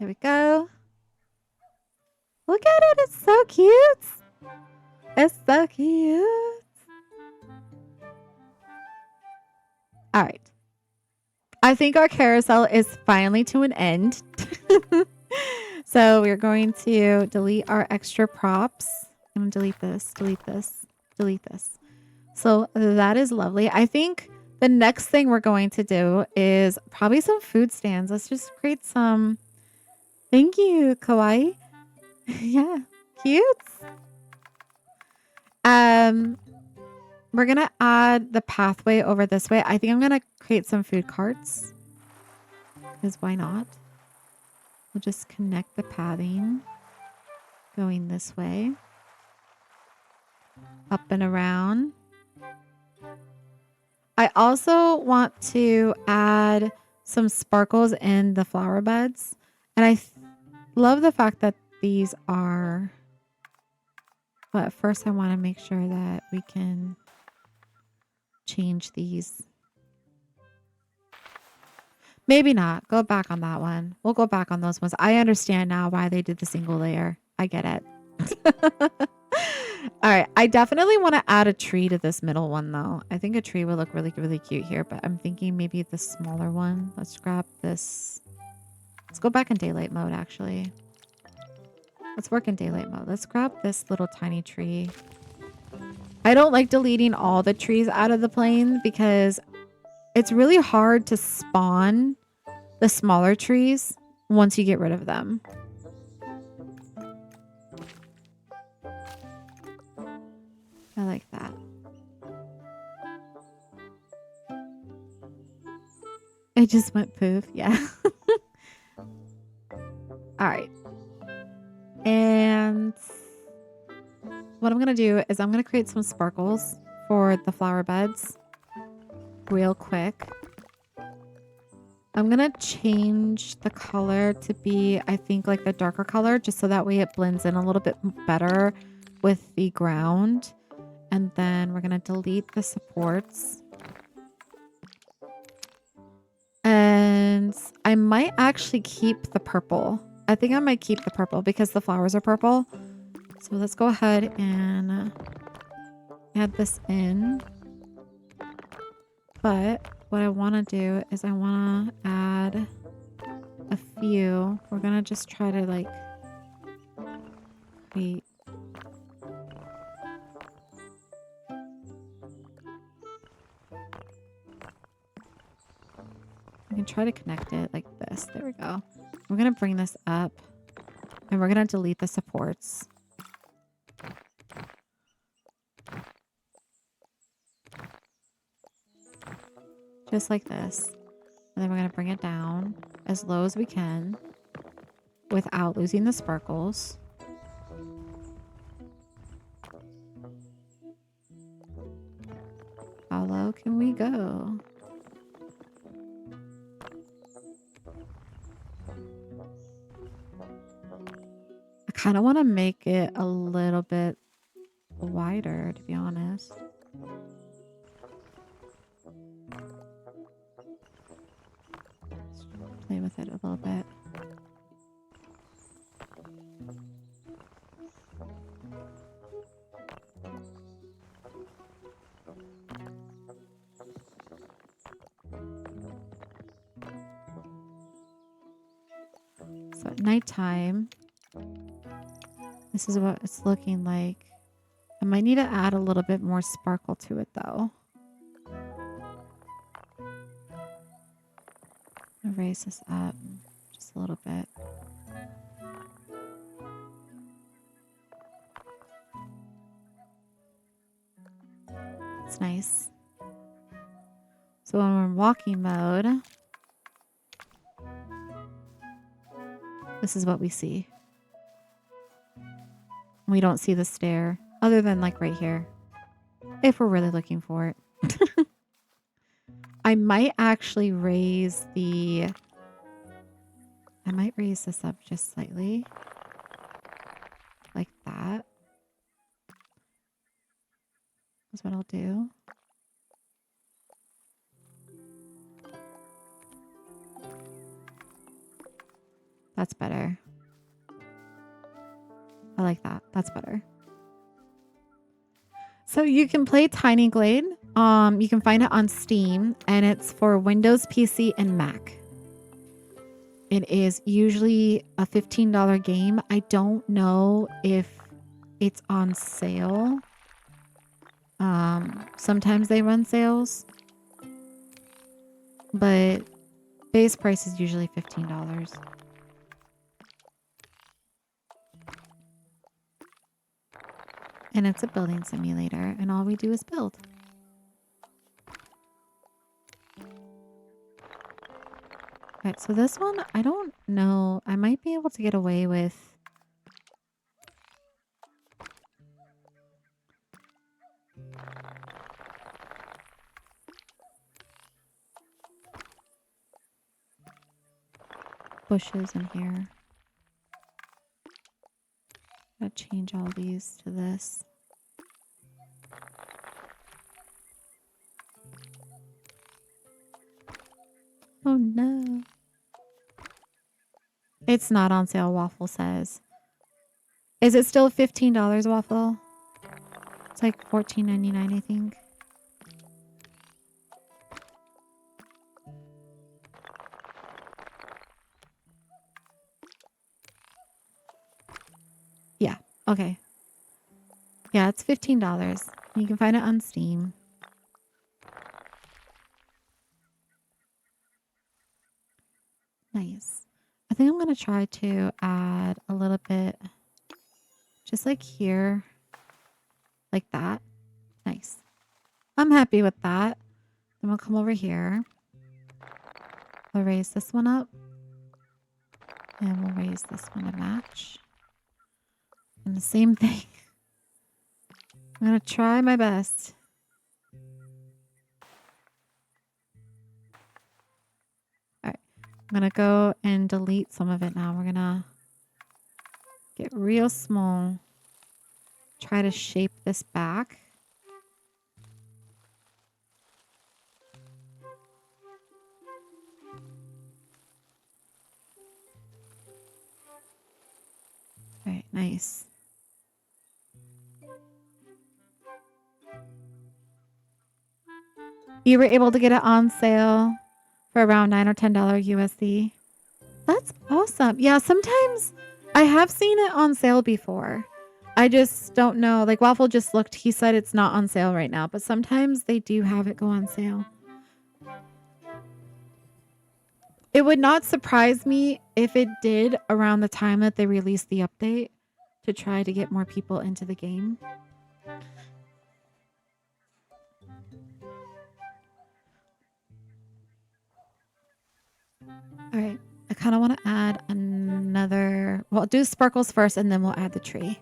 There we go. Look at it. It's so cute. It's so cute. All right. I think our carousel is finally to an end. So we're going to delete our extra props. I'm going to delete this, delete this, delete this. So that is lovely. I think the next thing we're going to do is probably some food stands. Let's just create some. Thank you, Kawaii. Yeah, cute. We're going to add the pathway over this way. I think I'm going to create some food carts. Because why not? We'll just connect the pathing going this way. Up and around. I also want to add some sparkles in the flower beds. And I love the fact that these are... But first I want to make sure that we can change these. Maybe not. Go back on that one. We'll go back on those ones. I understand now why they did the single layer. I get it. All right. I definitely want to add a tree to this middle one, though. I think a tree would look really, really cute here, but I'm thinking maybe the smaller one. Let's grab this. Let's go back in daylight mode, actually. Let's work in daylight mode. Let's grab this little tiny tree. I don't like deleting all the trees out of the plane because it's really hard to spawn the smaller trees once you get rid of them. I like that. It just went poof. Yeah. All right. And what I'm going to do is I'm going to create some sparkles for the flower beds real quick. I'm going to change the color to be, I think, like the darker color, just so that way it blends in a little bit better with the ground. And then we're going to delete the supports. And I might actually keep the purple. I think I might keep the purple because the flowers are purple. So let's go ahead and add this in. But what I want to do is I want to add a few. We're going to just try to like create. We can try to connect it like this. There we go. We're going to bring this up and we're going to delete the supports. Just like this. And then we're going to bring it down as low as we can without losing the sparkles. How low can we go? I kind of want to make it a little bit wider, to be honest. Let's play with it a little bit. So at nighttime, this is what it's looking like. I might need to add a little bit more sparkle to it though. I'll raise this up just a little bit. It's nice. So when we're in walking mode, this is what we see. We don't see the stair other than like right here. If we're really looking for it. I might actually raise the... I might raise this up just slightly. Like that. That's what I'll do. That's better. I like that. That's better. So you can play Tiny Glade. You can find it on Steam, and it's for Windows, PC, and Mac. It is usually a $15 game. I don't know if it's on sale. Sometimes they run sales, but base price is usually $15. And it's a building simulator, and all we do is build. Alright, so this one, I don't know. I might be able to get away with... bushes in here. Gotta change all these to this. Oh no. It's not on sale, Waffle says. Is it still $15, Waffle? It's like $14.99, I think. Yeah, okay. Yeah, it's $15. You can find it on Steam. Nice. I think I'm going to try to add a little bit, just like here, like that. Nice. I'm happy with that. Then we'll come over here. We'll raise this one up. And we'll raise this one to match. And the same thing. I'm going to try my best. Alright. I'm going to go and delete some of it now. We're going to get real small. Try to shape this back. Alright, nice. You were able to get it on sale for around $9 or $10 USD. That's awesome. Yeah, sometimes I have seen it on sale before. I just don't know. Like Waffle just looked. He said it's not on sale right now, but sometimes they do have it go on sale. It would not surprise me if it did around the time that they released the update to try to get more people into the game. All right. I kind of want to add another... Well, do sparkles first, and then we'll add the tree.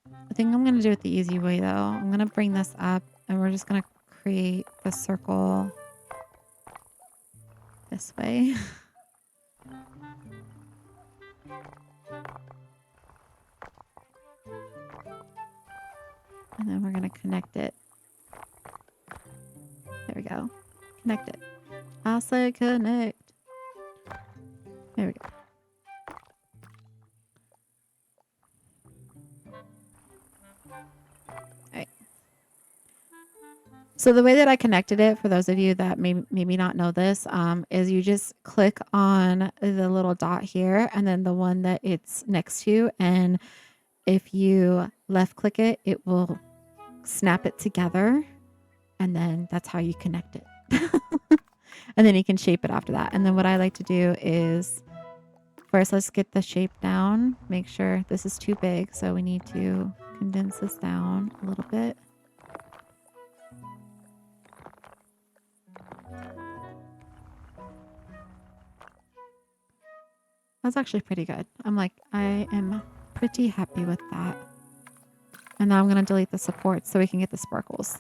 I think I'm going to do it the easy way, though. I'm going to bring this up, and we're just going to create the circle this way. And then we're going to connect it. There we go. Connect it. I'll say connect. There we go. Alright. So the way that I connected it, for those of you that maybe not know this, is you just click on the little dot here and then the one that it's next to. And if you left click it, it will snap it together. And then that's how you connect it. And then you can shape it after that. And then what I like to do is first, let's get the shape down. Make sure this is too big. So we need to condense this down a little bit. That's actually pretty good. I am pretty happy with that. And now I'm going to delete the support so we can get the sparkles.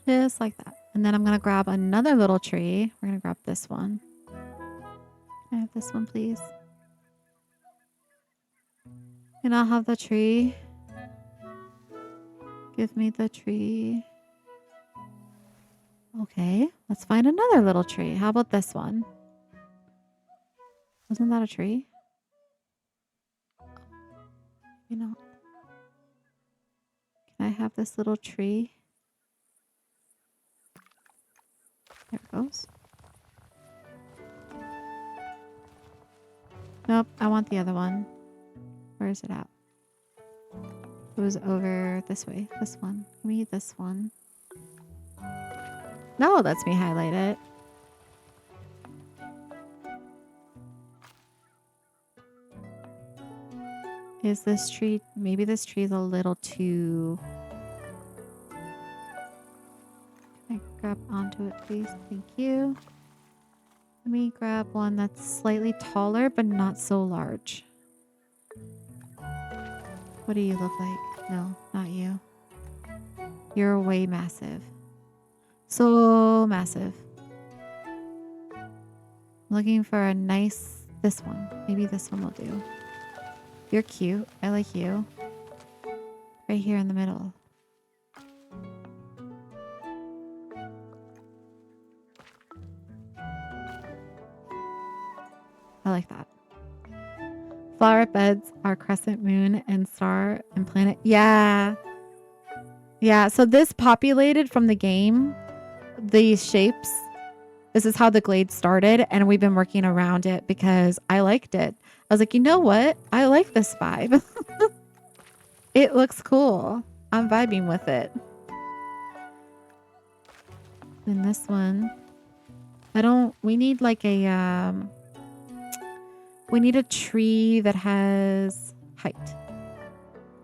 Just like that. And then I'm going to grab another little tree. We're going to grab this one. Can I have this one, please? And I'll have the tree. Give me the tree. Okay, let's find another little tree. How about this one? Wasn't that a tree? You know. Can I have this little tree? There it goes. Nope, I want the other one. Where is it at? It was over this way. This one. Give me this one. No, it lets me highlight it. Is this tree... Maybe this tree is a little too... Can I grab onto it, please? Thank you. Let me grab one that's slightly taller, but not so large. What do you look like? No, not you. You're way massive. So massive. I'm looking for a nice... This one. Maybe this one will do. You're cute. I like you. Right here in the middle. I like that. Flower beds are crescent moon and star and planet. Yeah. Yeah. So this populated from the game, these shapes. This is how the Glade started. And we've been working around it because I liked it. I was like, you know what? I like this vibe. It looks cool. I'm vibing with it. And this one. We need like a, we need a tree that has height.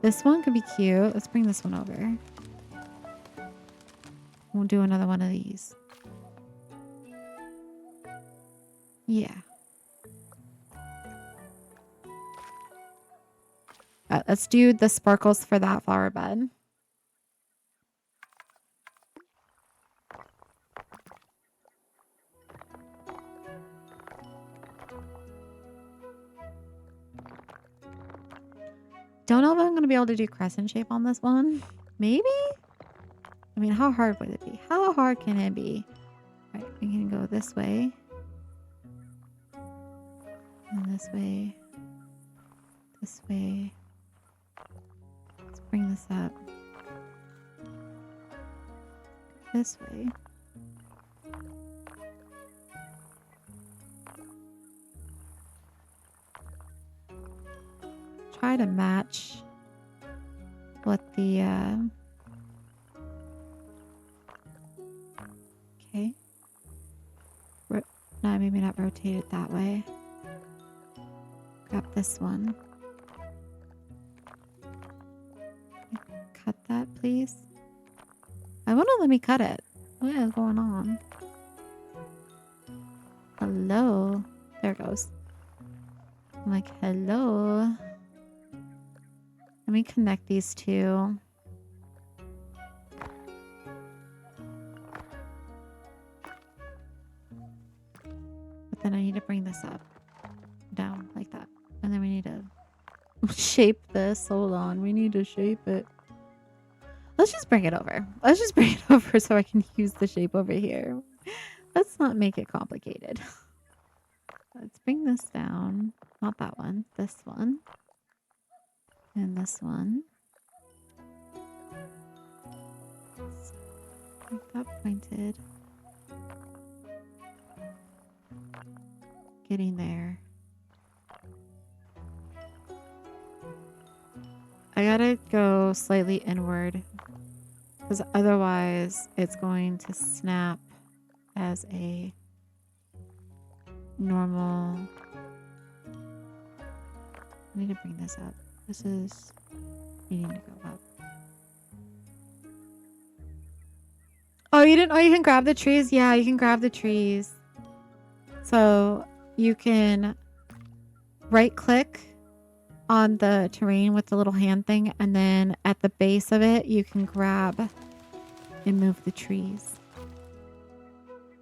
This one could be cute. Let's bring this one over. We'll do another one of these. Yeah. Let's do the sparkles for that flower bed. Don't know if I'm going to be able to do crescent shape on this one. Maybe? I mean, how hard would it be? How hard can it be? All right, we can go this way. And this way. This way. Let's bring this up. This way. Try to match what the okay. No, maybe not rotate it that way. Grab this one. Cut that, please. I won't let me cut it. What is going on? Hello. There it goes. I'm like, hello. Let me connect these two. But then I need to bring this up. Down like that. And then we need to shape this. Hold on. We need to shape it. Let's just bring it over. Let's just bring it over so I can use the shape over here. Let's not make it complicated. Let's bring this down. Not that one. This one. And this one. Make that pointed. Getting there. I gotta go slightly inward because otherwise it's going to snap as a normal. I need to bring this up. This is needing to go up. Oh, you didn't? Oh, you can grab the trees? Yeah, you can grab the trees. So you can right click on the terrain with the little hand thing, and then at the base of it, you can grab and move the trees.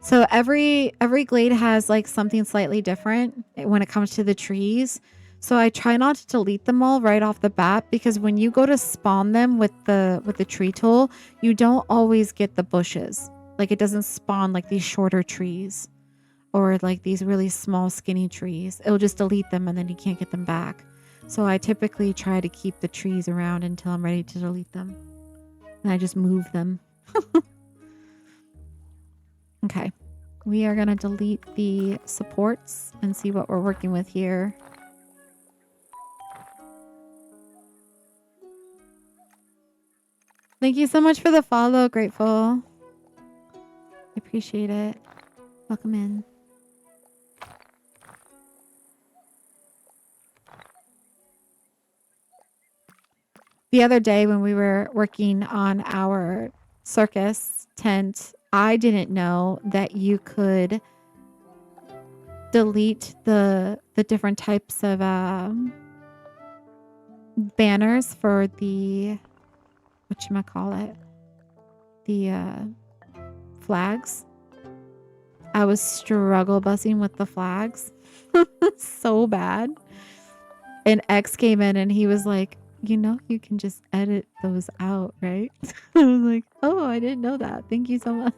So every glade has like something slightly different when it comes to the trees. So I try not to delete them all right off the bat, because when you go to spawn them with the tree tool, you don't always get the bushes. Like it doesn't spawn like these shorter trees or like these really small skinny trees. It'll just delete them and then you can't get them back. So I typically try to keep the trees around until I'm ready to delete them. And I just move them. Okay. We are going to delete the supports and see what we're working with here. Thank you so much for the follow, Grateful. I appreciate it. Welcome in. The other day when we were working on our circus tent, I didn't know that you could delete the different types of banners for the, whatchamacallit, the flags. I was struggle bussing with the flags so bad. And X came in and he was like, you know, you can just edit those out, right? I was like, oh, I didn't know that. Thank you so much.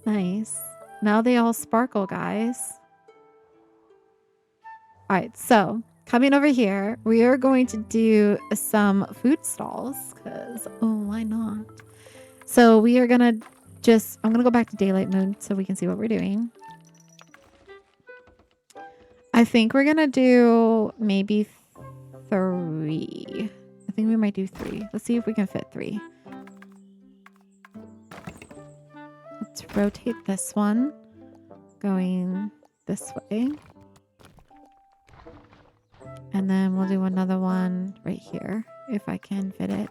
Nice. Now they all sparkle, guys. All right, so coming over here, we are going to do some food stalls because, oh, why not? So we are going to I'm going to go back to daylight mode so we can see what we're doing. I think we're going to do maybe 3. I think we might do 3. Let's see if we can fit 3. Let's rotate this one going this way. And then we'll do another one right here if I can fit it.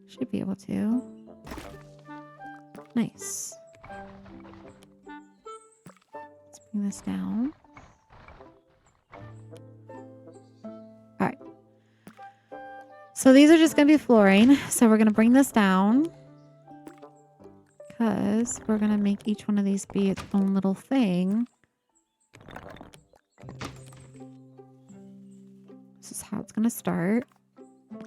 Should be able to. Nice. Let's bring this down. Alright. So these are just going to be flooring. So we're going to bring this down. Because we're going to make each one of these be its own little thing. This is how it's going to start. I'm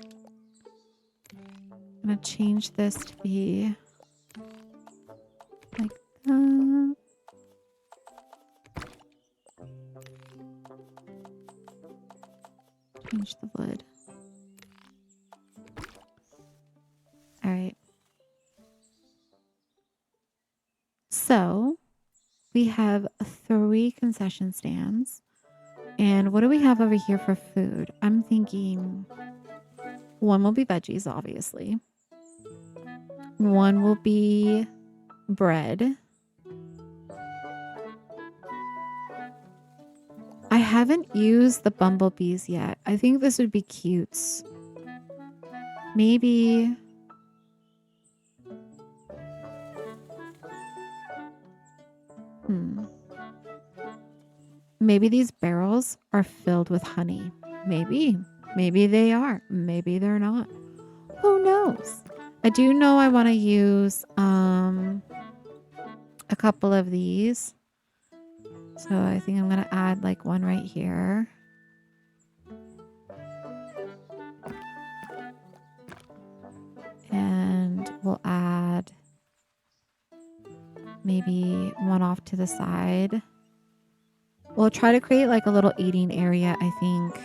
going to change this to be like that. Change the wood. All right. So we have 3 concession stands. And what do we have over here for food? I'm thinking 1 will be veggies, obviously. 1 will be bread. I haven't used the bumblebees yet. I think this would be cute. Maybe... Maybe these barrels are filled with honey. Maybe. Maybe they are. Maybe they're not. Who knows? I do know I want to use a couple of these. So I think I'm going to add like 1 right here. And we'll add maybe 1 off to the side. We'll try to create like a little eating area, I think.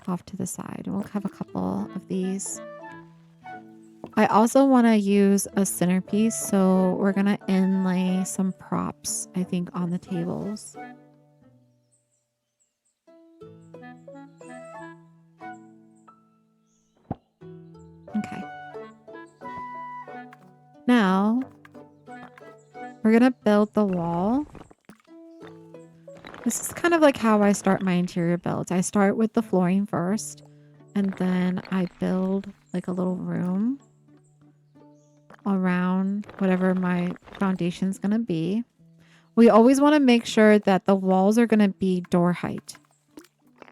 Off to the side. We'll have a couple of these. I also want to use a centerpiece, so we're going to inlay some props, I think, on the tables. Okay. Now, we're going to build the wall. This is kind of like how I start my interior builds. I start with the flooring first, and then I build like a little room around whatever my foundation's going to be. We always want to make sure that the walls are going to be door height.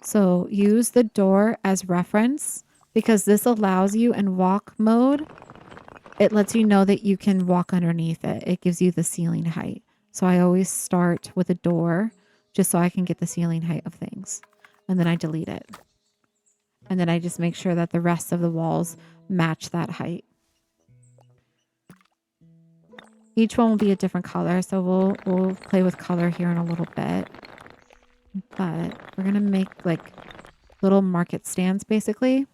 So use the door as reference because this allows you in walk mode. It lets you know that you can walk underneath it. It gives you the ceiling height. So I always start with a door just so I can get the ceiling height of things. And then I delete it. And then I just make sure that the rest of the walls match that height. Each one will be a different color. So we'll play with color here in a little bit. But we're going to make like little market stands basically.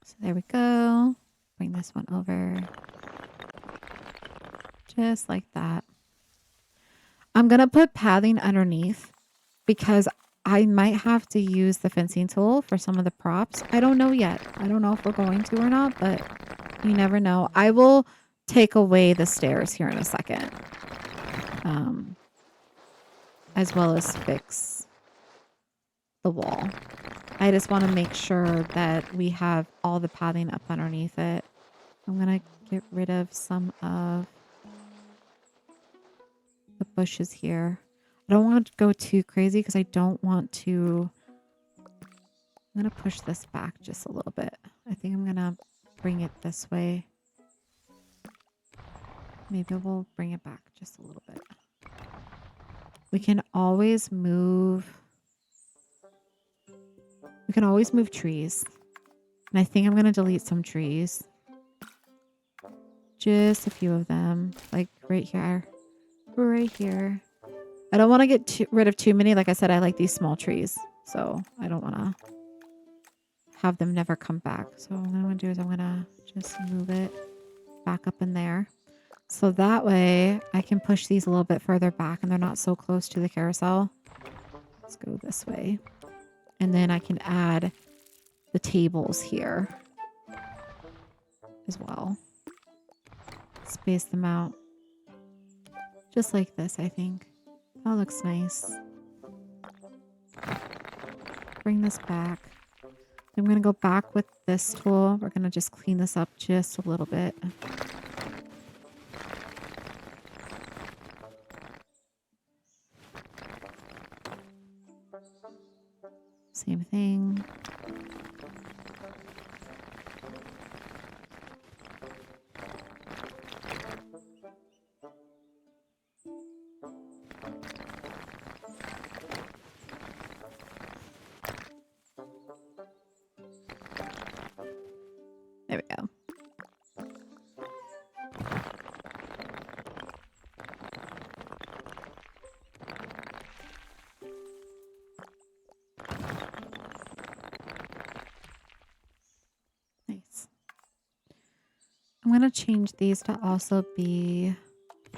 So there we go. Bring this one over. Just like that. I'm going to put pathing underneath because I might have to use the fencing tool for some of the props. I don't know yet. I don't know if we're going to or not, but you never know. I will take away the stairs here in a second. As well as fix the wall. I just want to make sure that we have all the pathing up underneath it. I'm going to get rid of some of the bushes here. I don't want to go too crazy because I don't want to... I'm going to push this back just a little bit. I think I'm going to bring it this way. Maybe we'll bring it back just a little bit. We can always move... We can always move trees. And I think I'm going to delete some trees. Just a few of them. Like right here. Right here. I don't want to get rid of too many. Like I said, I like these small trees. So I don't want to have them never come back. So what I'm going to do is I'm going to just move it back up in there. So that way I can push these a little bit further back and they're not so close to the carousel. Let's go this way. And then I can add the tables here as well. Space them out. Just like this, I think. That looks nice. Bring this back. I'm going to go back with this tool. We're going to just clean this up just a little bit. Same thing. There we go. Nice. I'm going to change these to also be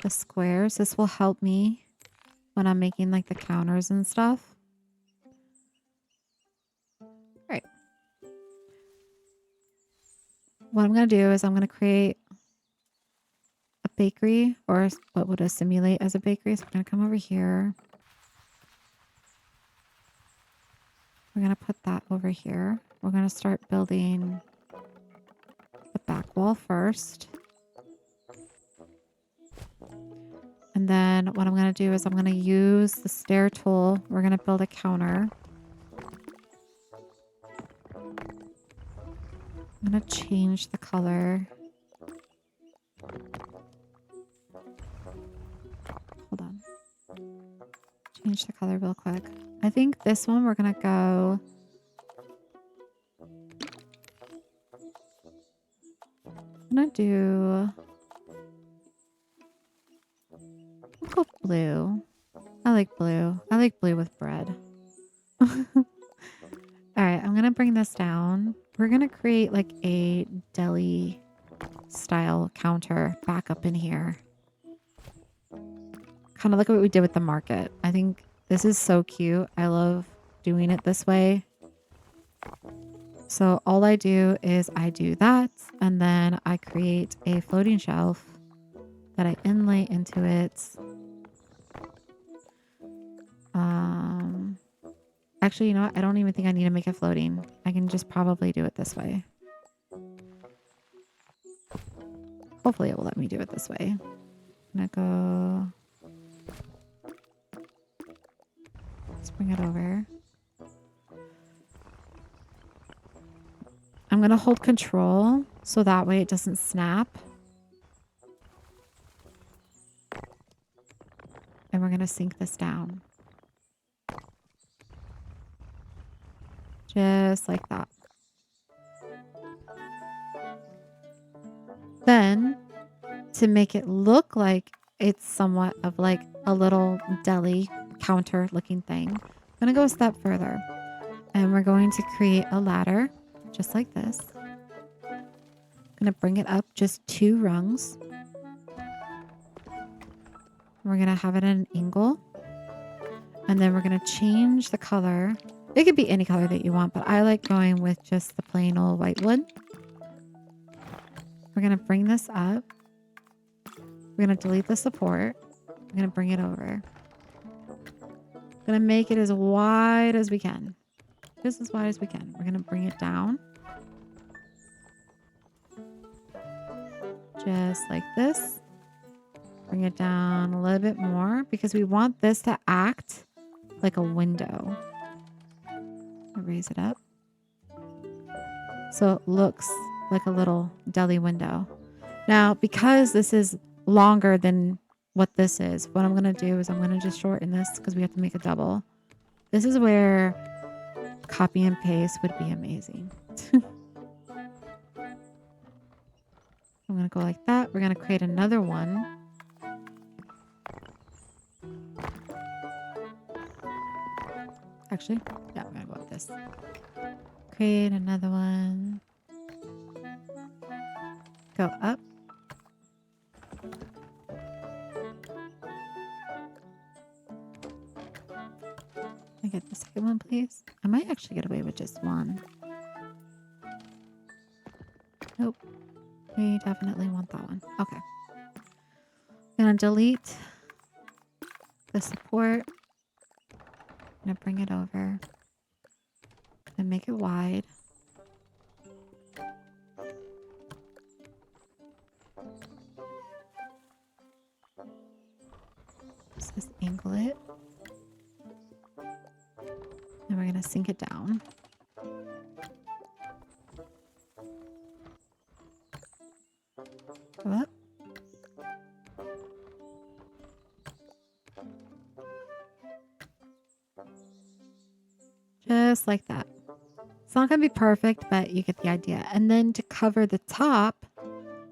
the squares. This will help me when I'm making like the counters and stuff. Right. What I'm going to do is I'm going to create a bakery, or what would simulate as a bakery. So I'm going to come over here. We're going to put that over here. We're going to start building the back wall first. And then what I'm going to do is I'm going to use the stair tool. We're going to build a counter. I'm going to change the color. Hold on. Change the color real quick. I think this one we're going to go... I'm going to do... I'll go blue. I like blue. I like blue with bread. Alright, I'm going to bring this down. We're going to create like a deli style counter back up in here. Kind of like what we did with the market. I think this is so cute. I love doing it this way. So all I do is I do that, and then I create a floating shelf that I inlay into it. Actually, you know what? I don't even think I need to make it floating. I can just probably do it this way. Hopefully it will let me do it this way. I'm gonna go. Let's bring it over. I'm gonna hold control so that way it doesn't snap. And we're gonna sink this down. Just like that. Then, to make it look like it's somewhat of like a little deli counter looking thing, I'm gonna go a step further. And we're going to create a ladder, just like this. I'm gonna bring it up just 2 rungs. We're gonna have it at an angle. And then we're gonna change the color. It could be any color that you want, but I like going with just the plain old white wood. We're going to bring this up. We're going to delete the support. We're going to bring it over. We're going to make it as wide as we can. Just as wide as we can. We're going to bring it down. Just like this. Bring it down a little bit more because we want this to act like a window. I'll raise it up. So it looks like a little deli window. Now, because this is longer than what this is, what I'm going to do is I'm going to just shorten this because we have to make a double. This is where copy and paste would be amazing. I'm going to go like that. We're going to create another one. Actually, yeah, I'm going to go with this. Create another one. Go up. Can I get the second one, please? I might actually get away with just one. Nope. We definitely want that one. Okay. I'm going to delete the support. I'm going to bring it over and make it wide. Just angle it. And we're going to sink it down. Go up. Just like that. It's not going to be perfect, but you get the idea. And then to cover the top,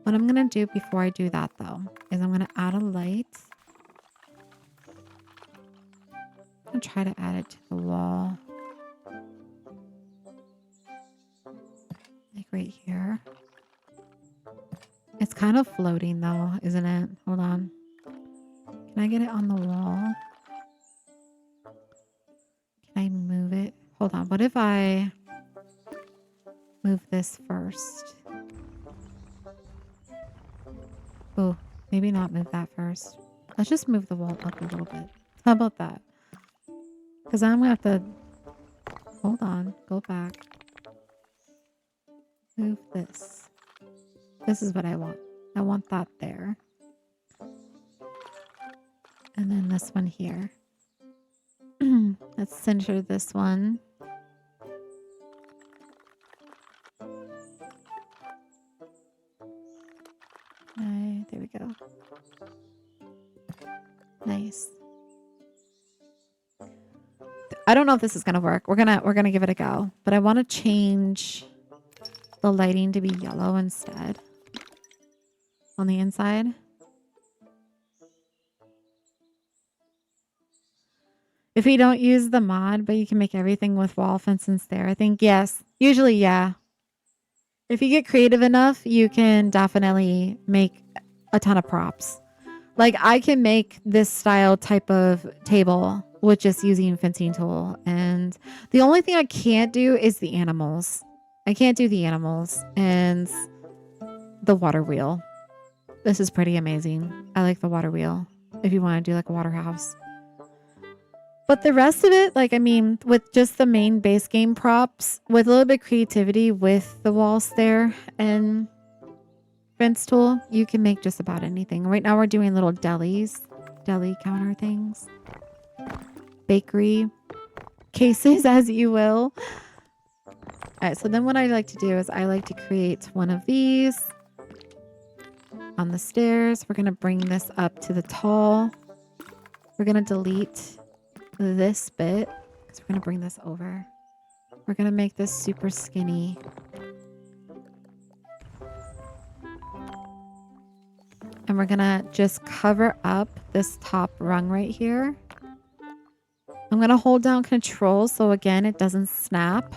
what I'm going to do before I do that, though, is I'm going to add a light. I'm going to try to add it to the wall. Like right here. It's kind of floating, though, isn't it? Hold on. Can I get it on the wall? Can I move it? Hold on. What if I move this first? Oh, maybe not move that first. Let's just move the wall up a little bit. How about that? Because I'm going to have to... Hold on. Go back. Move this. This is what I want. I want that there. And then this one here. Let's center this one. There we go. Nice. I don't know if this is gonna work. We're gonna give it a go. But I want to change the lighting to be yellow instead. On the inside. If we don't use the mod, but you can make everything with wall fences there, I think yes. Usually, yeah. If you get creative enough, you can definitely make a ton of props. Like I can make this style type of table with just using a fencing tool. And the only thing I can't do is the animals. I can't do the animals and the water wheel. This is pretty amazing. I like the water wheel if you want to do like a water house. But the rest of it, like, I mean, with just the main base game props, with a little bit of creativity with the walls there and workbench tool, you can make just about anything. Right now we're doing little deli counter things. Bakery cases, as you will. All right, so then what I like to do is I like to create one of these on the stairs. We're going to bring this up to the tall. We're going to delete this bit because we're going to bring this over. We're going to make this super skinny. And we're going to just cover up this top rung right here. I'm going to hold down control so again it doesn't snap.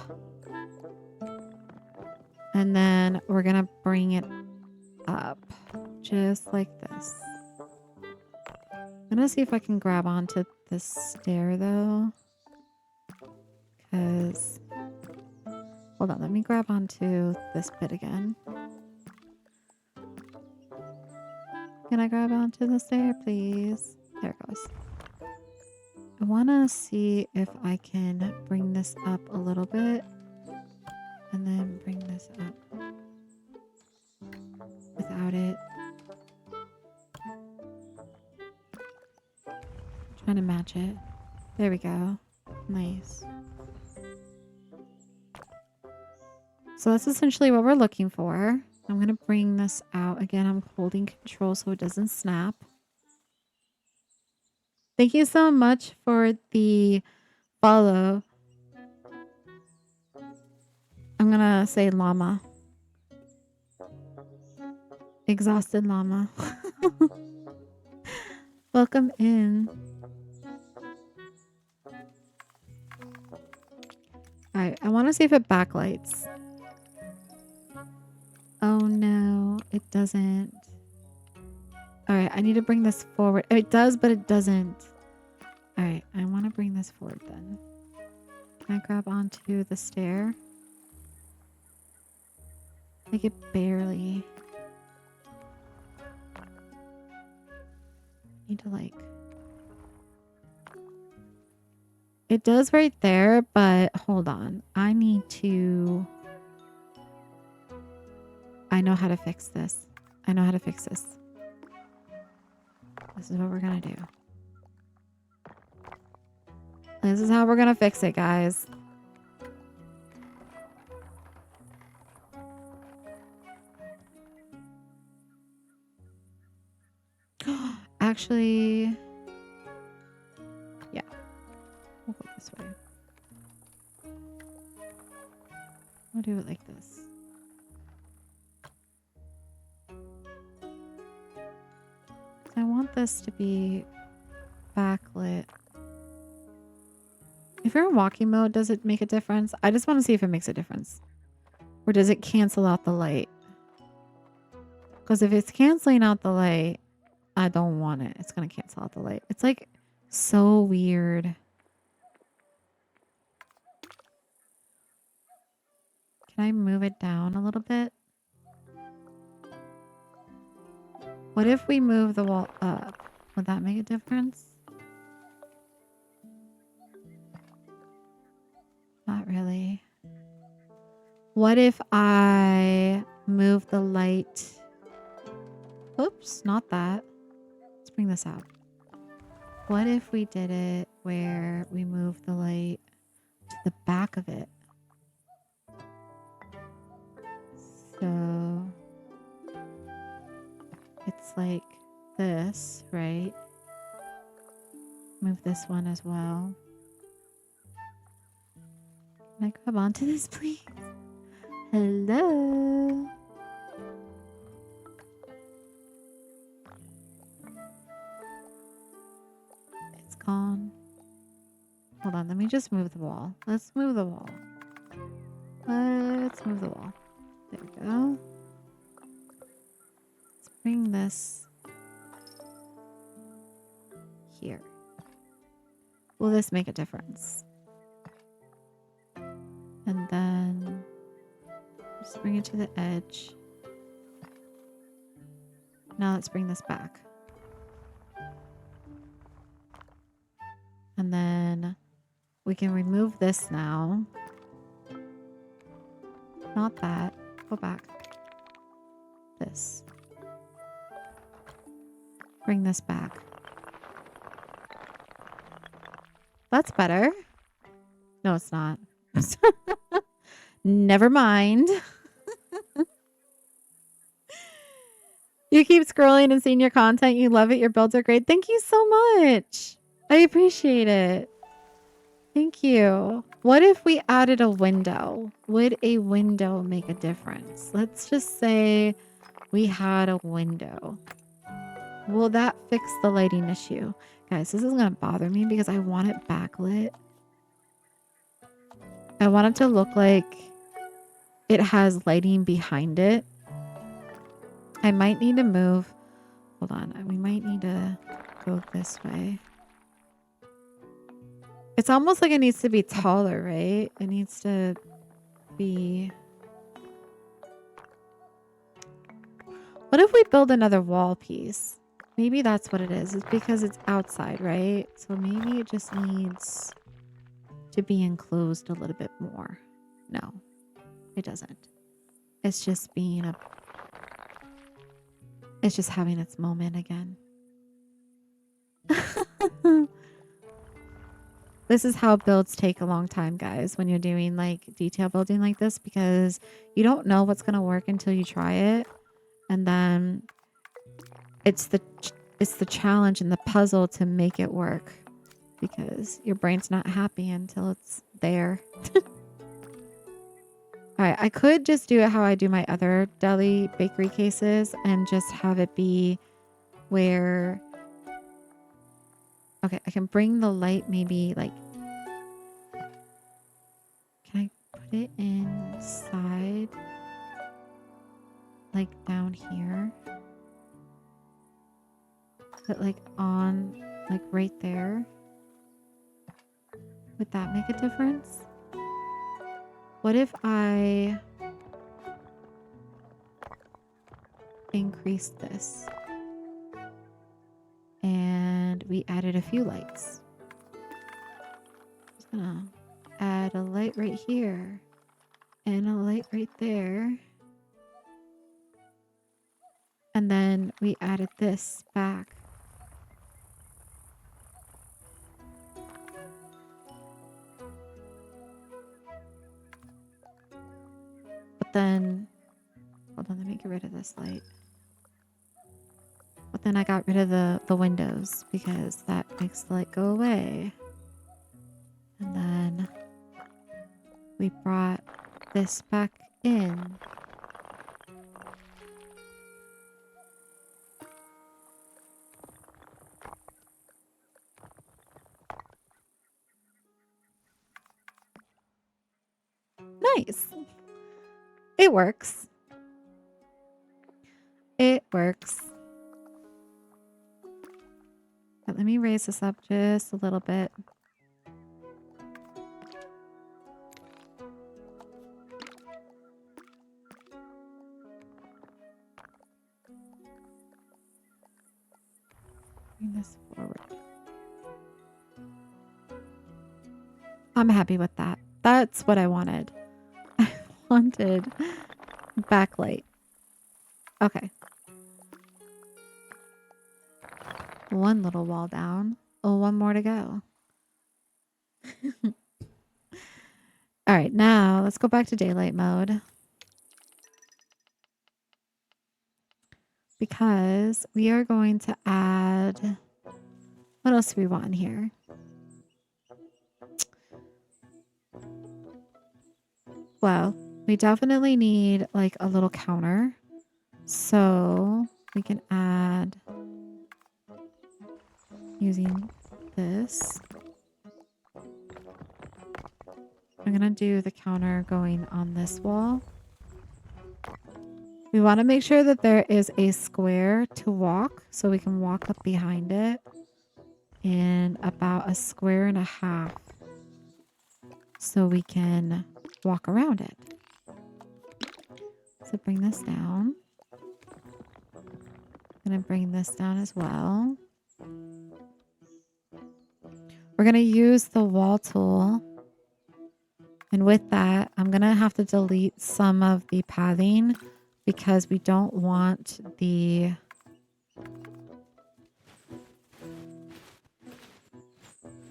And then we're going to bring it up just like this. I'm going to see if I can grab onto this stair though. Because, hold on, let me grab onto this bit again. Can I grab onto the stair, please? There it goes. I want to see if I can bring this up a little bit. And then bring this up without it. Trying to match it. There we go. Nice. So that's essentially what we're looking for. I'm going to bring this out. Again, I'm holding control so it doesn't snap. Thank you so much for the follow. I'm going to say llama. Exhausted llama. Welcome in. Alright, I want to see if it backlights. Oh no, it doesn't. Alright, I need to bring this forward. It does, but it doesn't. Alright, I want to bring this forward then. Can I grab onto the stair? Like it barely. Need to like. It does right there, but hold on. I need to. I know how to fix this. I know how to fix this. This is what we're gonna do. This is how we're gonna fix it, guys. Actually, yeah. We'll go this way. We'll do it like this. I want this to be backlit. If you're in walking mode, does it make a difference? I just want to see if it makes a difference. Or does it cancel out the light? Because if it's canceling out the light, I don't want it. It's going to cancel out the light. It's like so weird. Can I move it down a little bit? What if we move the wall up? Would that make a difference? Not really. What if I move the light? Oops, not that. Let's bring this out. What if we did it where we move the light to the back of it? So it's like this, right? Move this one as well. Can I grab onto this, please? Hello? It's gone. Hold on, let me just move the wall. Let's move the wall. Let's move the wall. There we go. Let's bring this here. Will this make a difference? And then just bring it to the edge. Now let's bring this back. And then we can remove this now. Not that. Go back. This. Bring this back. That's better. No, it's not. Never mind. You keep scrolling and seeing your content. You love it. Your builds are great. Thank you so much. I appreciate it. Thank you. What if we added a window? Would a window make a difference? Let's just say we had a window. Will that fix the lighting issue? Guys, this is going to bother me because I want it backlit. I want it to look like it has lighting behind it. I might need to move. Hold on. We might need to go this way. It's almost like it needs to be taller, right? It needs to be... What if we build another wall piece? Maybe that's what it is. It's because it's outside, right? So maybe it just needs to be enclosed a little bit more. No, it doesn't. It's just being a... It's just having its moment again. This is how builds take a long time, guys, when you're doing like detail building like this, because you don't know what's going to work until you try it. And then it's the challenge and the puzzle to make it work, because your brain's not happy until it's there. All right, I could just do it how I do my other deli bakery cases and just have it be where... Okay, I can bring the light maybe like... Can I put it inside? Like down here? Put like on, like right there? Would that make a difference? What if I increase this? And we added a few lights. Just gonna add a light right here and a light right there. And then we added this back. But then, hold on, let me get rid of this light. But then I got rid of the windows because that makes the light go away. And then we brought this back in. Nice. It works. It works. But let me raise this up just a little bit. Bring this forward. I'm happy with that. That's what I wanted. I wanted backlight. Okay. One little wall down. Oh, one more to go. All right, now let's go back to daylight mode. Because we are going to add... What else do we want in here? Well, we definitely need like a little counter. So we can add... Using this. I'm going to do the counter going on this wall. We want to make sure that there is a square to walk so we can walk up behind it. And about 1.5 squares so we can walk around it. So bring this down. I'm going to bring this down as well. We're going to use the wall tool. And with that, I'm going to have to delete some of the pathing because we don't want the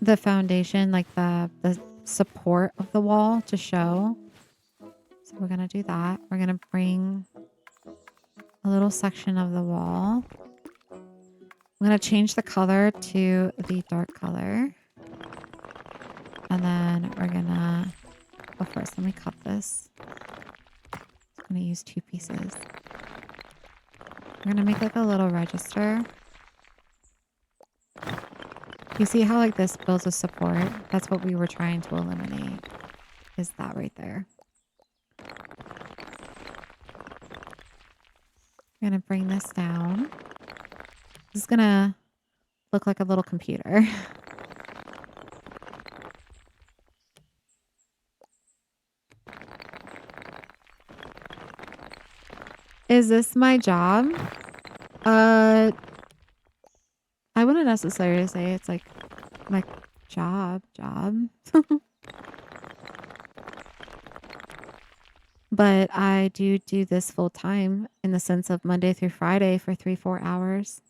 the foundation, like the support of the wall to show. So we're gonna do that. We're gonna bring a little section of the wall. I'm gonna change the color to the dark color. And then we're gonna, oh, first let me cut this. I'm gonna use 2 pieces. We're gonna make like a little register. You see how like this builds a support? That's what we were trying to eliminate, is that right there. I'm gonna bring this down. This is gonna look like a little computer. Is this my job? I wouldn't necessarily say it's like my job. But I do this full time in the sense of Monday through Friday for 3-4 hours.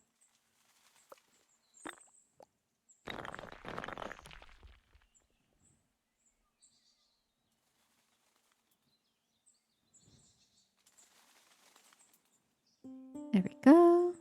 There we go.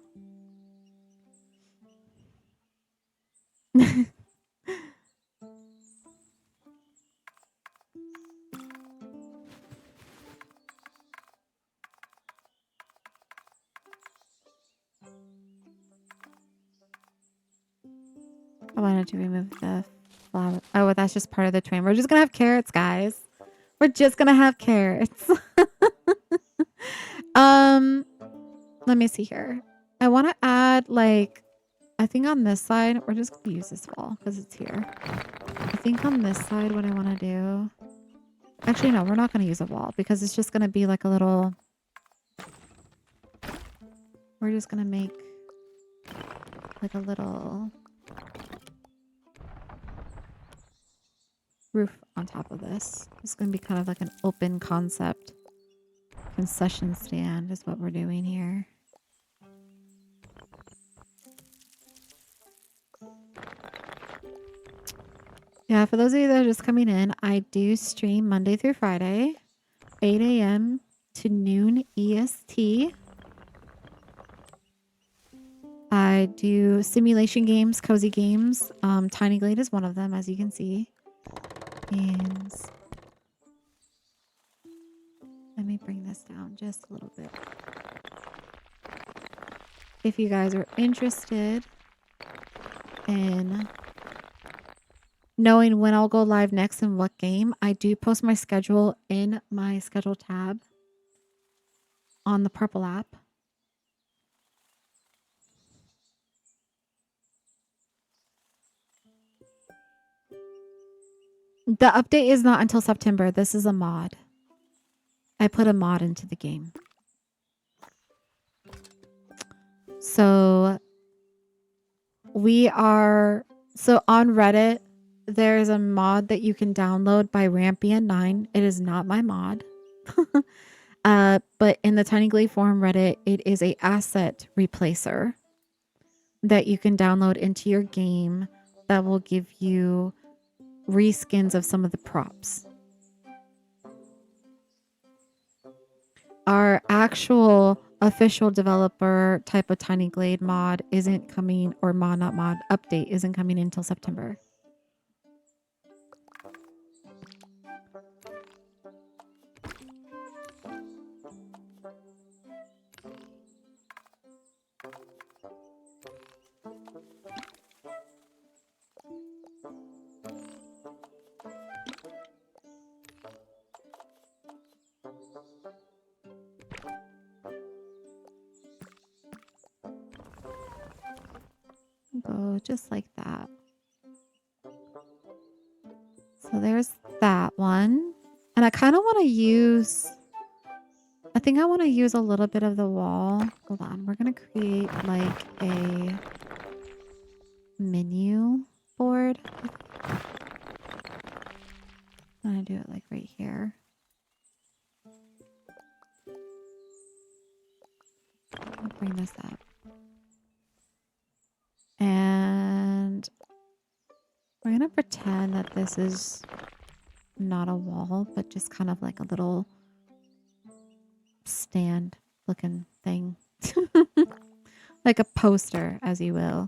I wanted to remove the flower. Oh, well, that's just part of the train. We're just gonna have carrots, guys. We're just gonna have carrots. Let me see here. I want to add like, I think on this side, we're just gonna use this wall because it's here. I think on this side, what I want to do. Actually, no, we're not gonna use a wall because it's just gonna be like a little. We're just gonna make like a little roof on top of this. It's going to be kind of like an open concept concession stand is what we're doing here. Yeah, for those of you that are just coming in, I do stream Monday through Friday, 8 a.m. to noon EST. I do simulation games, cozy games. Tiny Glade is one of them, as you can see. And let me bring this down just a little bit. If you guys are interested in knowing when I'll go live next and what game, I do post my schedule in my schedule tab on the purple app. The update is not until September. This is a mod. I put a mod into the game. So on Reddit, there's a mod that you can download by Rampion9. It is not my mod. But in the Tiny Glade forum Reddit, it is a asset replacer that you can download into your game that will give you reskins of some of the props. Our actual official developer type of Tiny Glade mod isn't coming, or update isn't coming until September. Go just like that. So there's that one. And I kind of want to use, I think I want to use a little bit of the wall. Hold on. We're going to create like a menu board. I'm going to do it like right here. I'll bring this up. And we're going gonna pretend that this is not a wall, but just kind of like a little stand looking thing. Like a poster, as you will.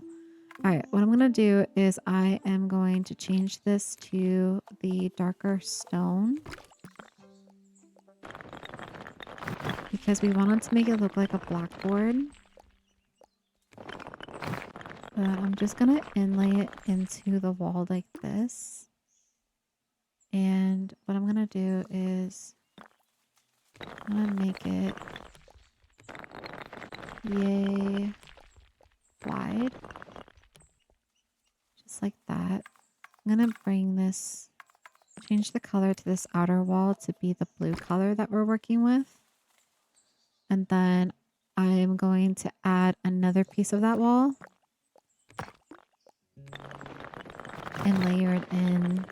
All right, what I'm going to do is I am going to change this to the darker stone because we wanted to make it look like a blackboard. I'm just going to inlay it into the wall like this. And what I'm going to do is I'm going to make it yay wide. Just like that. I'm going to bring this, change the color to this outer wall to be the blue color that we're working with. And then I'm going to add another piece of that wall and layer it in.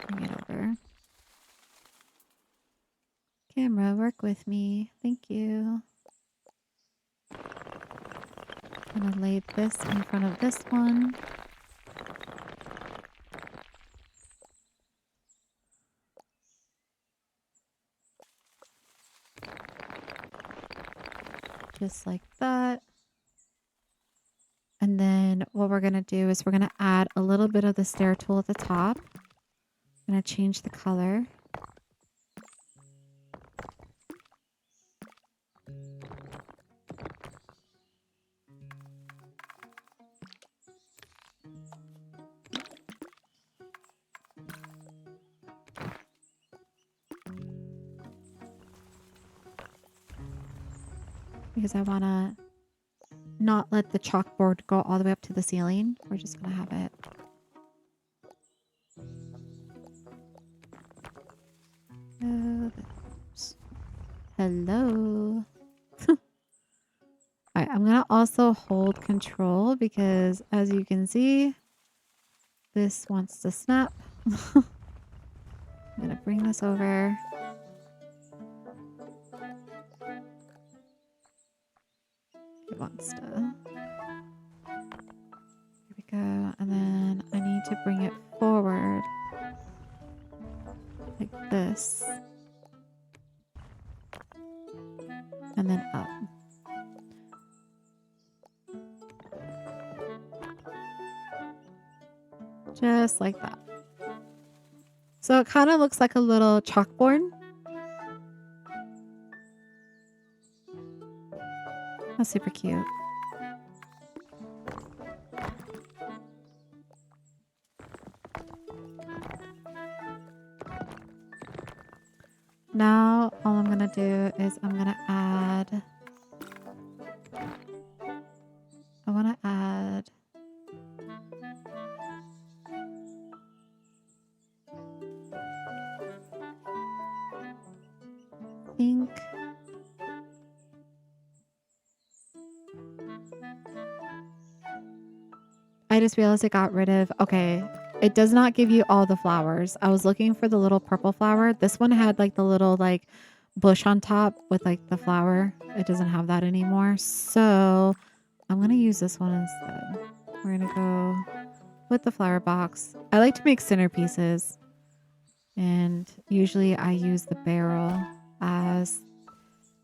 Bring it over. Camera, work with me. Thank you. I'm going to lay this in front of this one. Just like that. And then what we're going to do is we're going to add a little bit of the stair tool at the top. I'm going to change the color. Because I want to not let the chalkboard go all the way up to the ceiling. We're just going to have it. Oops. Hello. All right, I'm going to also hold control because as you can see, this wants to snap. I'm going to bring this over. It wants to. Here we go. And then I need to bring it forward like this. And then up. Just like that. So it kind of looks like a little chalkboard. That's super cute. Now all I'm going to do is I'm going to add, I want to add pink. I just realized I got rid of, okay, it does not give you all the flowers. I was looking for the little purple flower. This one had like the little like bush on top with like the flower. It doesn't have that anymore. So I'm going to use this one instead. We're going to go with the flower box. I like to make centerpieces. And usually I use the barrel as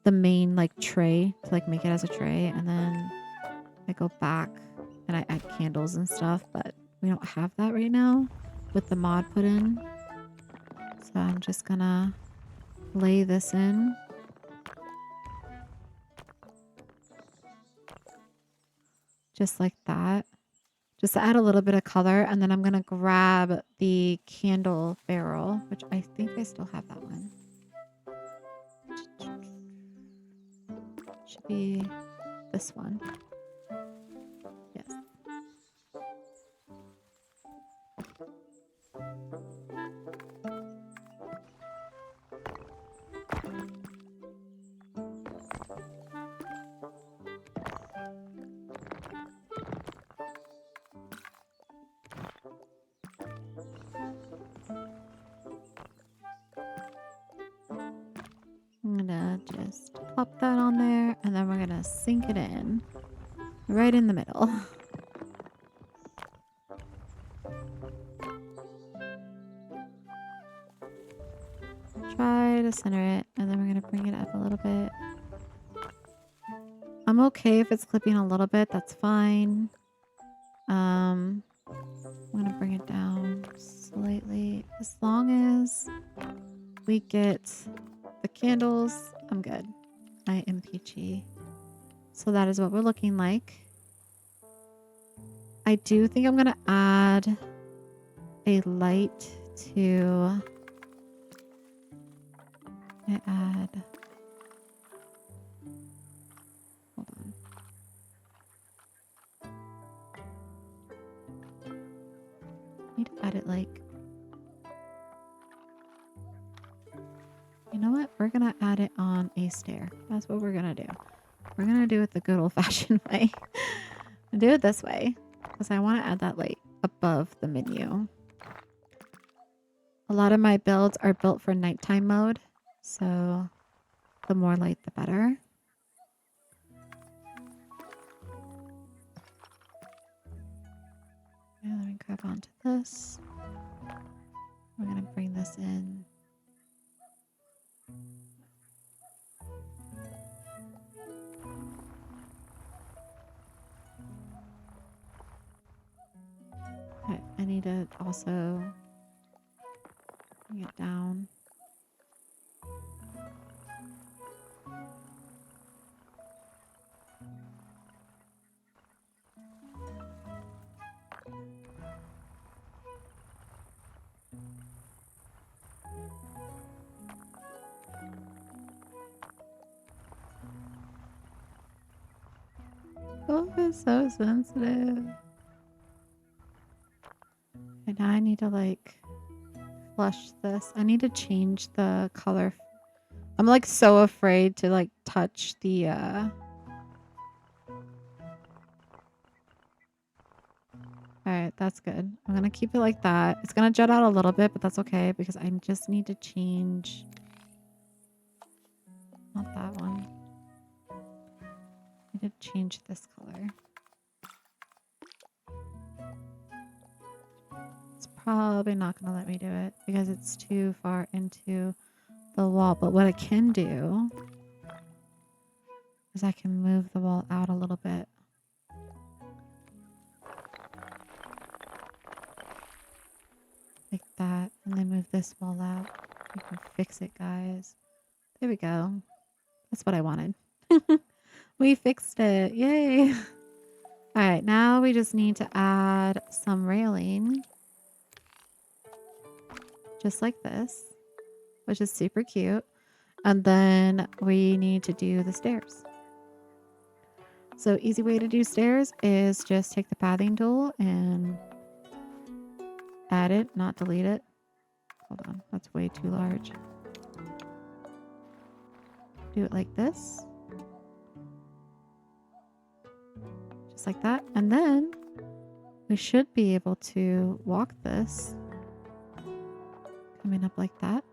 the main like tray to like make it as a tray. And then I go back and I add candles and stuff, but we don't have that right now with the mod put in. So I'm just gonna lay this in. Just like that. Just to add a little bit of color. And then I'm gonna grab the candle barrel, which I think I still have that one. Should be this one. Yes. I'm gonna just plop that on sink it in. Right in the middle. Try to center it, and then we're going to bring it up a little bit. I'm okay if it's clipping a little bit. That's fine. I'm going to bring it down slightly. As long as we get the candles, I'm good. I am peachy. So that is what we're looking like. I do think I'm going to add a light to... Hold on. I need to add it like... You know what? We're going to add it on a stair. That's what we're going to do. We're going to do it the good old-fashioned way. Do it this way. Because I want to add that light above the menu. A lot of my builds are built for nighttime mode. So the more light, the better. Okay, let me grab onto this. We're going to bring this in. Okay, I need to also bring it down. Oh, it's so sensitive. And now I need to like flush this. I need to change the color. I'm like so afraid to like touch the Alright, that's good. I'm gonna keep it like that. It's gonna jut out a little bit, but that's okay because I just need to change. Not that one. I need to change this color. It's probably not gonna let me do it because it's too far into the wall. But what I can do is I can move the wall out a little bit. Like that. And then move this wall out. We can fix it, guys. There we go. That's what I wanted. We fixed it. Yay. Alright, now we just need to add some railing. Just like this. Which is super cute. And then we need to do the stairs. So easy way to do stairs is just take the pathing tool and add it, not delete it. Hold on, that's way too large. Do it like this. Just like that. And then we should be able to walk this. Coming up like that.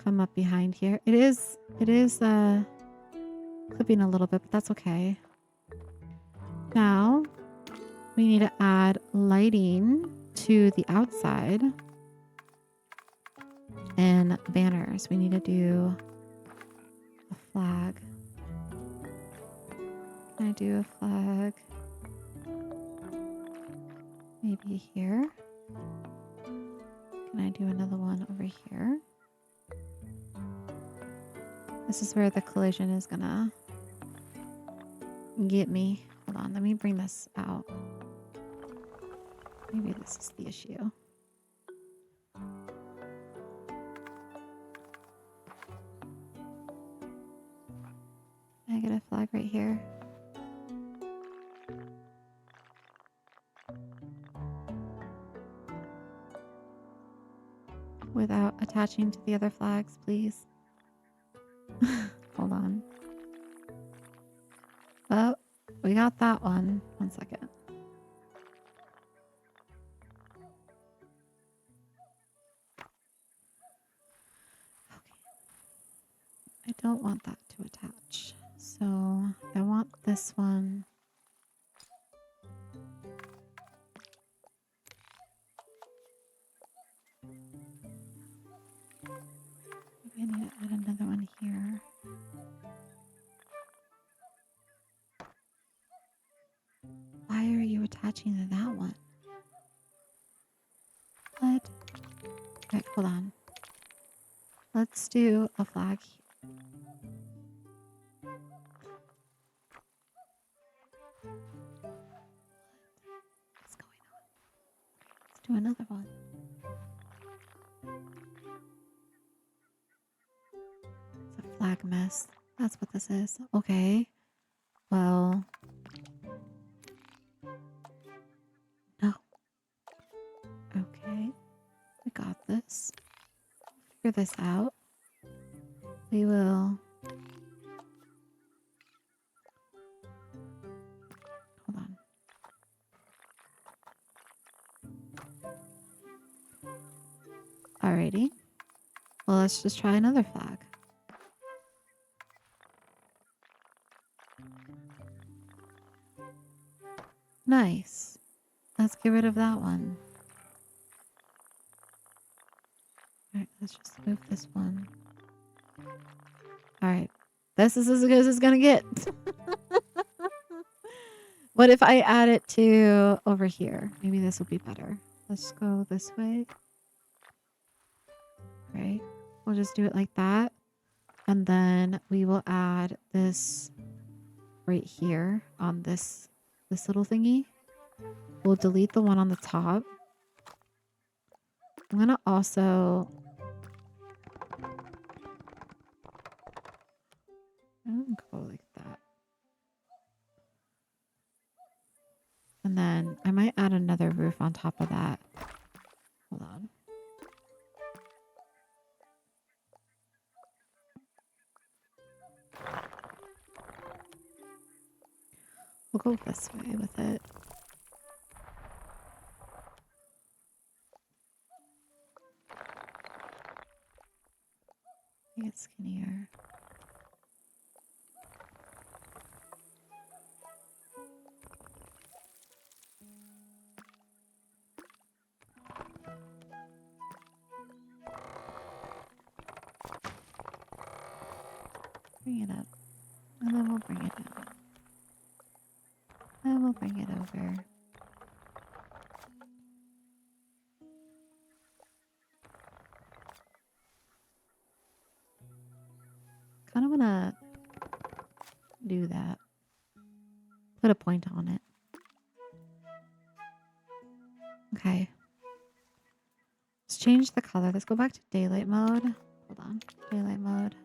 Come up behind here. It is clipping a little bit, but that's okay. Now we need to add lighting to the outside and banners. We need to do a flag. Can I do a flag? Maybe here. Can I do another one over here? This is where the collision is gonna get me. Hold on, let me bring this out. Maybe this is the issue. I get a flag right here. Without attaching to the other flags, please. Hold on. Oh, we got that one. 1 second. Okay. I don't want that to attach. So I want this one. Maybe I need to add another one here. Why are you attaching to that one? What? Okay, hold on. Let's do a flag. What's going on? Let's do another one. It's a flag mess. That's what this is. Okay. Well. No. Okay. We got this. Figure this out. We will. Hold on. Alrighty. Well, let's just try another flag. Nice. Let's get rid of that one. Alright, let's just move this one. Alright. This is as good as it's gonna get. What if I add it to over here? Maybe this will be better. Let's go this way. Right. We'll just do it like that. And then we will add this right here on this little thingy. We'll delete the one on the top. I'm gonna also go like that. And then I might add another roof on top of that. Hold on. We'll go this way with it. Make it skinnier. Bring it up. And then we'll bring it down. And we'll bring it over. Kind of want to do that. Put a point on it. Okay. Let's change the color. Let's go back to daylight mode. Hold on. Daylight mode.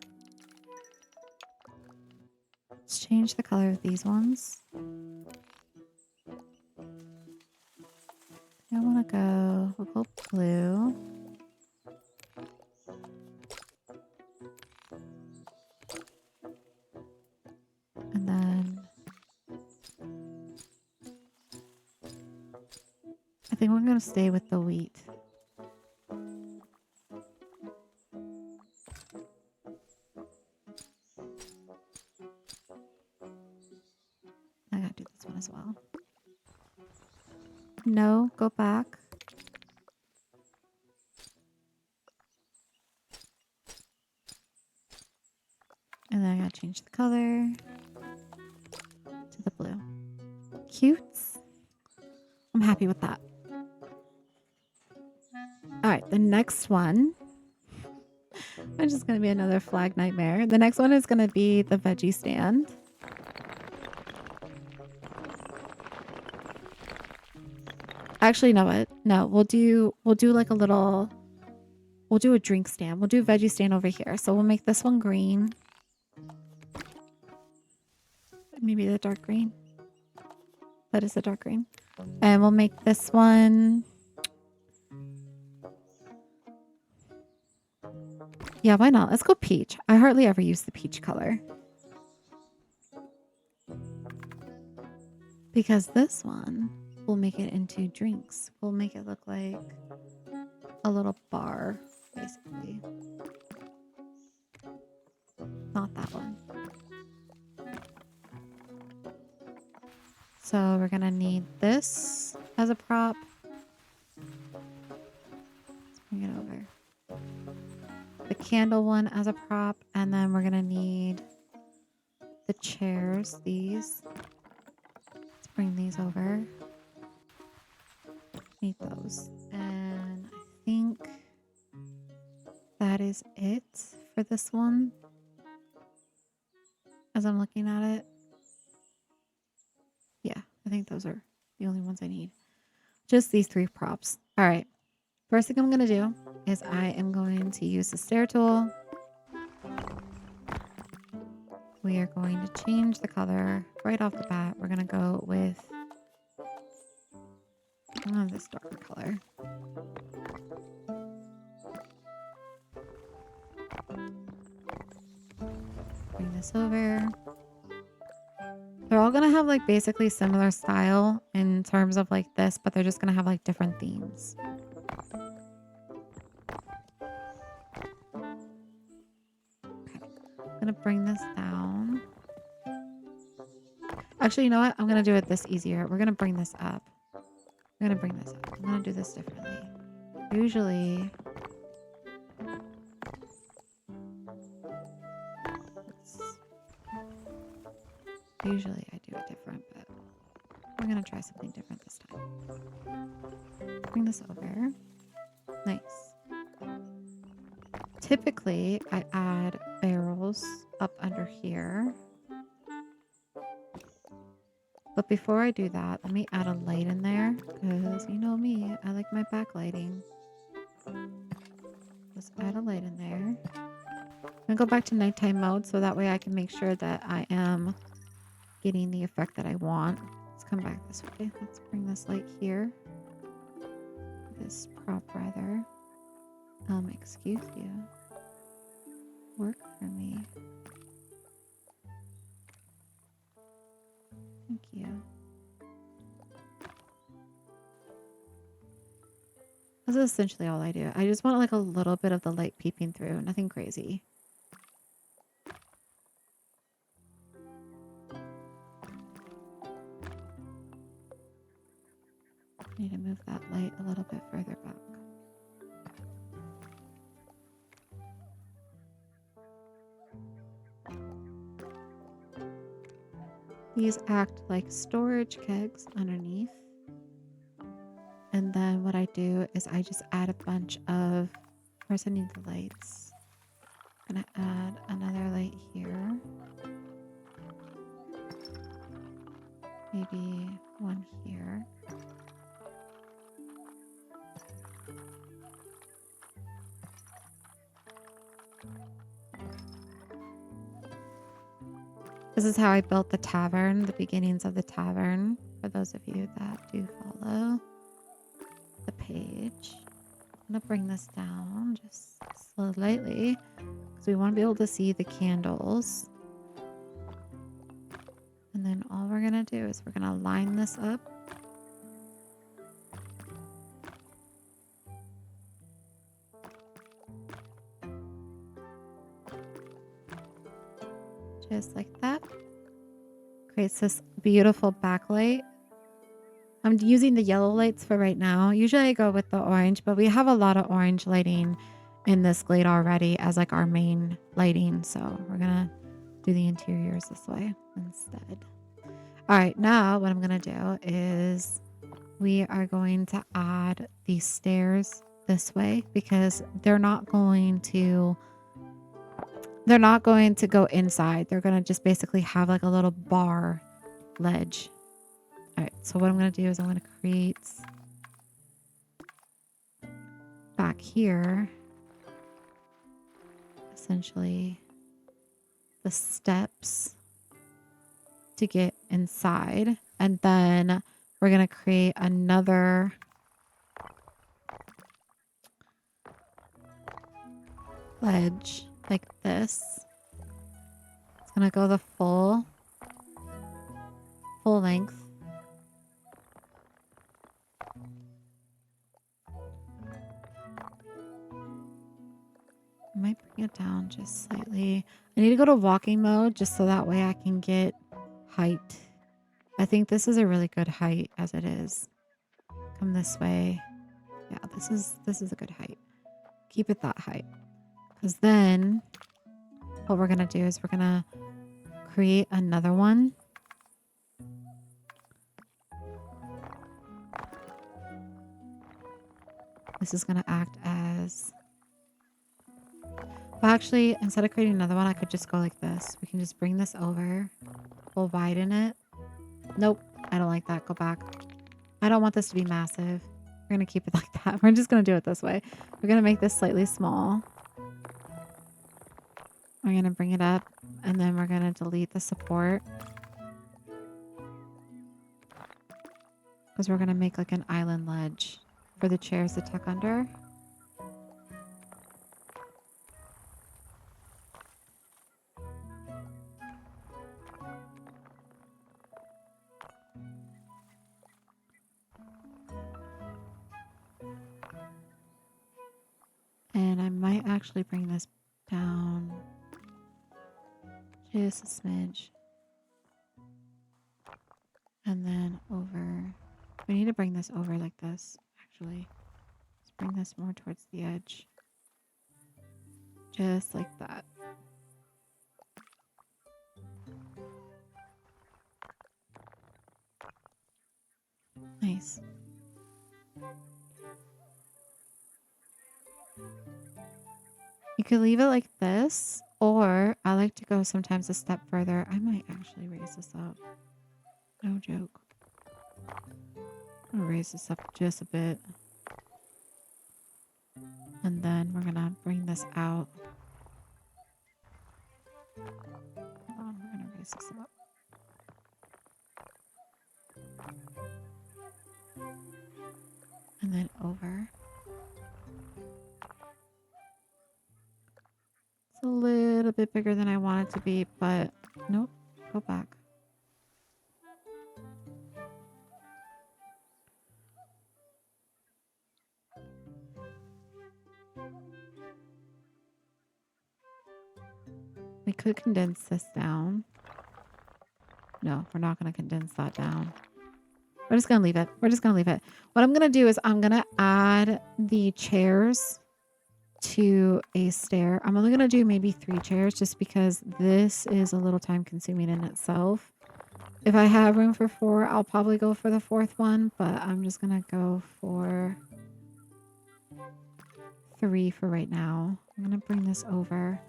Let's change the color of these ones. I want to go, we'll go blue. And then I think we're going to stay with the wheat. I gotta do this one as well. No, go back. And then I gotta change the color to the blue. Cute. I'm happy with that. All right, the next one. It's just gonna be another flag nightmare. The next one is gonna be the veggie stand. Actually, you know what? No, we'll do like a little, we'll do a drink stand. We'll do a veggie stand over here. So we'll make this one green. Maybe the dark green. That is the dark green. And we'll make this one. Yeah, why not? Let's go peach. I hardly ever use the peach color. Because this one will make it into drinks. We'll make it look like a little bar, basically. Not that one. So we're gonna need this as a prop. Let's bring it over. The candle one as a prop, and then we're gonna need the chairs, these. Let's bring these over. Need those. And I think that is it for this one. As I'm looking at it. Yeah, I think those are the only ones I need. Just these 3 props. All right. First thing I'm going to do is I am going to use the stair tool. We are going to change the color right off the bat. We're going to go with this darker color. Bring this over. They're all going to have like basically similar style in terms of like this, but they're just going to have like different themes. Okay. I'm going to bring this down. Actually, you know what? I'm going to do it this easier. We're going to bring this up. I'm going to bring this up. I'm going to do this differently. Usually I do it different, but we're going to try something different this time. Bring this over. Nice. Typically, I add barrels up under here. But before I do that, let me add a light in there because you know me, I like my backlighting. Let's add a light in there. I'm going to go back to nighttime mode so that way I can make sure that I am getting the effect that I want. Let's come back this way. Let's bring this light here. This prop rather. Excuse you. Work for me. Thank you. This is essentially all I do. I just want like a little bit of the light peeping through. Nothing crazy. I need to move that light a little bit further back. These act like storage kegs underneath. And then what I do is I just add a bunch of, first I need the lights. I'm gonna add another light here. Maybe one here. This is how I built the tavern, the beginnings of the tavern, for those of you that do follow the page. I'm going to bring this down just slightly because we want to be able to see the candles. And then all we're going to do is we're going to line this up. Just like that. Creates this beautiful backlight. I'm using the yellow lights for right now. Usually I go with the orange, but we have a lot of orange lighting in this Glade already as like our main lighting. So we're going to do the interiors this way instead. All right, now what I'm going to do is we are going to add these stairs this way because they're not going to go inside. They're going to just basically have like a little bar ledge. All right, so what I'm going to do is I'm going to create back here, essentially the steps to get inside. And then we're going to create another ledge like this. It's going to go the full length. I might bring it down just slightly. I need to go to walking mode just so that way I can get height I think this is a really good height as it is. Come this way. Yeah, this is a good height. Keep it that height. Because then what we're going to do is we're going to create another one. This is going to act as... Well, actually, instead of creating another one, I could just go like this. We can just bring this over. We'll widen it. Nope, I don't like that. Go back. I don't want this to be massive. We're going to keep it like that. We're just going to do it this way. We're going to make this slightly small. We're going to bring it up, and then we're going to delete the support. Because we're going to make like an island ledge for the chairs to tuck under. And I might actually bring this down just a smidge. And then over. We need to bring this over like this, actually. Let's bring this more towards the edge. Just like that. Nice. You could leave it like this, or I like to go sometimes a step further. I might actually raise this up. No joke. I'm gonna raise this up just a bit. And then we're gonna bring this out. Hold on, we're gonna raise this up. And then over. It's a little bit bigger than I want it to be, but nope, go back. We could condense this down. No, we're not going to condense that down. We're just going to leave it. We're just going to leave it. What I'm going to do is I'm going to add the chairs to a stair. I'm only going to do maybe 3 chairs just because this is a little time consuming in itself. If I have room for 4, I'll probably go for the 4th one, but I'm just going to go for 3 for right now. I'm going to bring this over.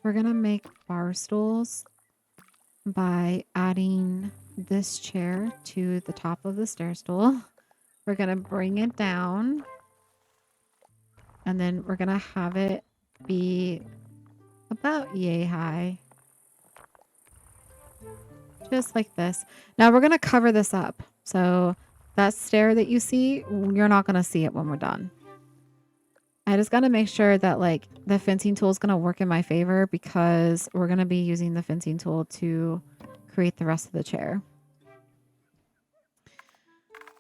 We're going to make bar stools by adding this chair to the top of the stair stool. We're going to bring it down. And then we're going to have it be about yay high. Just like this. Now we're going to cover this up. So that stair that you see, you're not going to see it when we're done. I just got to make sure that like the fencing tool is going to work in my favor because we're going to be using the fencing tool to create the rest of the chair.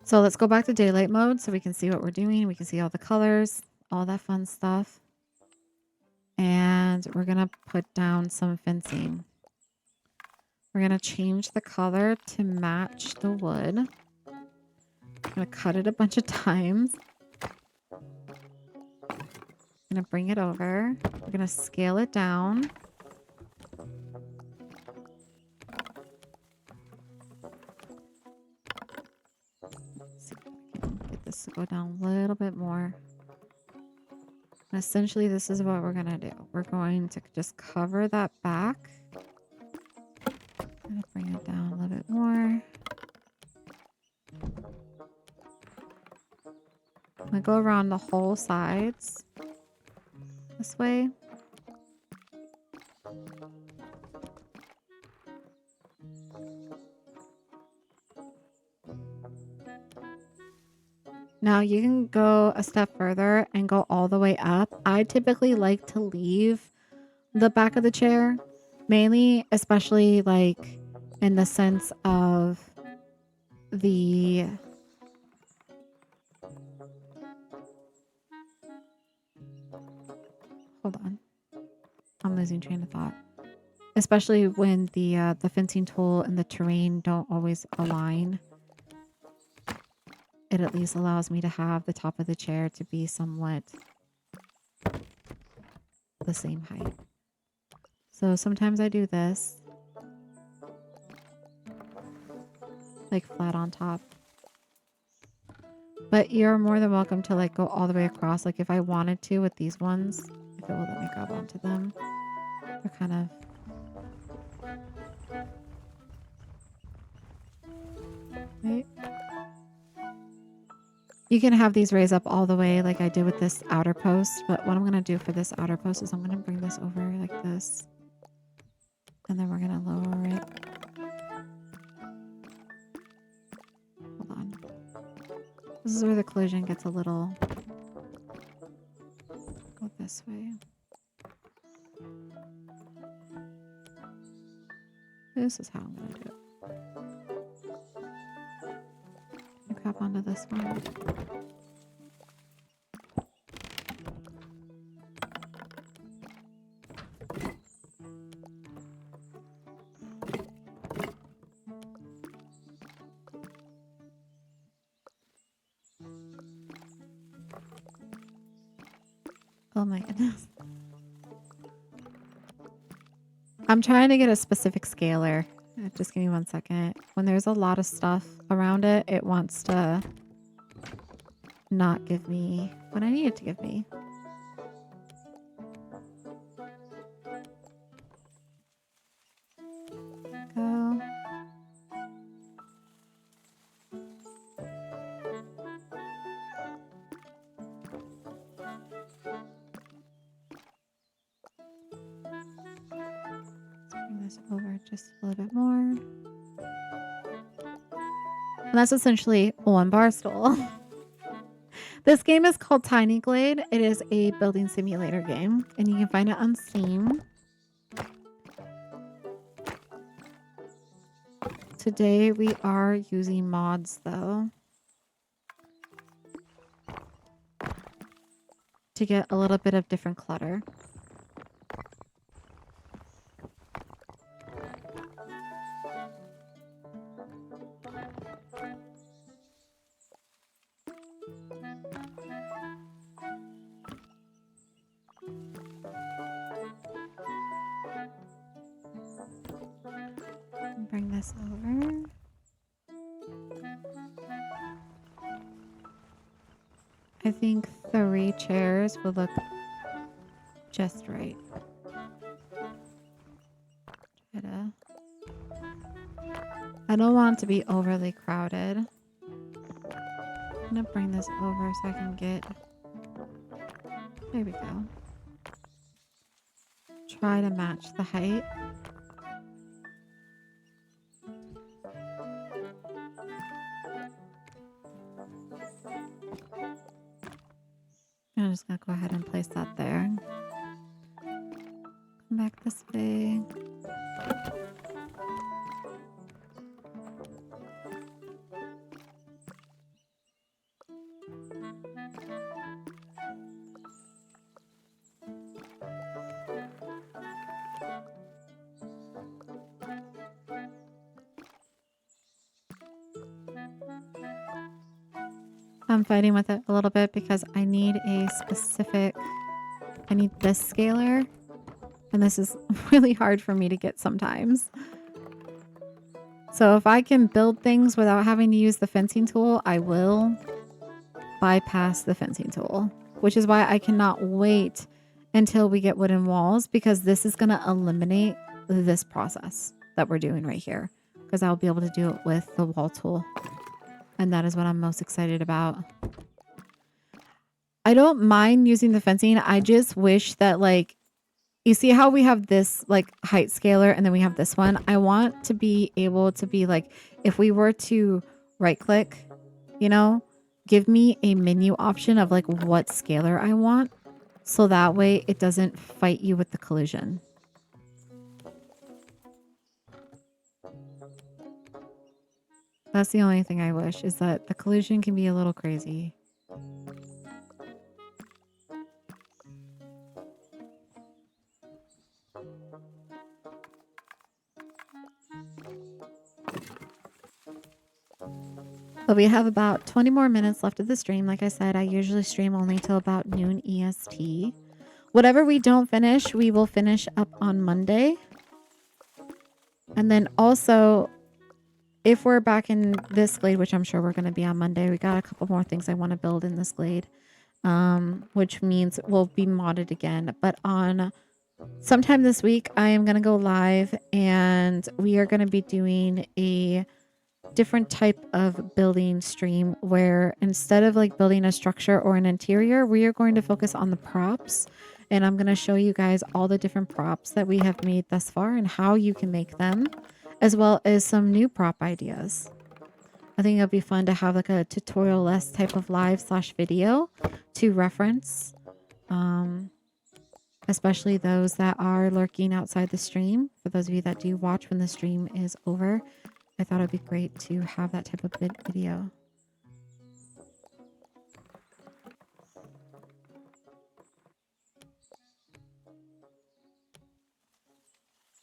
So let's go back to daylight mode so we can see what we're doing. We can see all the colors, all that fun stuff. And we're going to put down some fencing. We're going to change the color to match the wood. I'm going to cut it a bunch of times. I'm going to bring it over. We're going to scale it down. Let's see if I can get this to go down a little bit more. And essentially, this is what we're going to do. We're going to just cover that back. I'm going to bring it down a little bit more. I'm going to go around the whole sides. This way. Now you can go a step further and go all the way up. I typically like to leave the back of the chair, mainly, especially like in the sense of the hold on. I'm losing train of thought. especially when the fencing tool and the terrain don't always align. It at least allows me to have the top of the chair to be somewhat the same height. So sometimes I do this, like flat on top. But you're more than welcome to like go all the way across. Like if I wanted to with these ones, if it will let me grab onto them, they're kind of... Right. You can have these raise up all the way like I did with this outer post. But what I'm going to do for this outer post is I'm going to bring this over like this. And then we're going to lower it. Hold on. This is where the collision gets a little... Go this way. This is how I'm going to do it. Grab onto this one. Oh my goodness. I'm trying to get a specific scaler. Just give me 1 second. When there's a lot of stuff around it, it wants to not give me what I need it to give me. Go. Let's bring this over just a little bit more. And that's essentially one bar stool. This game is called Tiny Glade. It is a building simulator game, and you can find it on Steam. Today we are using mods though to get a little bit of different clutter. Bring this over. I think 3 chairs would look just right. I don't want it to be overly crowded. I'm gonna bring this over so I can get... There we go. Try to match the height. I'm just gonna go ahead and place that there. Come back this way. I'm fighting with it a little bit because I need a specific... I need this scaler. And this is really hard for me to get sometimes. So if I can build things without having to use the fencing tool, I will bypass the fencing tool. Which is why I cannot wait until we get wooden walls, because this is going to eliminate this process that we're doing right here. Because I'll be able to do it with the wall tool. And that is what I'm most excited about. I don't mind using the fencing. I just wish that, like, you see how we have this like height scaler and then we have this one? I want to be able to be like, if we were to right click, you know, give me a menu option of like what scaler I want. So that way it doesn't fight you with the collision. That's the only thing I wish, is that the collision can be a little crazy. But we have about 20 more minutes left of the stream. Like I said, I usually stream only till about noon EST. Whatever we don't finish, we will finish up on Monday. And then also, if we're back in this glade, which I'm sure we're going to be on Monday, we got a couple more things I want to build in this glade, which means we'll be modded again. But on sometime this week, I am going to go live and we are going to be doing a different type of building stream where instead of like building a structure or an interior, we are going to focus on the props. And I'm going to show you guys all the different props that we have made thus far and how you can make them, as well as some new prop ideas. I think it'll be fun to have like a tutorial-less type of live / video to reference, especially those that are lurking outside the stream. For those of you that do watch when the stream is over, I thought it'd be great to have that type of video.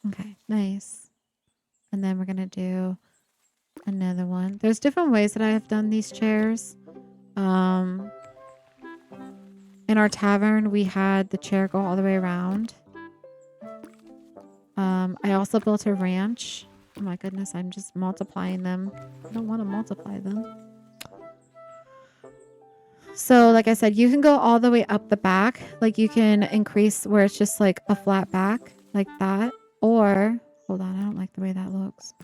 Okay, nice. And then we're going to do another one. There's different ways that I have done these chairs. In our tavern, we had the chair go all the way around. I also built a ranch. Oh my goodness, I'm just multiplying them. I don't want to multiply them. So like I said, you can go all the way up the back. Like you can increase where it's just like a flat back like that. Or, hold on, I don't like the way that looks.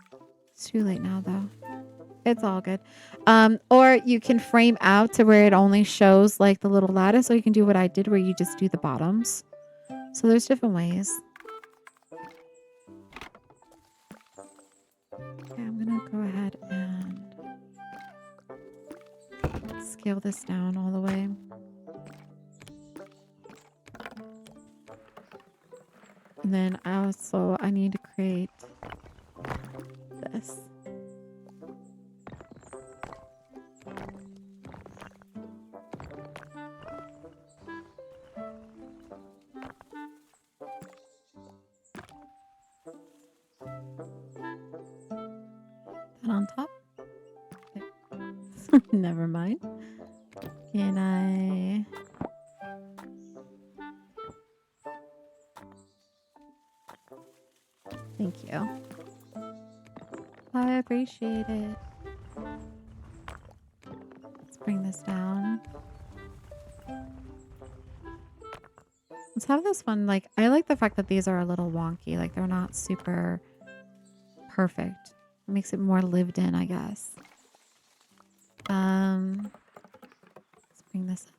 It's too late now though. It's all good. Or you can frame out to where it only shows like the little lattice. Or you can do what I did where you just do the bottoms. So there's different ways. Okay, I'm gonna go ahead and scale this down all the way. And then I need to create this. That on top? Okay. Never mind. Can I... Thank you. I appreciate it. Let's bring this down. Let's have this one, like, I like the fact that these are a little wonky. Like, they're not super perfect. It makes it more lived in, I guess. Let's bring this up.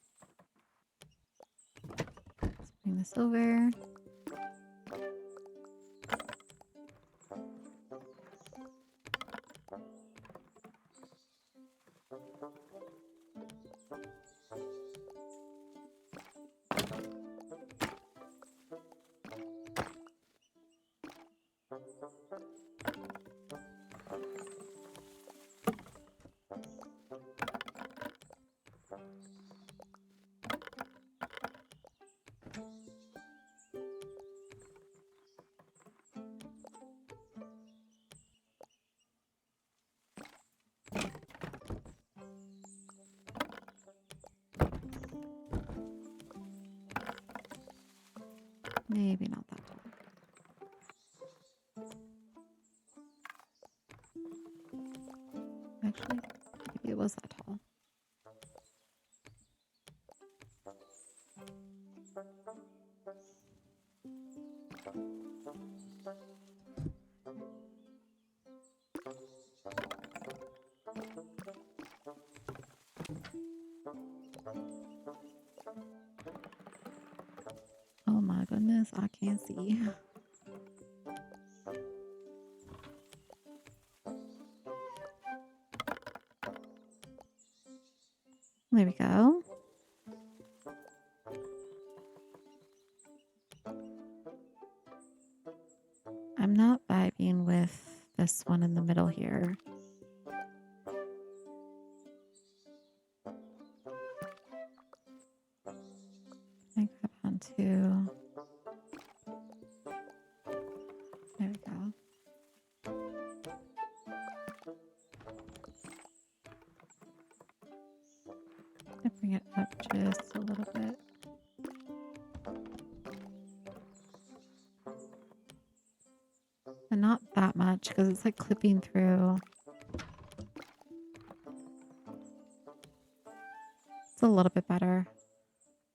Let's bring this over. Maybe not that tall. Actually, maybe it was that tall. Oh my goodness, I can't see. There we go. I'm not vibing with this one in the middle here. I grab onto. There we go. but not that much because it's like clipping through. It's a little bit better.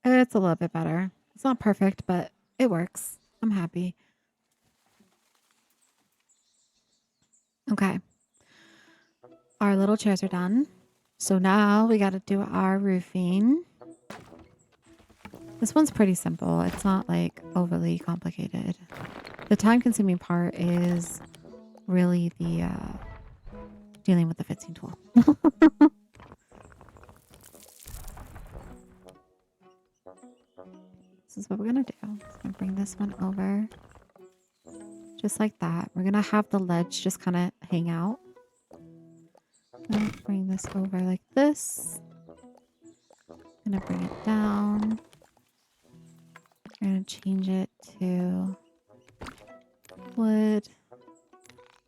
It's a little bit better. It's not perfect, but it works. I'm happy. Okay. Our little chairs are done. So now we got to do our roofing. This one's pretty simple. It's not like overly complicated. The time consuming part is really the dealing with the fixing tool. This is what we're going to do. I'm going to bring this one over. Just like that. We're going to have the ledge just kind of hang out. I'm going to bring this over like this. I'm going to bring it down. We're going to change it to wood.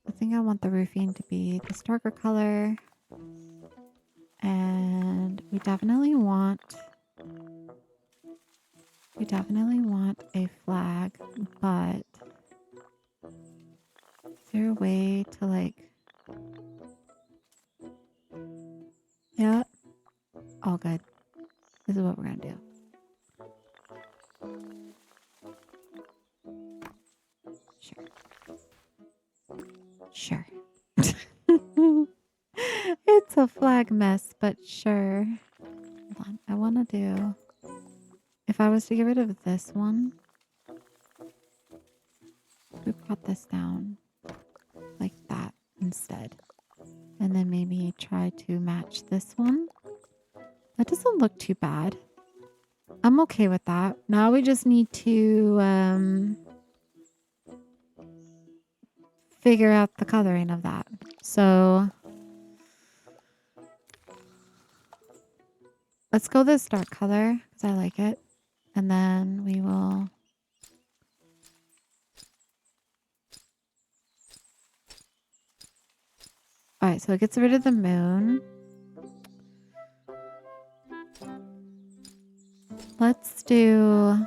I think I want the roofing to be this darker color. And we definitely want a flag, but is there a way to like, yeah, all good. This is what we're gonna do. Sure. It's a flag mess, but sure. Hold on. I want to do, if I was to get rid of this one, we brought this down like that instead. And then maybe try to match this one. That doesn't look too bad. I'm okay with that. Now we just need to figure out the coloring of that. So let's go this dark color because I like it. And then we will... Alright, so it gets rid of the moon. Let's do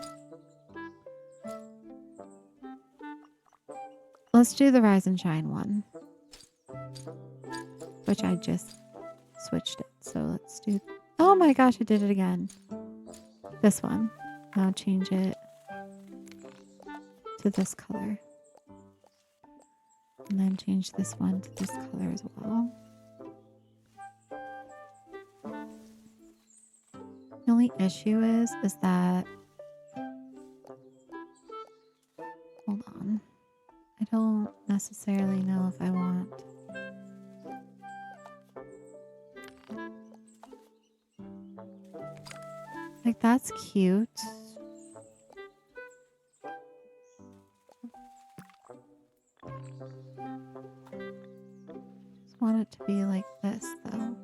the Rise and Shine one. Which I just switched it. So let's do... Oh my gosh, I did it again. This one. Now change it to this color. And then change this one to this color as well. The only issue is that... Hold on. I don't necessarily know if I want... Like, that's cute. Just want it to be like this, though.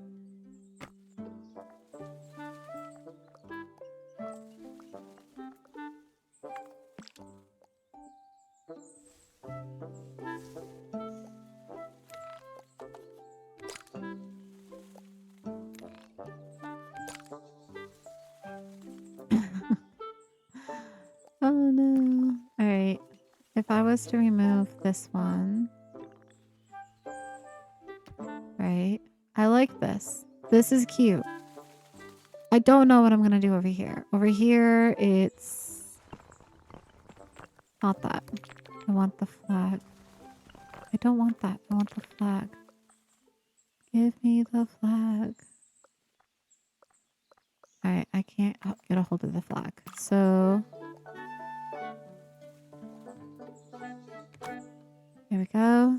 Oh no. Alright. If I was to remove this one. Right. I like this. This is cute. I don't know what I'm going to do over here. Over here, it's not that. I want the flag. I don't want that. I want the flag. Give me the flag. Alright, I can't get a hold of the flag. So... Here we go.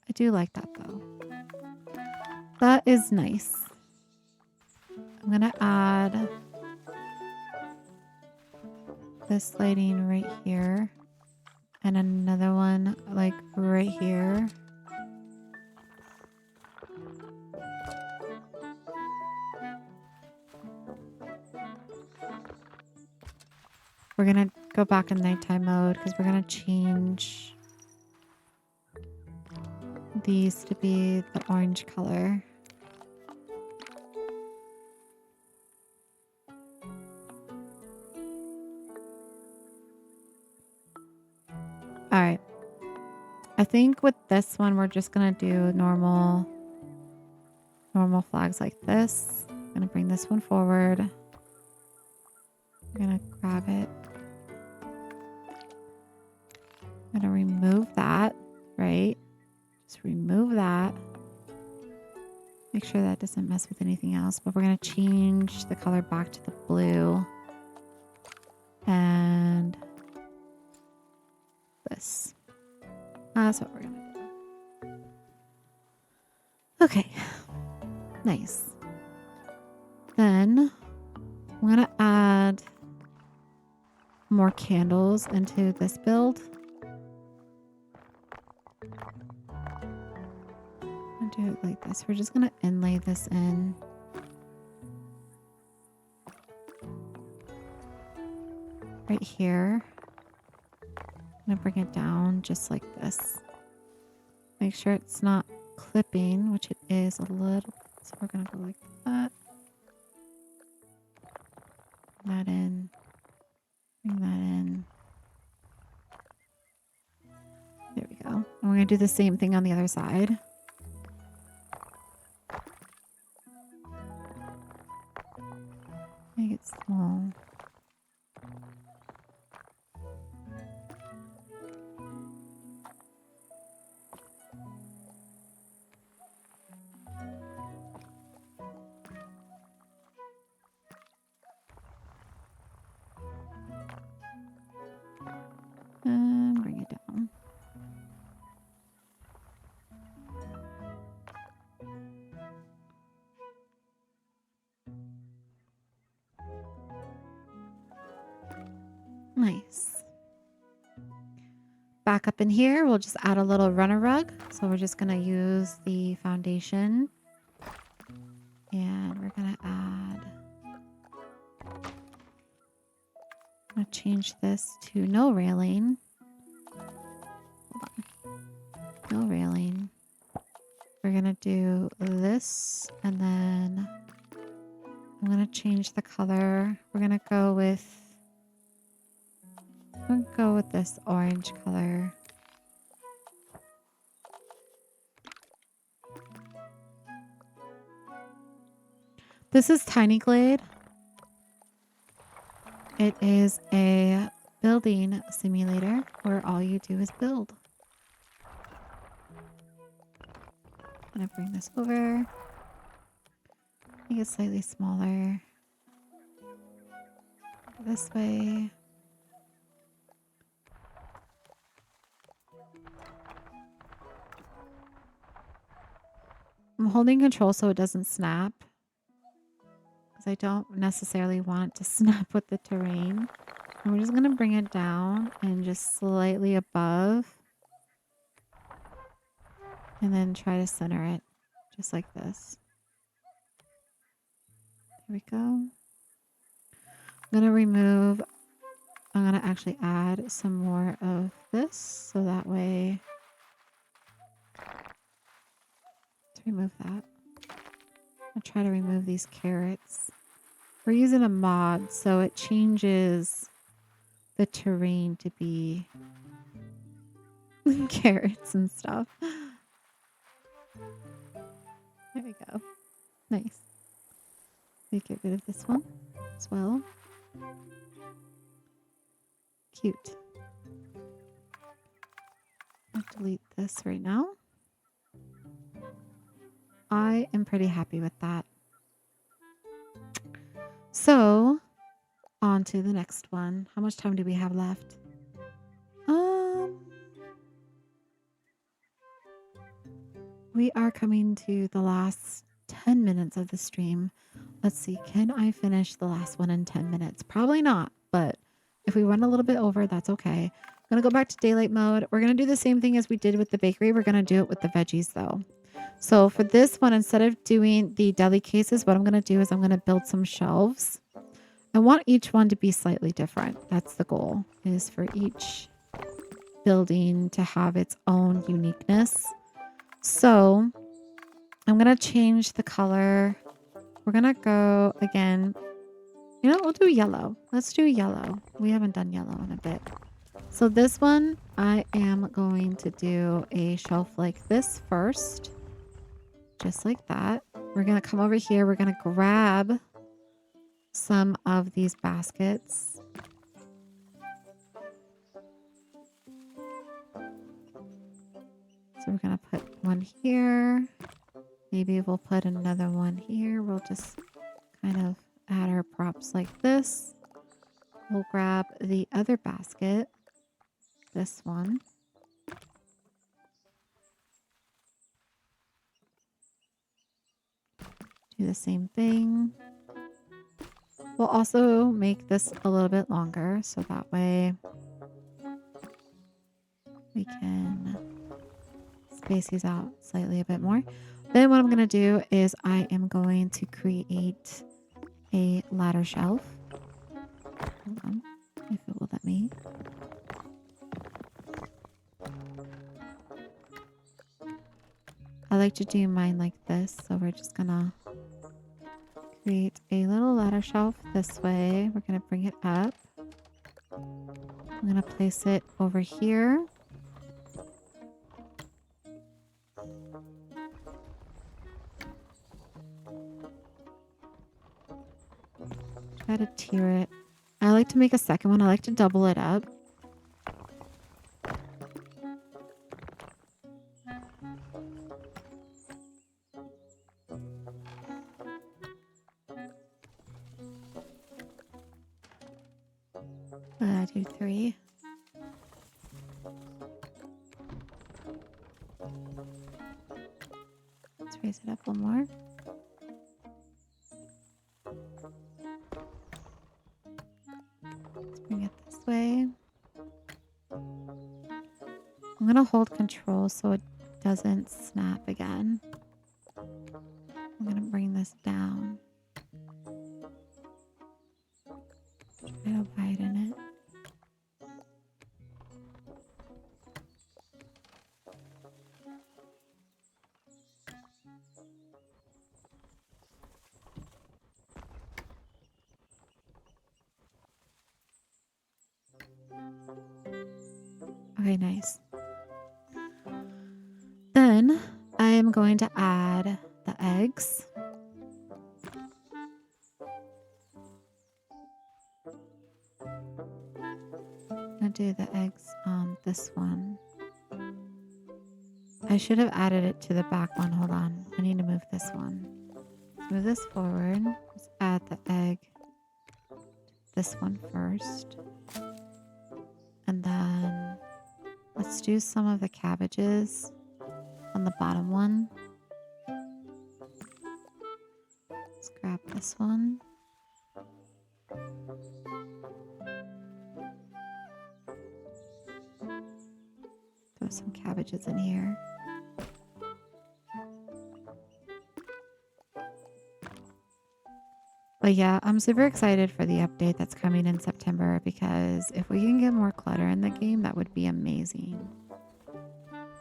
I do like that though. That is nice. I'm gonna add this lighting right here and another one like right here. We're gonna go back in nighttime mode because we're gonna change these to be the orange color. All right. I think with this one, we're just going to do normal flags like this. I'm going to bring this one forward. I'm going to grab it. I'm going to remove that, right? Just remove that. Make sure that doesn't mess with anything else, but we're going to change the color back to the blue. And this. That's what we're going to do. Okay. Nice. Then I'm going to add more candles into this build. I'll do it like this. We're just going to inlay this in. Right here. I'm going to bring it down just like this. Make sure it's not clipping, which it is a little. So we're going to go like that. Bring that in. Bring that in. There we go. And we're going to do the same thing on the other side. Make it small. And bring it down. Nice. Back up in here, we'll just add a little runner rug. So we're just going to use the foundation. And we're going to add... I'm going to change this to no railing. Hold on. No railing. We're going to do this. And then I'm going to change the color. We're going to go with... I'm going to go with this orange color. This is Tiny Glade. It is a building simulator where all you do is build. I'm going to bring this over. Make it slightly smaller. This way. I'm holding control so it doesn't snap. Because I don't necessarily want it to snap with the terrain. And we're just going to bring it down and just slightly above. And then try to center it just like this. There we go. I'm going to remove, I'm going to actually add some more of this. So that way, let's remove that. I'll try to remove these carrots. We're using a mod, so it changes the terrain to be carrots and stuff. There we go. Nice. We get rid of this one as well. Cute. I'll delete this right now. I am pretty happy with that. So, on to the next one. How much time do we have left? We are coming to the last 10 minutes of the stream. Let's see. Can I finish the last one in 10 minutes? Probably not, but if we run a little bit over, that's okay. I'm going to go back to daylight mode. We're going to do the same thing as we did with the bakery. We're going to do it with the veggies though. So for this one, instead of doing the deli cases, what I'm going to do is I'm going to build some shelves. I want each one to be slightly different. That's the goal, is for each building to have its own uniqueness. So I'm going to change the color. We're going to go again. You know, we'll do yellow. Let's do yellow. We haven't done yellow in a bit. So this one, I am going to do a shelf like this first. Just like that. We're going to come over here. We're going to grab some of these baskets. So we're going to put one here. Maybe we'll put another one here. We'll just kind of add our props like this. We'll grab the other basket. This one. Do the same thing. We'll also make this a little bit longer so that way we can space these out slightly a bit more. Then what I'm going to do is I am going to create a ladder shelf. Hold on, if it will let me. I like to do mine like this, so we're just going to create a little ladder shelf this way. We're going to bring it up. I'm going to place it over here. Try to tier it. I like to make a second one. I like to double it up. Do 3. Let's raise it up one more. Let's bring it this way. I'm going to hold control so it doesn't snap again. I'm going to bring this down. Try to widen it. Okay, nice. Then I am going to add the eggs. I'm going to do the eggs on this one. I should have added it to the back one. Hold on. I need to move this one. Let's move this forward. Let's add the egg to this one first. And then let's do some of the cabbages on the bottom one. Let's grab this one. Throw some cabbages in here. But yeah, I'm super excited for the update that's coming in September because if we can get more clutter in the game, that would be amazing.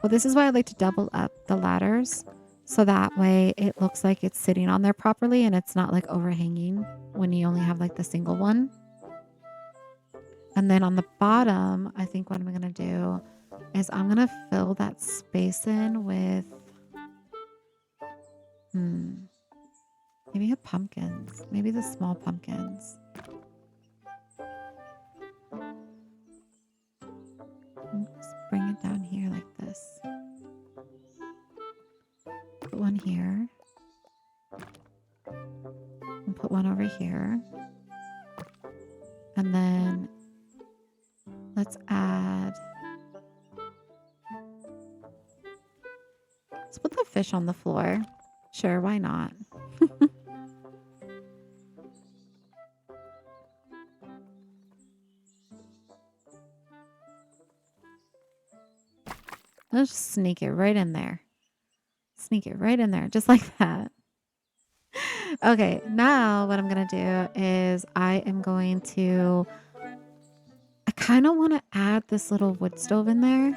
Well, this is why I like to double up the ladders so that way it looks like it's sitting on there properly and it's not like overhanging when you only have like the single one. And then on the bottom, I think what I'm going to do is I'm going to fill that space in with maybe the pumpkins. Maybe the small pumpkins. Just bring it down here like this. Put one here. And put one over here. And then let's add... Let's put the fish on the floor. Sure, why not? Let's just sneak it right in there. Sneak it right in there, just like that. Okay, now what I'm going to do is I am going to... I kind of want to add this little wood stove in there.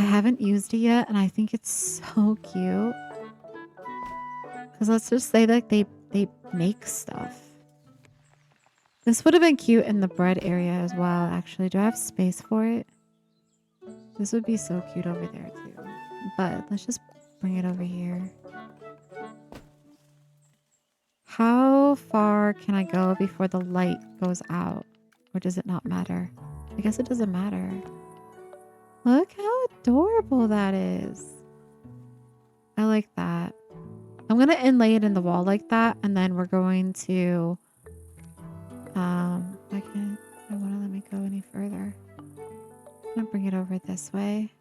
I haven't used it yet, and I think it's so cute. Because let's just say that they make stuff. This would have been cute in the bread area as well, actually. Do I have space for it? This would be so cute over there too. But let's just bring it over here. How far can I go before the light goes out? Or does it not matter? I guess it doesn't matter. Look how adorable that is. I like that. I'm going to inlay it in the wall like that. And then we're going to... I don't want to let me go any further. I'm going to bring it over this way.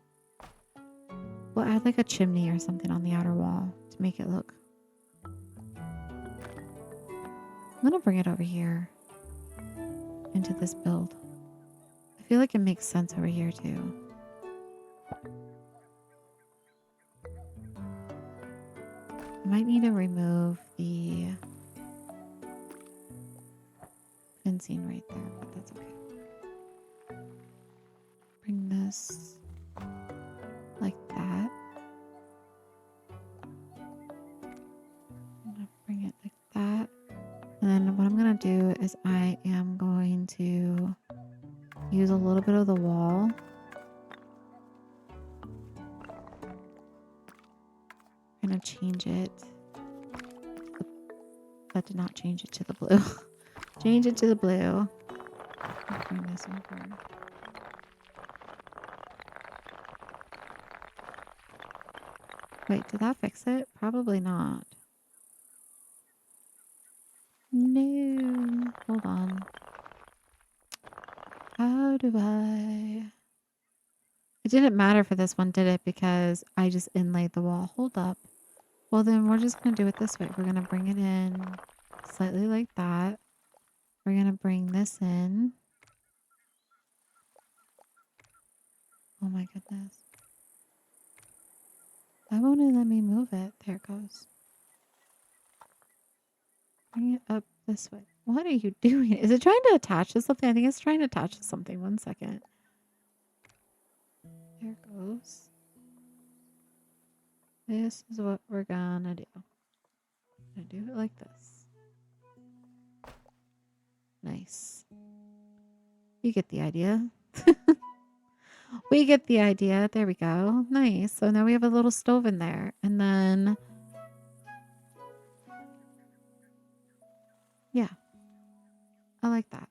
We'll add like a chimney or something on the outer wall to make it look. I'm going to bring it over here into this build. I feel like it makes sense over here too. I might need to remove the fencing right there, but that's okay. Bring this like that. I'm gonna bring it like that. And then what I'm gonna do is I am going to use a little bit of the wall. I'm gonna change it. That did not change it to the blue. Change it to the blue. Bring this over. Wait, did that fix it? Probably not. No. Hold on. How do I... It didn't matter for this one, did it? Because I just inlaid the wall. Hold up. Well, then we're just going to do it this way. We're going to bring it in slightly like that. We're going to bring this in. Oh my goodness. Why won't it let me move it? There it goes. Bring it up this way. What are you doing? Is it trying to attach to something? I think it's trying to attach to something. 1 second. There it goes. This is what we're gonna do. I'm gonna do it like this. Nice. You get the idea. We get the idea. There we go. Nice. So now we have a little stove in there. And then... yeah. I like that.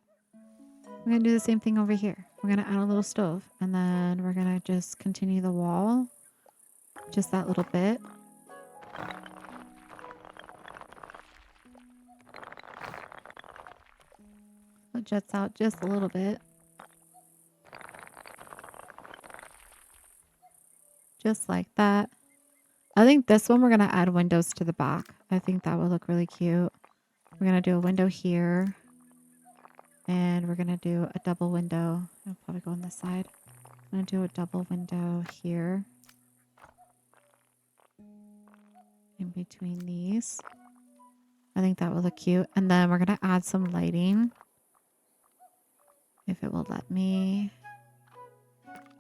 We're going to do the same thing over here. We're going to add a little stove. And then we're going to just continue the wall. Just that little bit. It juts out just a little bit. Just like that. I think this one we're going to add windows to the back. I think that will look really cute. We're going to do a window here. And we're going to do a double window. I'll probably go on this side. I'm going to do a double window here. In between these. I think that will look cute. And then we're going to add some lighting. If it will let me.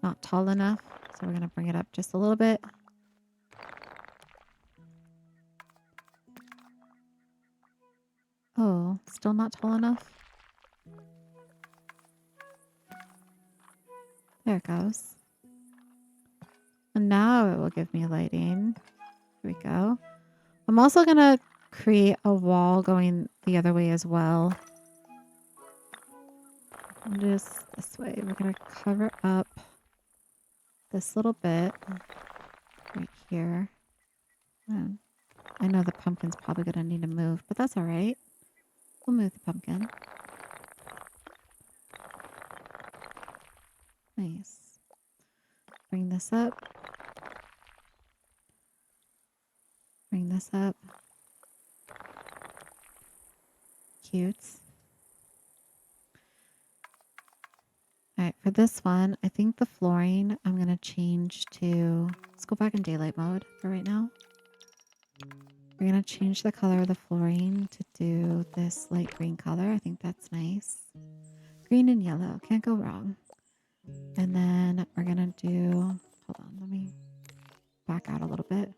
Not tall enough. So we're going to bring it up just a little bit. Oh, still not tall enough. There it goes. And now it will give me lighting. Here we go. I'm also going to create a wall going the other way as well. Just this way. We're going to cover up this little bit right here. I know the pumpkin's probably going to need to move, but that's all right. We'll move the pumpkin. Nice. Bring this up. Bring this up. Cute. Alright, for this one, I think the flooring I'm going to change to... Let's go back in daylight mode for right now. We're going to change the color of the flooring to do this light green color. I think that's nice. Green and yellow. Can't go wrong. And then we're going to do... hold on, let me back out a little bit.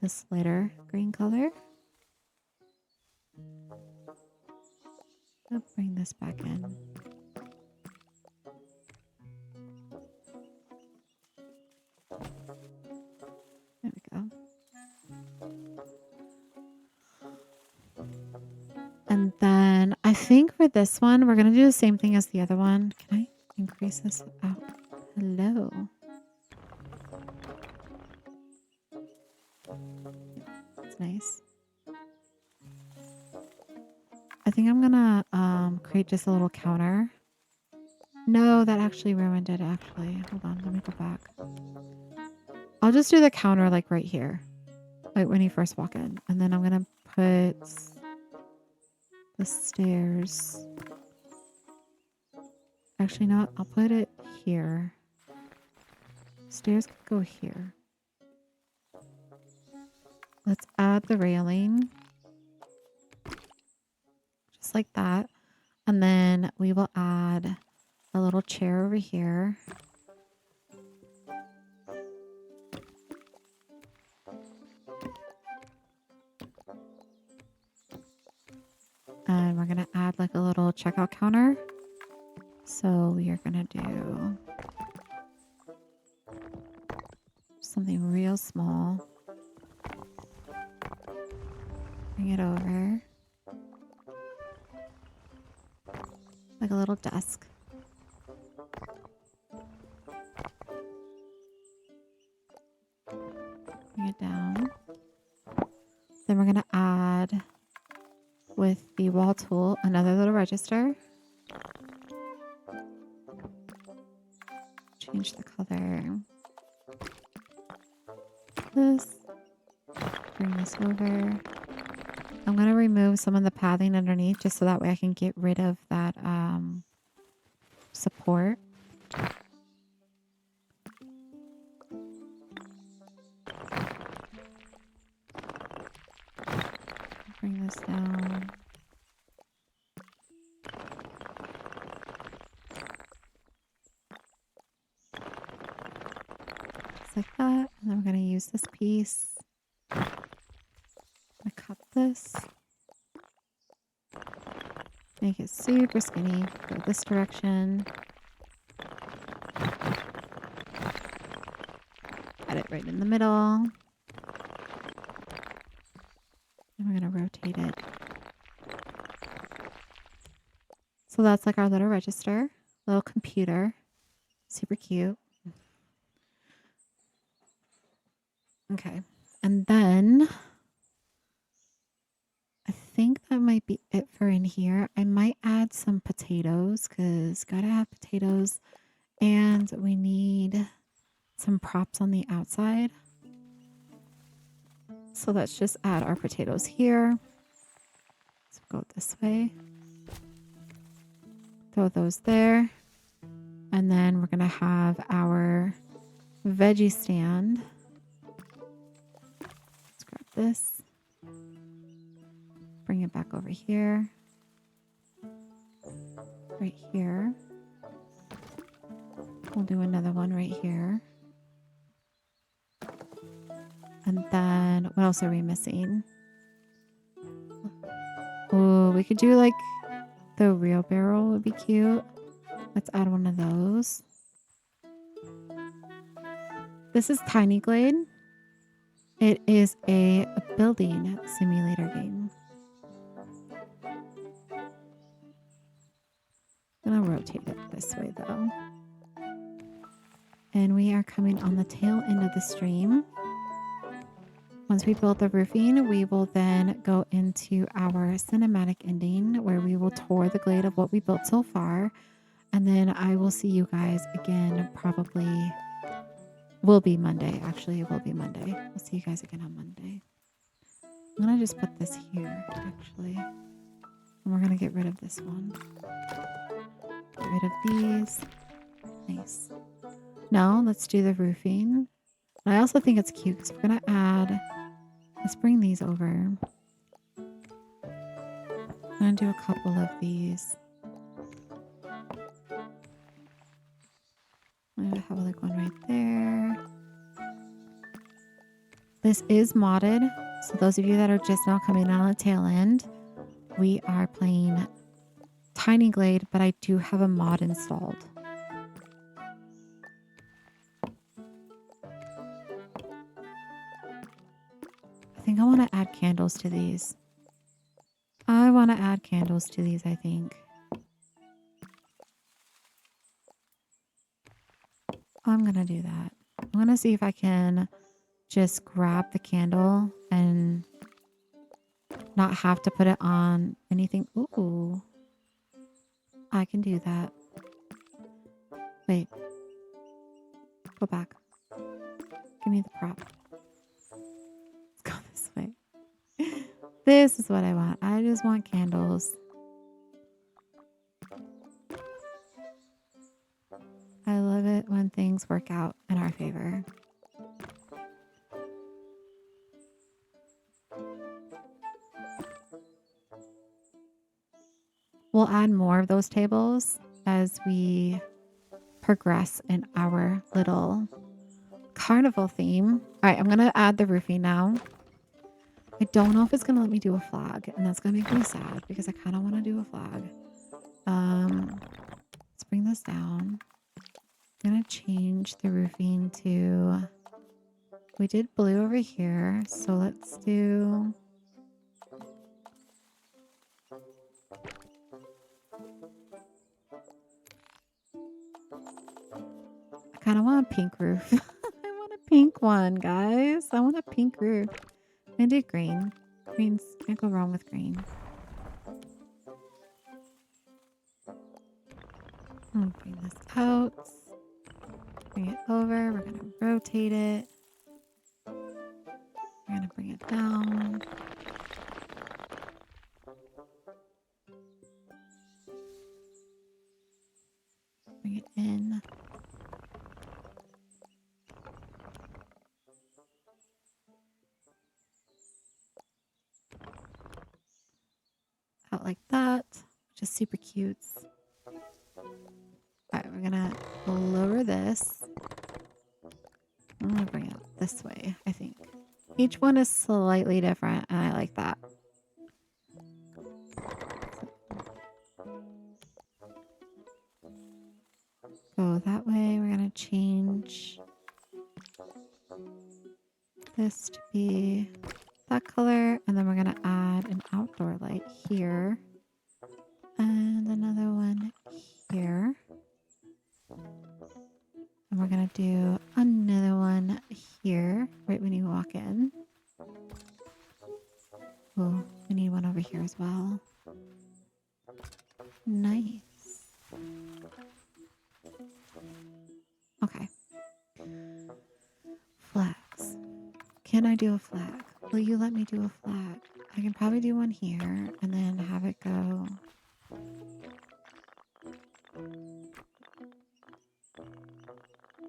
This lighter green color. I'll bring this back in. There we go. And then I think for this one, we're going to do the same thing as the other one. Can I increase this out? Hello. That's nice. I think I'm going to create just a little counter. No, that actually ruined it, actually. Hold on, let me go back. I'll just do the counter like right here. Like when you first walk in. And then I'm going to put the stairs. Actually, no, I'll put it here. Stairs could go here. Let's add the railing. Just like that. And then we will add a little chair over here. And we're going to add like a little checkout counter. So we are going to do something real small. Bring it over. Like a little desk. Bring it down. Then we're going to add, with the wall tool, another little register. Change the color. This. Bring this over. I'm going to remove some of the padding underneath just so that way I can get rid of that support. Bring this down. Just like that. And then we're going to use this piece. I'm going to cut this. Make it super skinny. Go this direction. Cut it right in the middle. And we're going to rotate it. So that's like our little register, little computer. Super cute. Okay. And then I think that might be it for in here. I might add some potatoes because gotta have potatoes. And we need some props on the outside. So let's just add our potatoes here. So go this way. Throw those there. And then we're going to have our veggie stand. Let's grab this. Bring it back over here. Right here. We'll do another one right here. And then what else are we missing? Oh, we could do like the real barrel would be cute. Let's add one of those. This is Tiny Glade. It is a building simulator game. I'm gonna rotate it this way though. And we are coming on the tail end of the stream. Once we build the roofing, we will then go into our cinematic ending where we will tour the glade of what we built so far. And then I will see you guys again, probably will be Monday. Actually, it will be Monday. I'll see you guys again on Monday. I'm going to just put this here, actually. And we're going to get rid of this one. Get rid of these. Nice. Now, let's do the roofing. I also think it's cute because we're going to add... Let's bring these over. I'm going to do a couple of these. I'm going to have like one right there. This is modded. So those of you that are just now coming on the tail end, we are playing Tiny Glade, but I do have a mod installed. I think I want to add candles to these. I want to add candles to these, I think. I'm going to do that. I'm going to see if I can just grab the candle and not have to put it on anything. Ooh, I can do that. Wait, go back. Give me the prop. Let's go this way. This is what I want. I just want candles. I love it when things work out in our favor. We'll add more of those tables as we progress in our little carnival theme. All right, I'm going to add the roofing now. I don't know if it's going to let me do a flag, and that's going to make me sad because I kind of want to do a flag. Let's bring this down. I'm going to change the roofing to... We did blue over here, so let's do... I kind of want a pink roof. I want a pink one, guys. I want a pink roof. I'm going to do green. Green's can't go wrong with green. I'm going to bring this out. Bring it over. We're going to rotate it. We're going to bring it down. Bring it in. Out like that. Just super cute. Alright, we're gonna lower this. I'm gonna bring it this way, I think. Each one is slightly different, and I like that. Go that way. We're gonna change this to be that color, and then we're gonna add an outdoor light here. And another one here. And we're going to do another one here, right when you walk in. Oh, we need one over here as well. Nice. Okay. Flags. Can I do a flag? Will you let me do a flag? I can probably do one here and then have it go...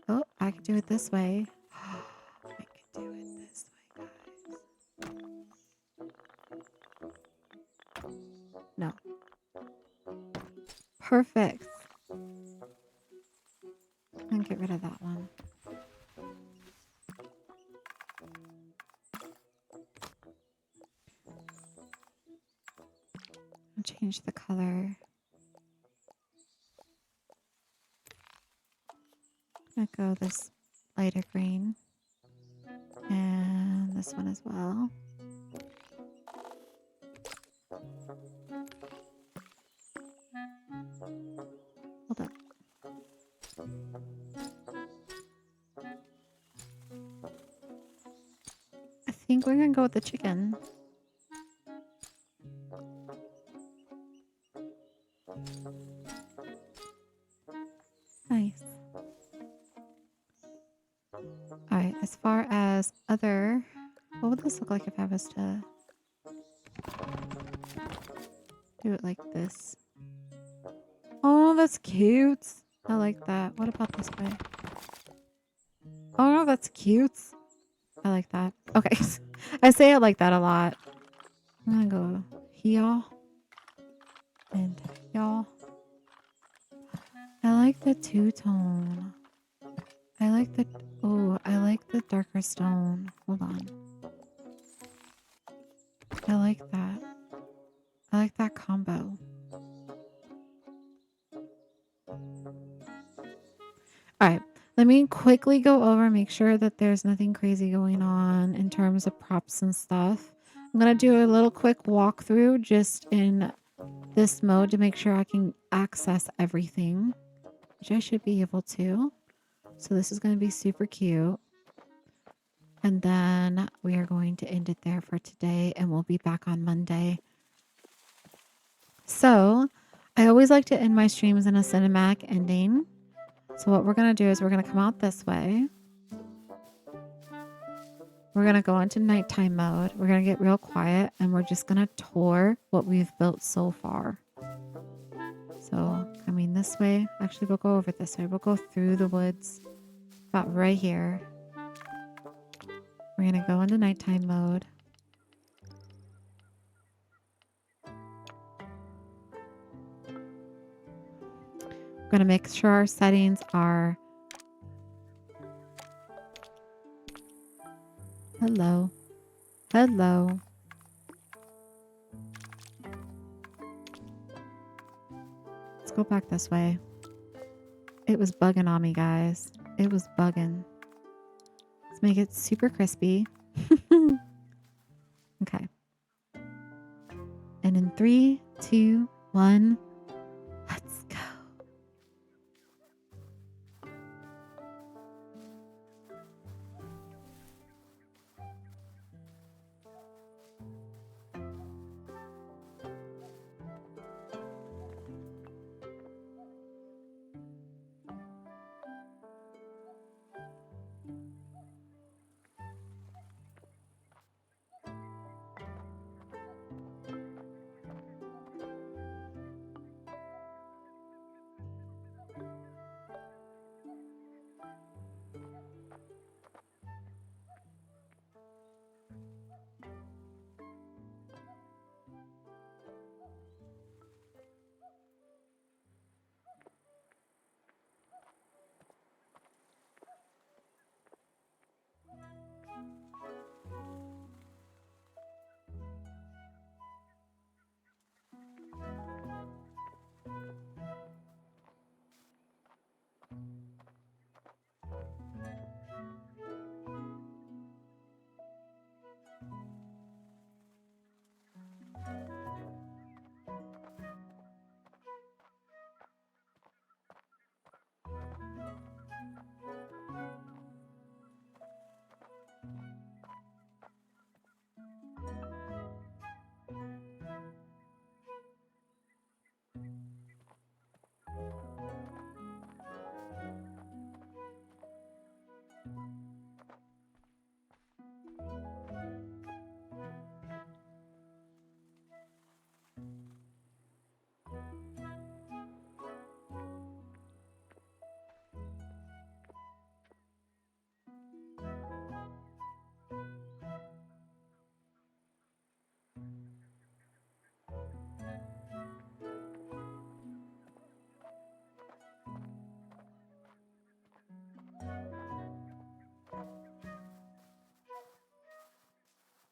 Oh, I could do it this way. I could do it this way, guys. No. Perfect. And get rid of that one. I'll change the color. I'm gonna go this lighter green. And this one as well. Hold up. I think we're gonna go with the chicken. Nice. Alright, as far as other... What would this look like if I was to do it like this? Oh, that's cute. I like that. What about this way? Oh, that's cute. I like that. Okay. I say it like that a lot. I'm gonna go here and here. I like the two-tone. I like the, oh, I like the darker stone. Hold on. I like that. I like that combo. All right. Let me quickly go over, make sure that there's nothing crazy going on in terms of props and stuff. I'm going to do a little quick walkthrough just in this mode to make sure I can access everything, which I should be able to. So this is going to be super cute. And then we are going to end it there for today, and we'll be back on Monday. So I always like to end my streams in a cinematic ending. So what we're going to do is we're going to come out this way. We're going to go into nighttime mode. We're going to get real quiet, and we're just going to tour what we've built so far. So coming this way, actually we'll go over this way. We'll go through the woods about right here. We're going to go into nighttime mode. We're going to make sure our settings are... Hello. Hello. Let's go back this way. It was bugging on me, guys. It was bugging. Let's make it super crispy. Okay. And in 3, 2, 1, let's go.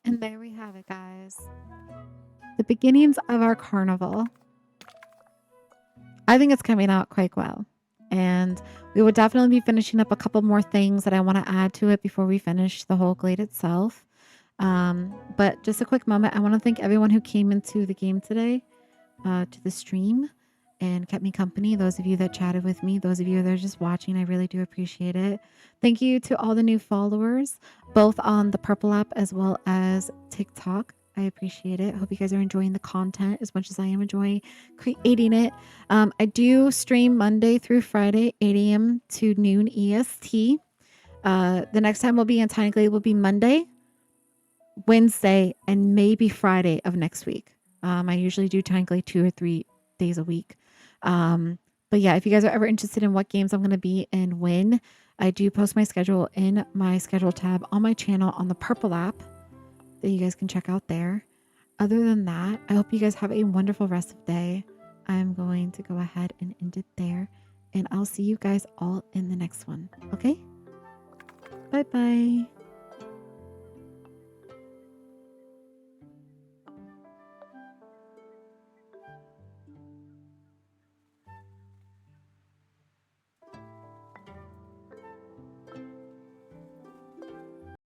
And there we have it, guys. The beginnings of our carnival. I think it's coming out quite well. And we will definitely be finishing up a couple more things that I want to add to it before we finish the whole Glade itself. But just a quick moment. I want to thank everyone who came into the game today, to the stream, and kept me company. Those of you that chatted with me, those of you that are just watching, I really do appreciate it. Thank you to all the new followers, both on the Purple app as well as TikTok. I appreciate it. Hope you guys are enjoying the content as much as I am enjoying creating it. I do stream Monday through Friday, 8 a.m. to noon EST. The next time we'll be in Tiny Glade will be Monday, Wednesday, and maybe Friday of next week. I usually do Tiny Glade 2 or 3 days a week. But yeah, if you guys are ever interested in what games I'm going to be and when, I do post my schedule in my schedule tab on my channel on the Purple app that you guys can check out there. Other than that, I hope you guys have a wonderful rest of the day. I'm going to go ahead and end it there, and I'll see you guys all in the next one. Okay? Bye bye.